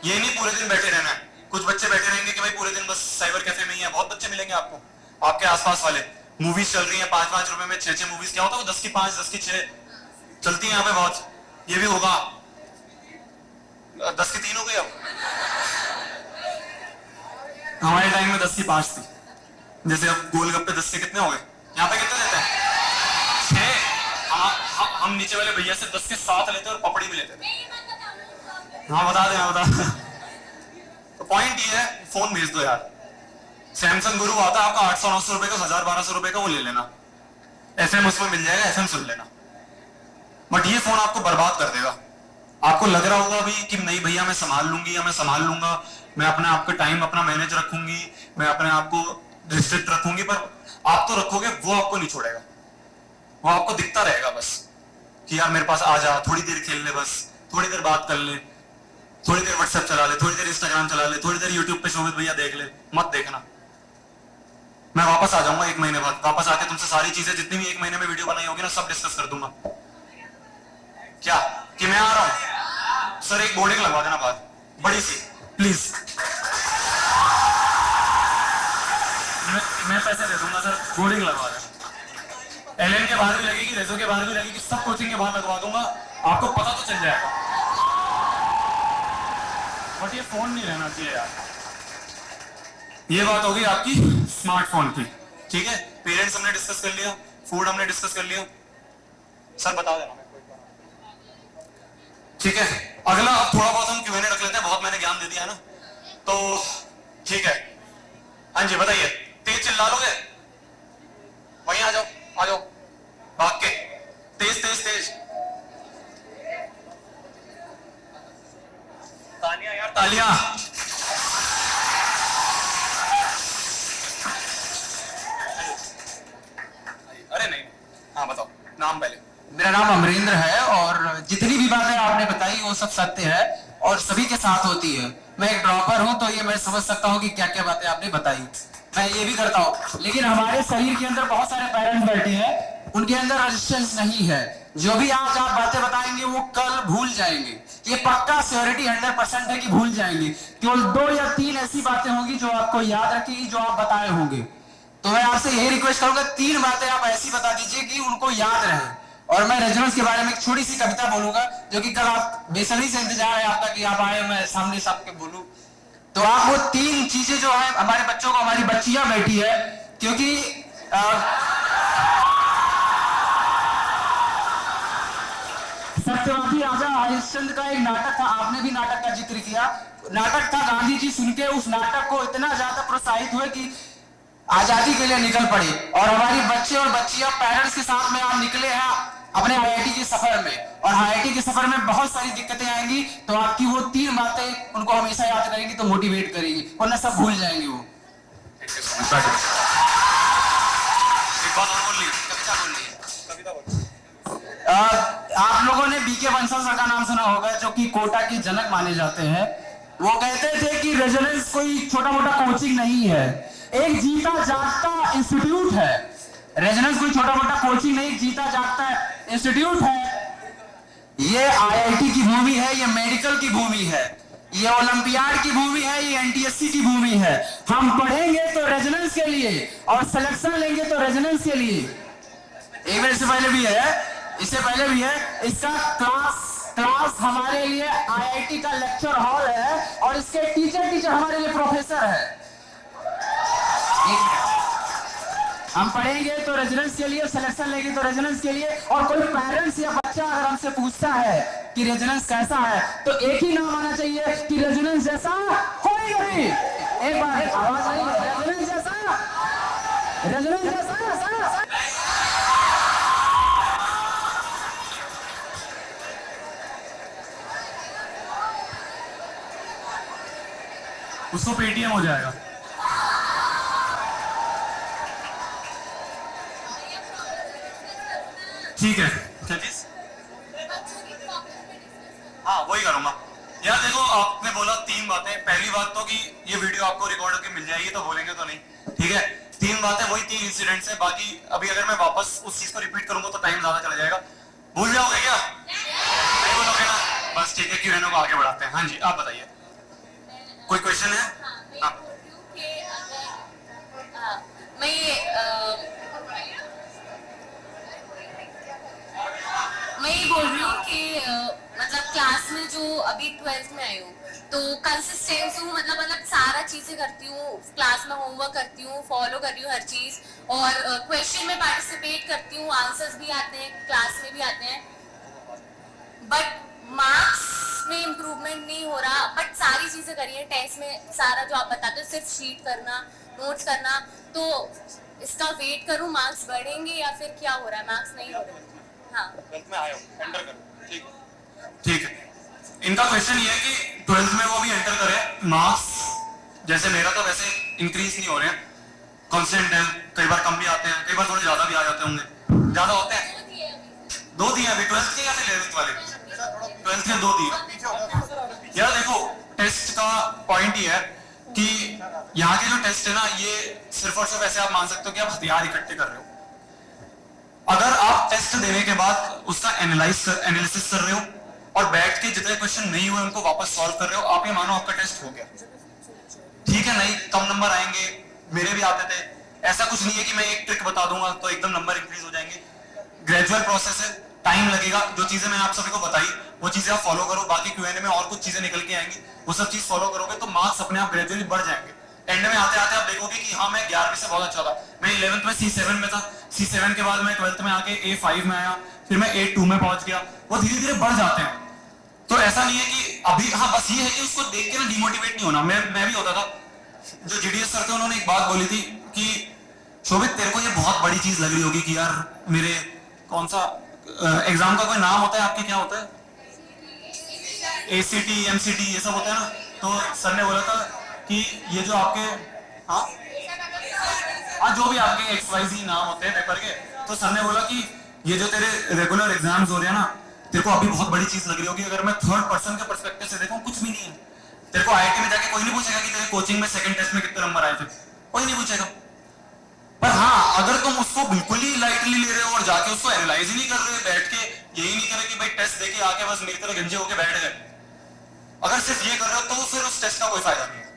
Speaker 1: ये नहीं पूरे दिन बैठे रहना है। कुछ बच्चे बैठे रहेंगे कि भाई पूरे दिन बस साइबर कैफे में ही है, बहुत बच्चे मिलेंगे आपको आपके आसपास वाले। मूवीज चल रही है 5-5 रुपए में 6-6 मूवीज, क्या होता है 10 की 5 10 की 6 चलती है यहाँ पे बहुत। ये भी होगा 10 की 3 हो गई अब, हमारे टाइम में 10 की 5 थी। जैसे अब गोलगप्पे 10 के कितने हो गए, यहाँ पे कितने देते हैं 6। हम नीचे वाले भैया से 10 के 7 लेते और पपड़ी भी लेते थे। हाँ बता देना बता। तो पॉइंट ये है, फोन भेज दो यार। सैमसंग गुरु आता है आपका 800-900 रुपए का, 1000-1200 रुपए का, वो ले लेना, एफएम उसमें मिल जाएगा, एफएम सुन लेना। बट ये फोन आपको बर्बाद कर देगा। आपको लग रहा होगा अभी कि नहीं भैया मैं संभाल लूंगी या मैं संभाल लूंगा, मैं अपने आप का टाइम अपना मैनेज रखूंगी, मैं अपने आप को रिस्ट्रिक्ट रखूंगी, पर आप तो रखोगे, वो आपको नहीं छोड़ेगा। वो आपको दिखता रहेगा बस कि यार मेरे पास आ जा, थोड़ी देर खेल ले, बस थोड़ी देर बात कर ले, थोड़ी देर व्हाट्सएप चला ले, थोड़ी देर इंस्टाग्राम चला ले, थोड़ी देर यूट्यूब पे शोभित भैया देख ले। मत देखना। मैं वापस आ जाऊंगा 1 महीने बाद, वापस आके तुमसे सारी चीजें जितनी भी 1 महीने में वीडियो बनाई होगी ना सब डिस्कस कर दूंगा। क्या कि मैं आ रहा हूं सर, एक बोर्डिंग लगवा देना बाहर बड़ी सी प्लीज। मैं पैसे दे दूंगा सर, बोर्डिंग लगवा देना। एलएन के बाहर भी लगेगी, रेजो के बाहर भी लगेगी, सब कोचिंग के बाहर लगवा दूंगा, आपको पता तो चल जाएगा। बट ये फोन नहीं रहना चाहिए यार। ये बात होगी आपकी स्मार्टफोन की, ठीक है। पेरेंट्स हमने डिस्कस कर लिया, फूड हमने डिस्कस कर लिया, सर बता देना ठीक है। अगला अब थोड़ा बहुत हम Q&A रख लेते हैं, बहुत मैंने ज्ञान दे दिया है ना, तो ठीक है। हाँ जी बताइए, तेज चिल्ला लोगे, वहीं आ जाओ भाग के, तेज तेज तेज तालियां यार तालियां। अरे नहीं, हाँ बताओ नाम पहले।
Speaker 3: मेरा नाम अमरेंद्र है और जितनी भी बातें आपने बताई वो सब सत्य है और सभी के साथ होती है। मैं एक ड्रॉपर हूं तो ये मैं समझ सकता हूं कि क्या क्या बातें आपने बताई, मैं ये भी करता हूं। लेकिन हमारे शरीर के अंदर बहुत सारे पेरेंट्स बैठे हैं, उनके अंदर रेजिस्टेंस नहीं है। जो भी आज आप बातें बताएंगे वो कल भूल जाएंगे, ये पक्का श्योरिटी 100% है कि भूल जाएंगे। केवल 2 या 3 ऐसी बातें होंगी जो आपको याद रखेगी, जो आप बताए होंगे। तो मैं आपसे यही रिक्वेस्ट करूंगा, 3 बातें आप ऐसी बता दीजिए कि उनको याद रहे। और मैं रेजोनेंस के बारे में एक छोटी सी कविता बोलूंगा, जो कि कल आप बेसब्री से इंतजार है आपका कि आप आए, मैं सामने सबके बोलूं। तो आप वो 3 चीजें जो है, हमारे बच्चों को, हमारी बच्चियां बैठी है, क्योंकि सत्यवादी राजा हरिश्चंद्र का एक नाटक था, आपने भी नाटक का जिक्र किया। नाटक था, गांधी जी सुन के उस नाटक को इतना ज्यादा प्रोत्साहित हुए कि आजादी के लिए निकल पड़े। और हमारी बच्चे और बच्चियां पेरेंट्स के साथ में आप निकले हैं, अपने आईआईटी के सफर में, और आईआईटी के सफर में बहुत सारी दिक्कतें आएंगी, तो आपकी वो 3 बातें उनको हमेशा याद करेंगी, तो मोटिवेट करेंगी, वरना सब भूल जाएंगे वो।
Speaker 1: एक बात और बोल ली,
Speaker 3: कविता बोल रही है।
Speaker 1: कविता बोल।
Speaker 3: आप लोगों ने बीके बंसल सर का नाम सुना होगा, जो कि कोटा के जनक माने जाते हैं। वो कहते थे कि रेजोनेंस कोई छोटा मोटा कोचिंग नहीं है, एक जीता जागता इंस्टीट्यूट है। रेजोनेंस कोई छोटा मोटा कोचिंग नहीं, जीता जागता इंस्टीट्यूट है। ये आईआईटी की भूमि है, ये मेडिकल की भूमि है, ये ओलंपियाड की भूमि है, ये एनटीएससी की भूमि है। हम पढ़ेंगे तो रेजोनेंस के लिए, और सिलेक्शन लेंगे तो रेजोनेंस के लिए। एक मिनट से पहले भी है, इससे पहले भी है, इसका क्लास हमारे लिए आईआईटी का लेक्चर हॉल है, और इसके टीचर हमारे लिए प्रोफेसर है। हम पढ़ेंगे तो रेजिडेंस के लिए, सिलेक्शन लेंगे तो रेजिडेंस के लिए। और कोई पेरेंट्स या बच्चा अगर हमसे पूछता है कि रेजिडेंस कैसा है, तो एक ही नाम आना चाहिए कि रेजिडेंस जैसा हो ही नहीं। एक बार आवाज आई, रेजिडेंस जैसा, रेजिडेंस जैसा।
Speaker 1: उसको पेटीएम हो जाएगा। ठीक है, क्या चीज? हाँ, वही करूंगा। यार देखो, आपने बोला 3 बातें। पहली बात तो कि ये वीडियो आपको रिकॉर्ड होकर मिल जाएगी, तो बोलेंगे तो नहीं, ठीक है। 3 बातें, वही 3 इंसिडेंट्स है। बाकी अभी अगर मैं वापस उस चीज को रिपीट करूंगा तो टाइम ज्यादा चला जाएगा। भूल जाओगे क्या? नहीं बोलोगे ना? बस ठीक है, Q&A को आगे बढ़ाते हैं। हाँ जी, आप बताइए, कोई क्वेश्चन है?
Speaker 4: मैं ये बोल रही हूँ कि मतलब क्लास में जो अभी 12th में आई हूँ, तो कंसिस्टेंस हूँ, मतलब सारा चीजें करती हूँ, क्लास में होमवर्क करती हूँ, फॉलो कर रही हूँ हर चीज, और क्वेश्चन में पार्टिसिपेट करती हूँ, आंसर्स भी आते हैं, क्लास में भी आते हैं, बट मार्क्स में इम्प्रूवमेंट नहीं हो रहा। बट सारी चीजें करी है, टेस्ट में सारा जो आप बताते हो, सिर्फ शीट करना, नोट्स करना, तो इसका वेट करूँ, मार्क्स बढ़ेंगे या फिर क्या हो रहा है? मार्क्स नहीं हो रहे। हाँ,
Speaker 1: 12th में आए हो, एंटर करो। ठीक है। इनका क्वेश्चन ये है कि 12th में वो भी एंटर करे, मार्क्स जैसे मेरा तो वैसे इंक्रीज नहीं हो रहे हैं, कांस्टेंट है। कई बार कम भी आते हैं, कई बार थोड़े ज्यादा भी आ जाते होंगे। ज्यादा होते हैं? 2 दिए अभी 12th के या फिर 11th वाले? 12th के 2 दिए। यार देखो, टेस्ट का पॉइंट ये है कि यहाँ के जो टेस्ट है ना, ये सिर्फ और सिर्फ ऐसे आप मान सकते हो कि आप हथियार इकट्ठे कर रहे हो। अगर आप टेस्ट देने के बाद उसका एनालिसिस कर रहे हो और बैठ के जितने क्वेश्चन नहीं हुए उनको वापस सॉल्व कर रहे हो, आप ये मानो आपका टेस्ट हो गया। ठीक है, नहीं कम नंबर आएंगे, मेरे भी आते थे। ऐसा कुछ नहीं है कि मैं एक ट्रिक बता दूंगा तो एकदम नंबर इंक्रीज हो जाएंगे। ग्रेजुअल प्रोसेस है, टाइम लगेगा। जो चीजें मैंने आप सभी को बताई वो चीजें आप फॉलो करो। बाकी Q&A में और कुछ चीजें निकल के आएंगी, वो सब चीज फॉलो करोगे तो मार्क्स अपने आप ग्रेजुअली बढ़ जाएंगे। एंड में आते आते आप देखोगे कि हाँ, मैं 11वीं से बहुत अच्छा था। मैं 11th में C7 में था, C7 के बाद मैं 12th में आके A5 में आया, फिर मैं A2 में पहुंच गया। वो धीरे धीरे बढ़ जाते हैं। तो ऐसा नहीं है कि अभी, हाँ बस ये है कि उसको देख के ना डिमोटिवेट नहीं होना। मैं भी होता था। जो GDS सर थे उन्होंने एक बात बोली थी कि शोभित, तेरे को ये बहुत बड़ी चीज लग रही होगी कि यार मेरे कौन सा एग्जाम का कोई नाम होता है आपके, क्या होता है? ACT, MCT ये सब होता है ना। तो सर ने बोला था कि ये जो आपके हाँ जो भी आपके XYZ नाम होते हैं पेपर के, तो सर ने बोला कि ये जो तेरे रेगुलर एग्जाम्स हो रहे हैं ना, तेरे को अभी बहुत बड़ी चीज लग रही होगी। अगर मैं थर्ड पर्सन के पर्सपेक्टिव से देखूं, कुछ भी नहीं है। तेरे को IIT में जाके कोई नहीं पूछेगा कि तेरे कोचिंग में सेकंड टेस्ट में कितने नंबर आए थे, कोई नहीं पूछेगा। पर हाँ, अगर तुम उसको बिल्कुल ही लाइटली ले रहे हो और जाके उसको एनालाइज ही नहीं कर रहे, बैठ के यही नहीं कर रहे कि भाई टेस्ट देके आके बस मेरी तरह गंजे होके बैठ गए, अगर सिर्फ ये कर रहे हो तो फिर उस टेस्ट का कोई फायदा नहीं है।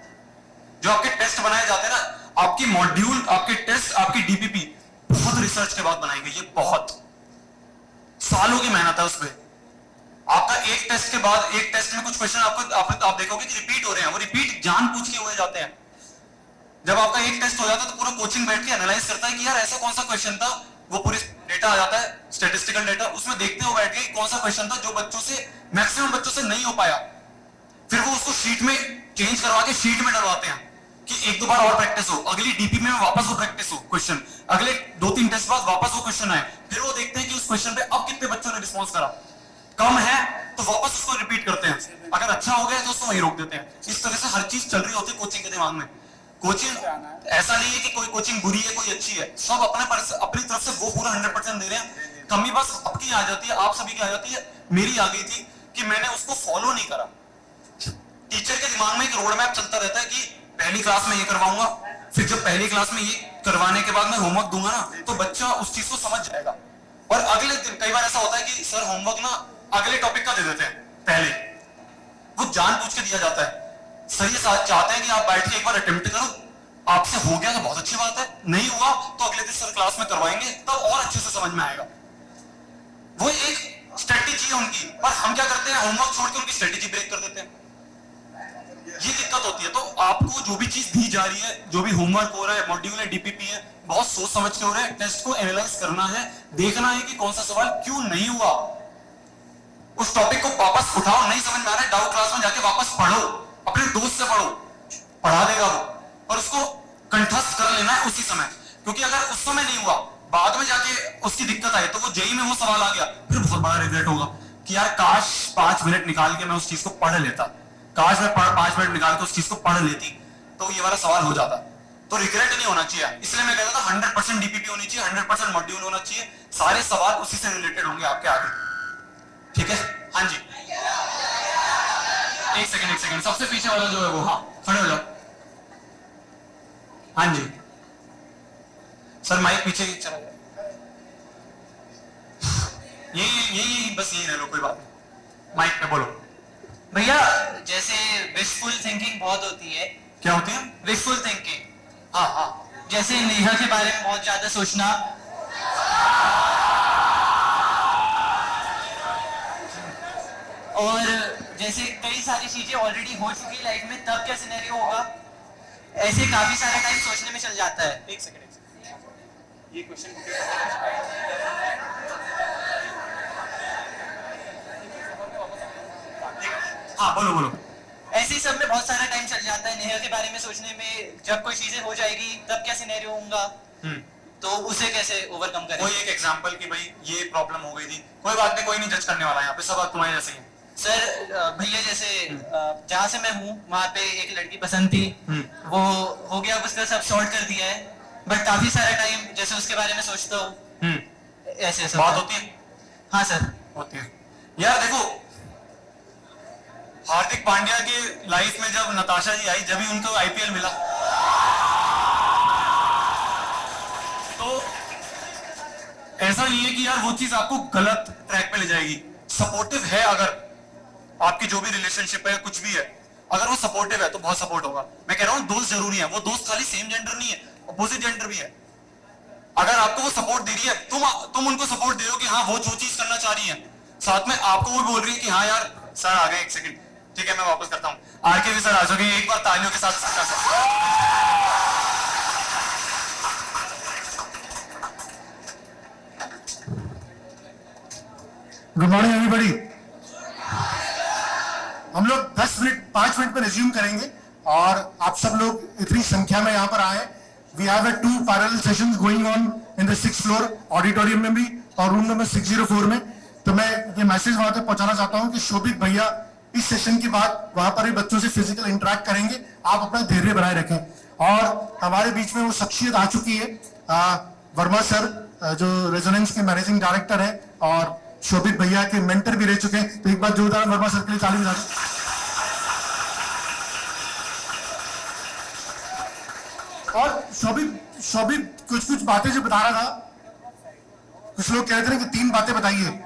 Speaker 1: जो आपके टेस्ट बनाए जाते हैं ना, आपकी मॉड्यूल, आपके टेस्ट, आपकी DPP बहुत रिसर्च के बाद बनाई गई है। बहुत सालों की मेहनत है उसमें। आपका एक टेस्ट के बाद, एक टेस्ट में कुछ क्वेश्चन आप देखोगे कि रिपीट हो रहे हैं। वो रिपीट जानबूझ के हुए जाते हैं। जब आपका एक टेस्ट हो जाता है तो पूरा कोचिंग बैठ के एनालाइज करता है कि यार ऐसा कौन सा क्वेश्चन था। वो पूरी डेटा आ जाता है, स्टैटिस्टिकल डेटा, उसमें देखते हो बैठ के कौन सा क्वेश्चन था जो बच्चों से, मैक्सिमम बच्चों से नहीं हो पाया। फिर वो उसको शीट में चेंज करवा के शीट में डलवाते हैं। कि एक दो बार और प्रैक्टिस हो, अगली डीपी में वापस वो प्रैक्टिस हो क्वेश्चन, अगले 2-3 टेस्ट बाद वापस वो क्वेश्चन आए, फिर वो देखते हैं कि उस क्वेश्चन पे अब कितने बच्चों ने रिस्पॉन्स करा, कम है तो वापस उसको रिपीट करते हैं, अगर अच्छा हो गया तो उसको वहीं रोक देते हैं। इस तरह से हर चीज चल रही होती है कोचिंग के दिमाग में। कोचिंग ऐसा नहीं है कि कोई कोचिंग बुरी है कोई अच्छी है, सब अपनी तरफ से वो पूरा 100% दे रहे हैं। कमी बस आपकी आ जाती है, आप सभी की आ जाती है, मेरी आ गई थी कि मैंने उसको फॉलो नहीं करा। टीचर के दिमाग में एक रोड मैप चलता रहता है कि पहली क्लास में ये करवाऊंगा, फिर जब पहली क्लास में ये करवाने के बाद मैं होमवर्क दूंगा ना तो बच्चा उस चीज को समझ जाएगा, और अगले दिन कई बार ऐसा होता है कि सर होमवर्क ना अगले टॉपिक का दे देते हैं, पहले वो जानबूझ के दिया जाता है। सर ये चाहते हैं कि आप बैठ के एक बार अटेम्प्ट करो, आपसे हो गया तो बहुत अच्छी बात है, नहीं हुआ तो अगले दिन सर क्लास में करवाएंगे, तब और अच्छे से समझ में आएगा। वो एक स्ट्रेटेजी है उनकी, और हम क्या करते हैं, होमवर्क छोड़ के उनकी स्ट्रेटेजी ब्रेक कर देते हैं। ये दिक्कत होती है। तो आपको जो भी चीज दी जा रही है, जो भी होमवर्क हो रहा है, मॉड्यूल है, डीपीपी है, बहुत सोच समझ के हो रहा है। टेस्ट को एनालाइज करना है, देखना है कि कौन सा सवाल क्यों नहीं हुआ, उस टॉपिक को वापस उठाओ, नहीं समझ में आ रहा है डाउट क्लास में जाके वापस पढ़ो, अपने दोस्त से पढ़ो, पढ़ा देगा वो, और उसको कंठस्थ कर लेना है उसी समय, क्योंकि अगर उस समय नहीं हुआ, बाद में जाके उसकी दिक्कत आई तो वो जेई में वो सवाल आ गया, फिर बहुत बड़ा रिग्रेट होगा कि यार काश 5 मिनट निकाल के मैं उस चीज को पढ़ लेता, काश मैं 5 मिनट निकाल के उस चीज को पढ़ लेती तो ये वाला सवाल हो जाता। तो रिग्रेट नहीं होना चाहिए, इसलिए मैं कहता था 100% डीपीपी होनी चाहिए, 100% मॉड्यूल होना चाहिए, सारे सवाल उसी से रिलेटेड होंगे आपके आगे। ठीक है? हाँ जी, एक सेकंड, सबसे पीछे वाला जो है वो, हाँ खड़े हो जाओ। हाँ जी सर, माइक पीछे चला जाए, यही बस यही रह लो, कोई बात नहीं, माइक पे बोलो।
Speaker 3: भैया जैसे विशफुल थिंकिंग बहुत होती है।
Speaker 1: क्या होती है?
Speaker 3: विशफुल थिंकिंग,
Speaker 1: हाँ,
Speaker 3: जैसे नेहा के बारे में बहुत ज्यादा सोचना, और जैसे कई सारी चीजें ऑलरेडी हो चुकी लाइफ में, तब क्या सिनेरियो होगा, ऐसे काफी सारा टाइम सोचने में चल जाता है।
Speaker 1: एक सेकंड, ये क्वेश्चन हाँ बोलो।
Speaker 3: ऐसे ही सब में बहुत सारा टाइम चल जाता है नेहा के बारे में सोचने में, जब कोई चीजें हो जाएगी तब क्या सिनेरियो होगा, तो उसे कैसे ओवरकम करें।
Speaker 1: कोई एक एग्जांपल कि भाई ये प्रॉब्लम हो गई थी, कोई बात नहीं, कोई नहीं जज करने वाला यहाँ पे, सब तुम्हारे जैसे ही।
Speaker 3: सर भैया जैसे जहाँ से मैं हूँ वहाँ पे एक लड़की पसंद थी, वो हो गया, उसका सब सॉर्ट कर दिया है, बट काफी सारा टाइम जैसे उसके बारे में सोचता हूँ, ऐसे सब
Speaker 1: बात होती है।
Speaker 3: हाँ सर
Speaker 1: होती है यार। देखो हार्दिक पांड्या के लाइफ में जब नताशा जी आई, जब ही उनको आईपीएल मिला, तो ऐसा नहीं है कि यार वो चीज आपको गलत ट्रैक पे ले जाएगी। सपोर्टिव है, अगर आपकी जो भी रिलेशनशिप है, कुछ भी है, अगर वो सपोर्टिव है तो बहुत सपोर्ट होगा। मैं कह रहा हूँ दोस्त जरूरी है, वो दोस्त खाली सेम जेंडर नहीं है, अपोजिट जेंडर भी है। अगर आपको वो सपोर्ट दे रही है, तुम उनको सपोर्ट दे रहे हो कि हाँ वो जो चीज करना चाह रही है, साथ में आपको वो बोल रही है कि हाँ यार सर आ गए, एक सेकंड, ठीक है मैं वापस करता हूँ, आके भी सर आ जाओगे, एक बार तालियों के साथ।
Speaker 5: Good morning everybody. हम लोग 5 मिनट में रिज्यूम करेंगे, और आप सब लोग इतनी संख्या में यहाँ पर आए। We have 2 parallel sessions going on in the 6th floor auditorium में भी, और रूम नंबर 604 में। तो मैं ये मैसेज वहां तक पहुंचाना चाहता हूँ कि शोभित भैया इस सेशन के बाद वहां पर भी बच्चों से फिजिकल इंटरेक्ट करेंगे, आप अपना धैर्य बनाए रखें। और हमारे बीच में वो शख्सियत आ चुकी है, वर्मा सर, जो रेजोनेंस के मैनेजिंग डायरेक्टर है और शोभित भैया के मेंटर भी रह चुके हैं। तो एक बार जोरदार वर्मा सर के लिए ताली बजा दें। और शोभित कुछ बातें जो बता रहा था, कुछ लोग कह रहे थे कि 3 बातें बताइए।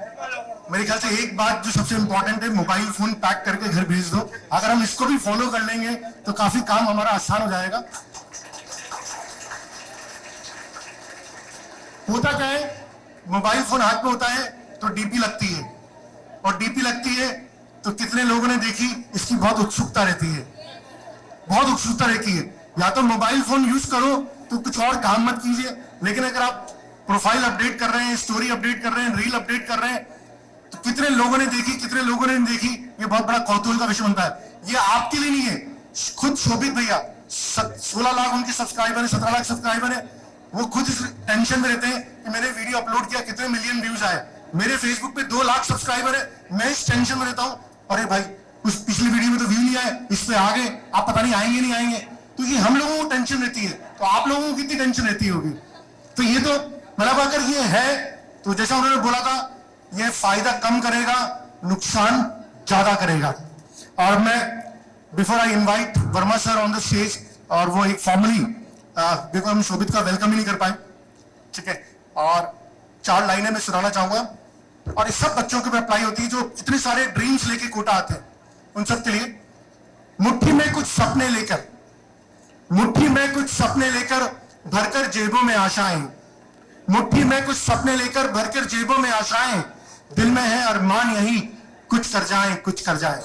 Speaker 5: मेरे ख्याल से एक बात जो सबसे इंपॉर्टेंट है, मोबाइल फोन पैक करके घर भेज दो। अगर हम इसको भी फॉलो कर लेंगे तो काफी काम हमारा आसान हो जाएगा। होता क्या है, मोबाइल फोन हाथ में होता है तो डीपी लगती है, और डीपी लगती है तो कितने लोगों ने देखी, इसकी बहुत उत्सुकता रहती है, बहुत उत्सुकता रहती है। या तो मोबाइल फोन यूज करो तो कुछ और काम मत कीजिए, लेकिन अगर आप प्रोफाइल अपडेट कर रहे हैं, स्टोरी अपडेट कर रहे हैं, रील अपडेट कर रहे हैं, तो कितने लोगों ने देखी, कितने लोगों ने नहीं देखी, ये बहुत बड़ा कौतूहल का विषय बनता है। ये आपके लिए नहीं है, खुद शोभित भैया 16 लाख उनके सब्सक्राइबर है, 17 लाख सब्सक्राइबर है। वो खुद इस टेंशन में रहते हैं कि मैंने वीडियो अपलोड किया, कितने मिलियन व्यूज आए। मेरे फेसबुक पे 2 लाख सब्सक्राइबर है, मैं इस टेंशन में रहता हूं, अरे भाई उस पिछली वीडियो में तो व्यू नहीं आए, इस पे आ गए, आप पता नहीं आएंगे नहीं आएंगे। तो ये हम लोगों को टेंशन रहती है, तो आप लोगों को कितनी टेंशन रहती होगी। तो ये तो मतलब अगर ये है तो जैसा उन्होंने बोला था, ये फायदा कम करेगा, नुकसान ज्यादा करेगा। और मैं before I invite Verma sir on the stage, और वो एक फॉर्मली देखो हम शोभित का वेलकम ही नहीं कर पाए, ठीक है, और 4 लाइनें मैं सुनाना चाहूंगा। और इस सब बच्चों के पे अप्लाई होती है जो इतने सारे ड्रीम्स लेके कोटा आते हैं, उन सब के लिए। मुट्ठी में कुछ सपने लेकर, मुट्ठी में कुछ सपने लेकर भरकर जेबों में आशाएं, मुट्ठी में कुछ सपने लेकर भरकर जेबों में आशाएं, दिल में है अरमान यही कुछ कर जाएं, कुछ कर जाएं।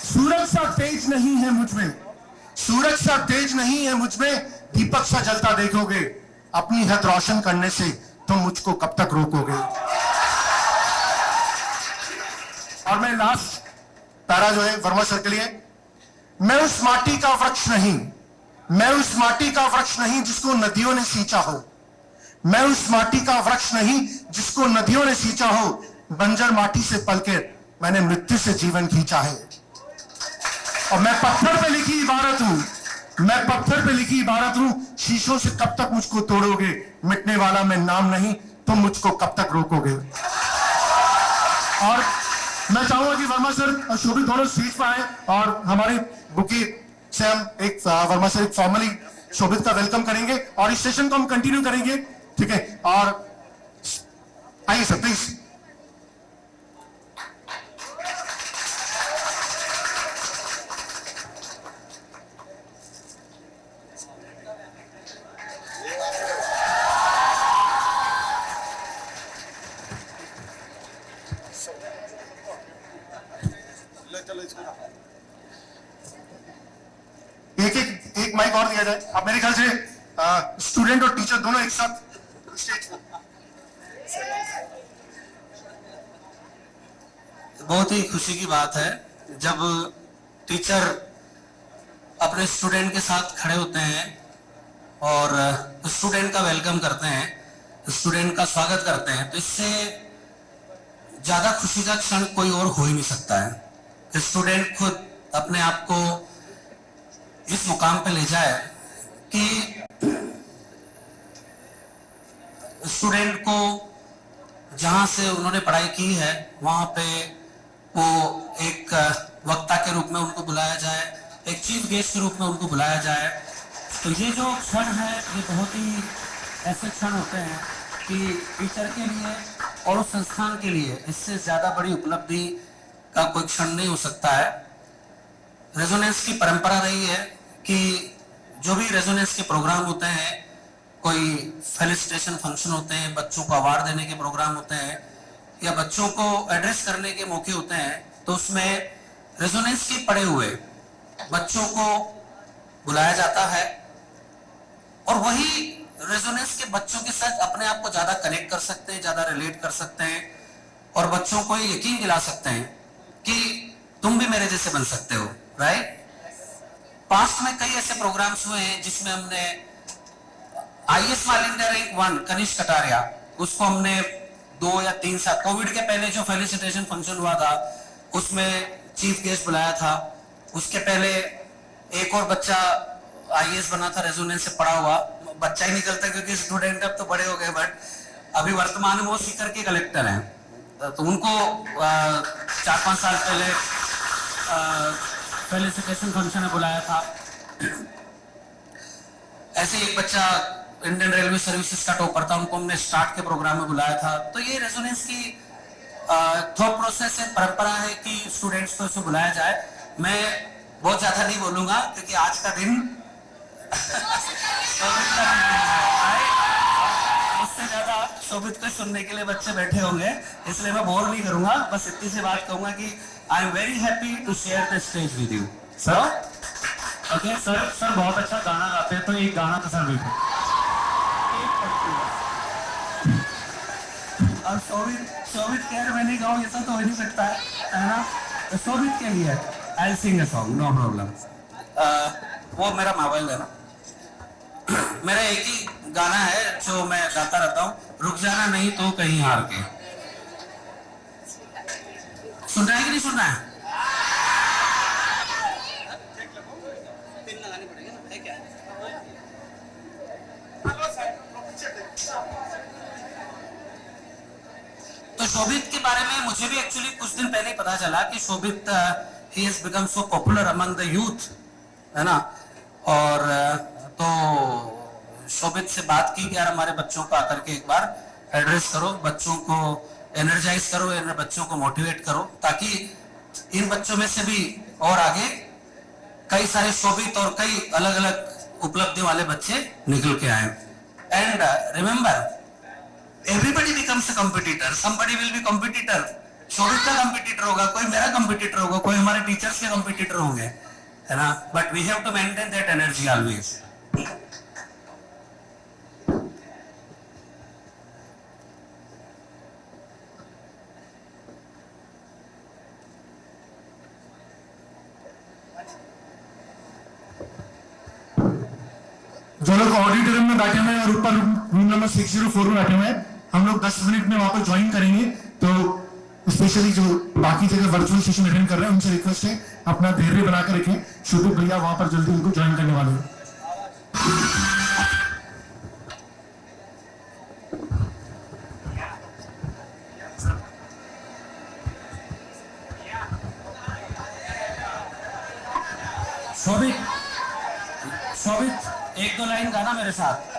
Speaker 5: सूरज सा तेज नहीं है मुझ में, सूरज सा तेज नहीं है मुझ में, दीपक सा जलता देखोगे, अपनी हद रोशन करने से तुम मुझको कब तक रोकोगे। और मैं लास्ट पैरा जो है वर्मा सर के लिए, मैं उस माटी का वृक्ष नहीं, मैं उस माटी का वृक्ष नहीं जिसको नदियों ने सींचा हो, मैं उस माटी का वृक्ष नहीं जिसको नदियों ने सींचा हो, बंजर माटी से पलकर मैंने मृत्यु से जीवन खींचा है। और मैं पत्थर पे लिखी इबारत हूं, मैं पत्थर पे लिखी इबारत हूं, शीशों से कब तक मुझको तोड़ोगे, मिटने वाला मैं नाम नहीं, तुम मुझको कब तक रोकोगे। और मैं चाहूंगा कि वर्मा सर और शोभित दोनों स्टेज पर आए, और हमारे बुके से हम एक वर्मा सर एक फॉर्मली शोभित का वेलकम करेंगे, और इस सेशन को हम कंटिन्यू करेंगे, ठीक है। और आइए सर प्लीज। एक माइक और दिया जाए। अब मेरे ख्याल से स्टूडेंट और टीचर दोनों एक साथ स्टेज पर।
Speaker 3: बहुत ही खुशी की बात है जब टीचर अपने स्टूडेंट के साथ खड़े होते हैं और स्टूडेंट का वेलकम करते हैं, स्टूडेंट का स्वागत करते हैं। तो इससे ज्यादा खुशी का क्षण कोई और हो ही नहीं सकता है। स्टूडेंट खुद अपने आप को इस मुकाम पे ले जाए कि स्टूडेंट को जहां से उन्होंने पढ़ाई की है वहां पे वो एक वक्ता के रूप में उनको बुलाया जाए, एक चीफ गेस्ट के रूप में उनको बुलाया जाए। तो ये जो क्षण है ये बहुत ही ऐसे क्षण होते हैं कि टीचर के लिए और उस संस्थान के लिए इससे ज्यादा बड़ी उपलब्धि का कोई क्षण नहीं हो सकता है। रेजोनेंस की परंपरा रही है कि जो भी रेजोनेंस के प्रोग्राम होते हैं, कोई फेलिसिटेशन फंक्शन होते हैं, बच्चों को अवार्ड देने के प्रोग्राम होते हैं या बच्चों को एड्रेस करने के मौके होते हैं, तो उसमें रेजोनेंस के पड़े हुए बच्चों को बुलाया जाता है और वही रेजोनेंस के बच्चों के साथ अपने आप को ज्यादा कनेक्ट कर सकते हैं, ज्यादा रिलेट कर सकते हैं और बच्चों को यकीन दिला सकते हैं कि तुम भी मेरे जैसे बन सकते हो, राइट। पास्ट में कई ऐसे प्रोग्राम्स हुए हैं जिसमें हमने IAS all India rank 1 Kanishk Kataria, उसको हमने 2 या 3 साल कोविड के पहले जो फेलिसिटेशन फंक्शन हुआ था उसमें चीफ गेस्ट बुलाया था। उसके पहले एक और बच्चा IAS बना था, रेजोनेंस से पढ़ा हुआ, बच्चा ही निकलता क्योंकि स्टूडेंट अब तो बड़े हो गए, बट अभी वर्तमान में वो सीकर के कलेक्टर हैं। तो उनको 4-5 साल पहले फेलिसिटेशन फंक्शन में बुलाया था। ऐसे एक बच्चा इंडियन रेलवे सर्विसेज का टॉपर था, उनको हमने स्टार्ट के प्रोग्राम में बुलाया था। तो ये रेजोनेंस की थॉट प्रोसेस है, परंपरा है कि स्टूडेंट्स को इसमें बुलाया जाए। मैं बहुत ज्यादा नहीं बोलूंगा क्योंकि आज का दिन उससे ज्यादा शोभित को सुनने के लिए बच्चे बैठे होंगे, इसलिए मैं बोर नहीं करूंगा। बस इतनी सी बात कहूंगा कि I am very happy to share the stage with you sir.
Speaker 6: Okay sir बहुत अच्छा गाना गाते हैं, तो एक गाना तो सर बिल्कुल।
Speaker 3: और शोभित कह रहे मैं नहीं गाऊं, ऐसा तो हो नहीं सकता है ना।
Speaker 6: शोभित के लिए आई सिंग अ सॉन्ग, नो प्रॉब्लम।
Speaker 3: वो मेरा मोबाइल है ना, मेरा एक ही गाना है जो मैं गाता रहता हूँ, रुक जाना नहीं तो कहीं हार के। सुन रहा है कि नहीं सुन रहा है? तो शोभित के बारे में मुझे भी एक्चुअली कुछ दिन पहले ही पता चला कि शोभित ही has become so popular among the youth, है ना। और तो शोभित से बात की कि यार हमारे बच्चों को आकर के एक बार एड्रेस करो, बच्चों को एनर्जाइज करो, इन बच्चों को मोटिवेट करो, ताकि इन बच्चों में से भी और आगे कई सारे शोभित और कई अलग अलग उपलब्धियों वाले बच्चे निकल के आए। And remember, everybody becomes a competitor, somebody will be competitor. Shobhit का कॉम्पिटिटर होगा, कोई मेरा कॉम्पिटिटर होगा, कोई हमारे टीचर्स के कॉम्पिटिटर होंगे, है ना। But we have to maintain that energy always.
Speaker 5: जो लोग ऑडिटोरियम में बैठे हुए हैं और ऊपर रूम नंबर 604 में बैठे हुए हैं, हम लोग 10 मिनट में वहां पर ज्वाइन करेंगे। तो स्पेशली जो बाकी जगह वर्चुअल सेशन अटेंड कर रहे हैं उनसे रिक्वेस्ट है अपना धैर्य बनाकर रखें। शुभ भैया वहां पर जल्दी उनको ज्वाइन करने वाले हैं।
Speaker 3: शोभित, शोभित एक दो लाइन गाना मेरे साथ।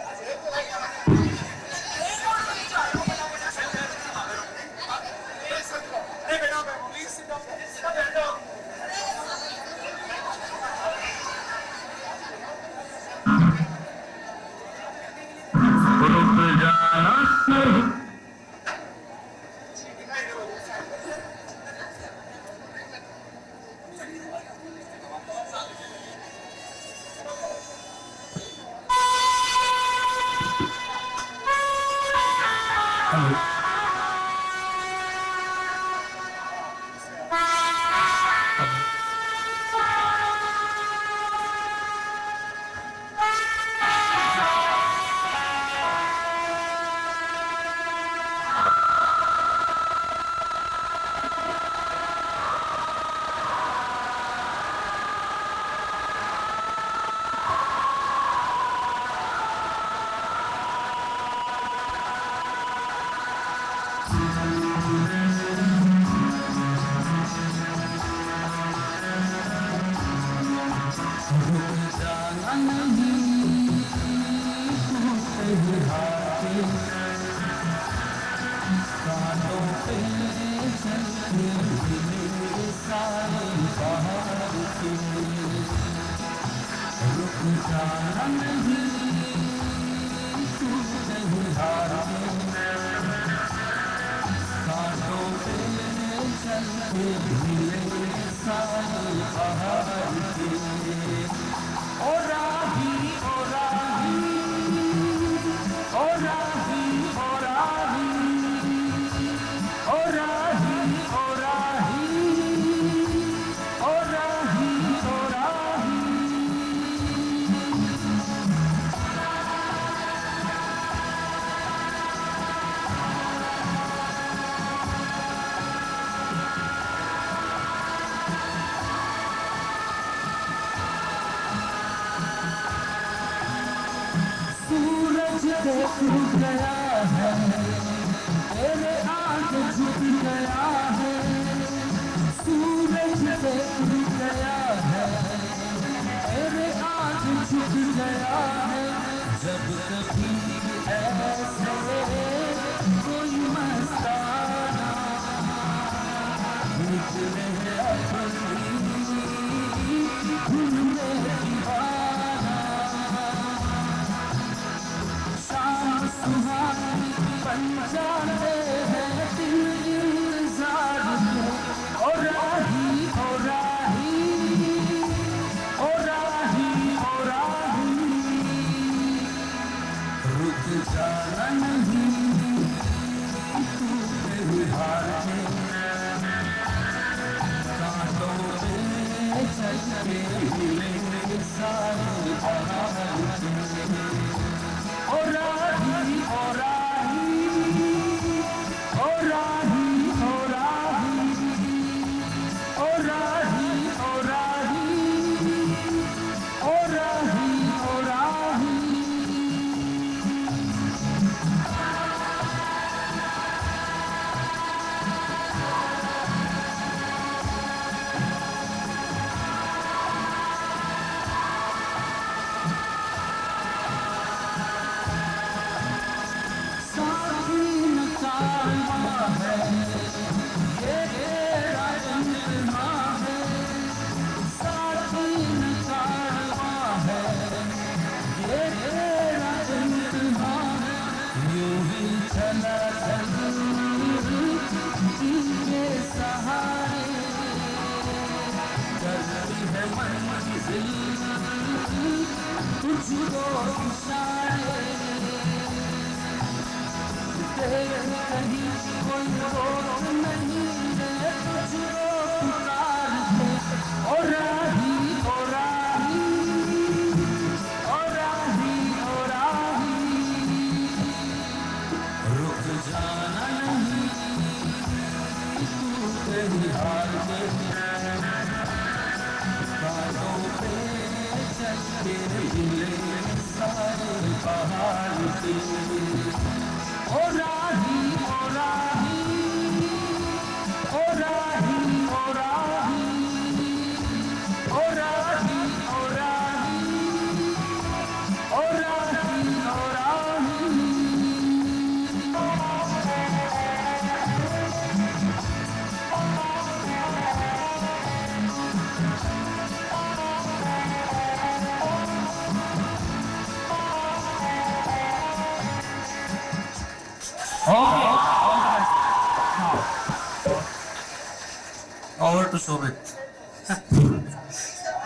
Speaker 3: Over to Shobit.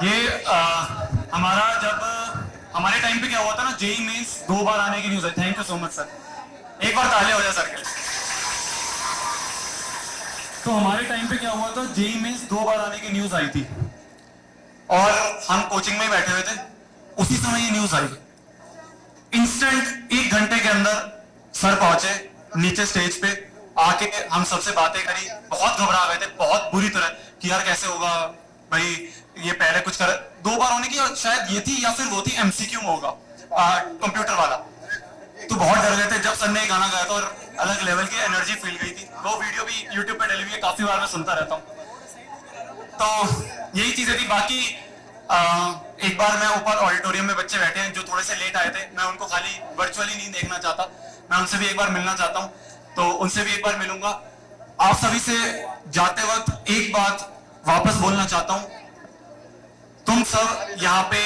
Speaker 1: ये हमारा जब हमारे टाइम पे क्या हुआ था ना, जेई मेंस 2 बार आने की न्यूज है। Thank you so much sir, एक बार तालियां हो जाए सर के लिए। तो हमारे टाइम पे क्या हुआ था, जेई मेंस 2 बार आने की न्यूज आई थी और हम कोचिंग में ही बैठे हुए थे, उसी समय ये न्यूज आई। इंस्टेंट 1 घंटे के अंदर सर पहुंचे नीचे स्टेज पे, आके हम सबसे बातें करी। बहुत घबरा गए थे, बहुत बुरी तरह कि यार कैसे होगा भाई, ये पहले कुछ कर 2 बार होने की, और शायद ये थी या फिर वो थी एमसीक्यू में होगा कंप्यूटर वाला। तो बहुत डर गए थे जब सर ने गाना गाया था और अलग लेवल की एनर्जी फील गई थी। वो वीडियो भी यूट्यूब पे डली हुई है, काफी बार मैं सुनता रहता हूँ। तो यही चीजें थी। बाकी एक बार मैं ऊपर ऑडिटोरियम में बच्चे बैठे हैं जो थोड़े से लेट आए थे, मैं उनको खाली वर्चुअली नहीं देखना चाहता, मैं उनसे भी एक बार मिलना चाहता हूँ, तो उनसे भी एक बार मिलूंगा। आप सभी से जाते वक्त एक बात वापस बोलना चाहता हूं, तुम सब यहाँ पे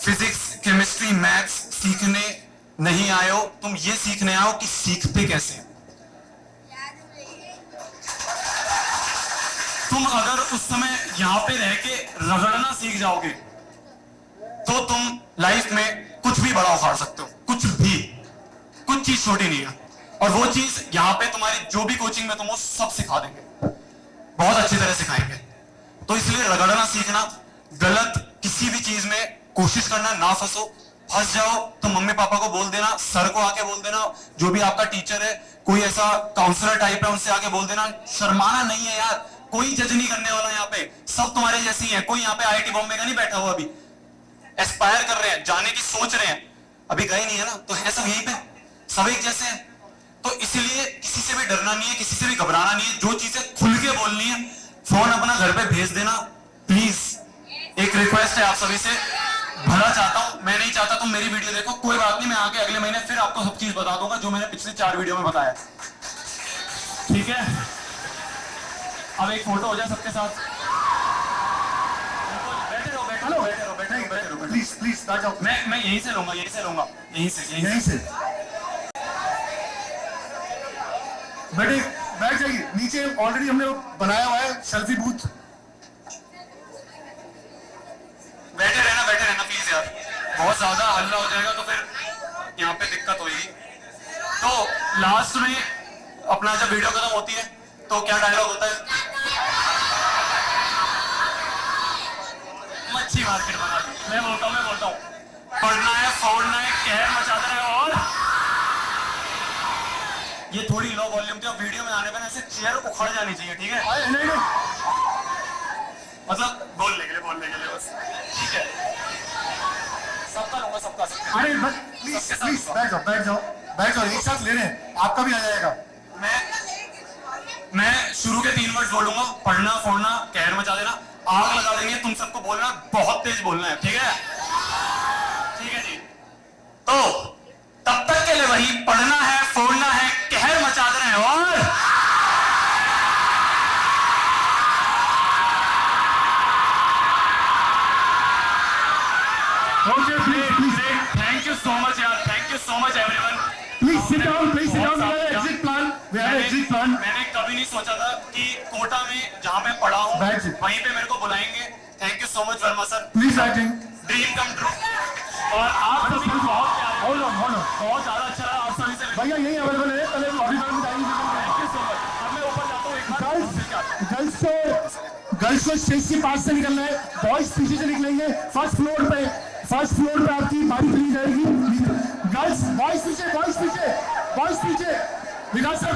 Speaker 1: फिजिक्स, केमिस्ट्री, मैथ्स सीखने नहीं आए हो, तुम ये सीखने आओ कि सीखते कैसे। तुम अगर उस समय यहाँ पे रह के रगड़ना सीख जाओगे तो तुम लाइफ में कुछ भी बड़ा उखाड़ सकते हो, कुछ भी, कुछ चीज छोटी नहीं है। और वो चीज यहाँ पे तुम्हारी जो भी कोचिंग में तुम हो सब सिखा देंगे, बहुत अच्छी तरह सिखाएंगे। तो इसलिए रगड़ना सीखना, गलत किसी भी चीज में कोशिश करना, ना फंसो। फंस जाओ तो मम्मी पापा को बोल देना, सर को आके बोल देना, जो भी आपका टीचर है, कोई ऐसा काउंसलर टाइप है उनसे आके बोल देना। शर्माना नहीं है यार, कोई जज नहीं करने वाला यहाँ पे, सब तुम्हारे जैसी हैं। कोई यहाँ पे आईआईटी बॉम्बे का नहीं बैठा हुआ, अभी एस्पायर कर रहे हैं, जाने की सोच रहे हैं, अभी गए नहीं है ना, तो है सब यहीं पे, सब एक जैसे हैं। तो इसलिए किसी से भी डरना नहीं है, किसी से भी घबराना नहीं है, जो चीजें खुल के बोलनी है, फोन अपना घर पे भेज देना प्लीज। एक रिक्वेस्ट है आप सभी से, भला चाहता हूं, मैं नहीं चाहता तुम मेरी वीडियो देखो, कोई बात नहीं, मैं आके अगले महीने फिर आपको सब चीज बता दूंगा जो मैंने पिछली 4 वीडियो में बताया, ठीक है। अब एक फोटो हो जाए सबके साथ, बैठे रहो, बैठे रहो, बैठे रहो, बैठे रहो, बैठे रहो,
Speaker 5: प्लीज प्लीज बैठ जाओ।
Speaker 1: मैं यहीं से लूंगा, यहीं से लूंगा, यहीं से
Speaker 5: बैठे, बैठ जाइए नीचे, ऑलरेडी हमने बनाया हुआ है सेल्फी बूथ।
Speaker 1: बैठे रहना प्लीज यार, बहुत ज्यादा हल्ला हो जाएगा तो फिर यहाँ पे दिक्कत होगी। तो लास्ट में अपना जब वीडियो खत्म होती है तो क्या डायलॉग होता है,
Speaker 6: अच्छी मार्केट बना दी। मैं बोलता हूँ पढ़ना है, फोड़ना है, कहर मचाना है। और ये थोड़ी लो वॉल्यूम थी, और वीडियो में आने पर ऐसे चेयर उखड़ जानी चाहिए, ठीक है?
Speaker 5: नहीं
Speaker 6: मतलब बोलने के लिए बस, ठीक है? सबका लूंगा, सबका।
Speaker 5: अरे प्लीज प्लीज बैठ जाओ एक साथ ले रहे हैं, आपका भी आ जाएगा।
Speaker 1: मैं शुरू के 3 वर्ड बोलूंगा, पढ़ना, फोड़ना, कहर मचा देना, आग लगा देंगे। तुम सबको बोलना, बहुत तेज बोलना है, ठीक है? ठीक है जी। तो तब तक के लिए वही पढ़ना है, फोड़ना है, कहर मचा देना है। और
Speaker 6: okay, great, thank you so much यार, thank you so much everyone.
Speaker 5: Please sit down, we have exit plan.
Speaker 1: मैंने कभी नहीं सोचा था कि कोटा में जहां मैं पढ़ा हूँ
Speaker 5: That's it.
Speaker 1: वहीं पे मेरे को बुलाएंगे। Thank you so much Verma sir,
Speaker 5: please batting.
Speaker 1: Dream come true.
Speaker 6: और आप सभी को बहुत प्यार,
Speaker 5: होल्ड ऑन
Speaker 6: बहुत ज्यादा अच्छा लगा आप सभी से मिलकर।
Speaker 5: भैया यही अवेलेबल है, पहले ऑडिटोरियम में जाएंगे।
Speaker 6: Thank you so much. अब मैं ऊपर जाता हूँ एक बार।
Speaker 5: गर्ल्स को स्टेज के पास से निकलना है, बॉयज पीछे से निकलेंगे। फर्स्ट फ्लोर पे आपकी बारी खुली जाएगी। गर्ल्स, बॉयज पीछे, विकास सर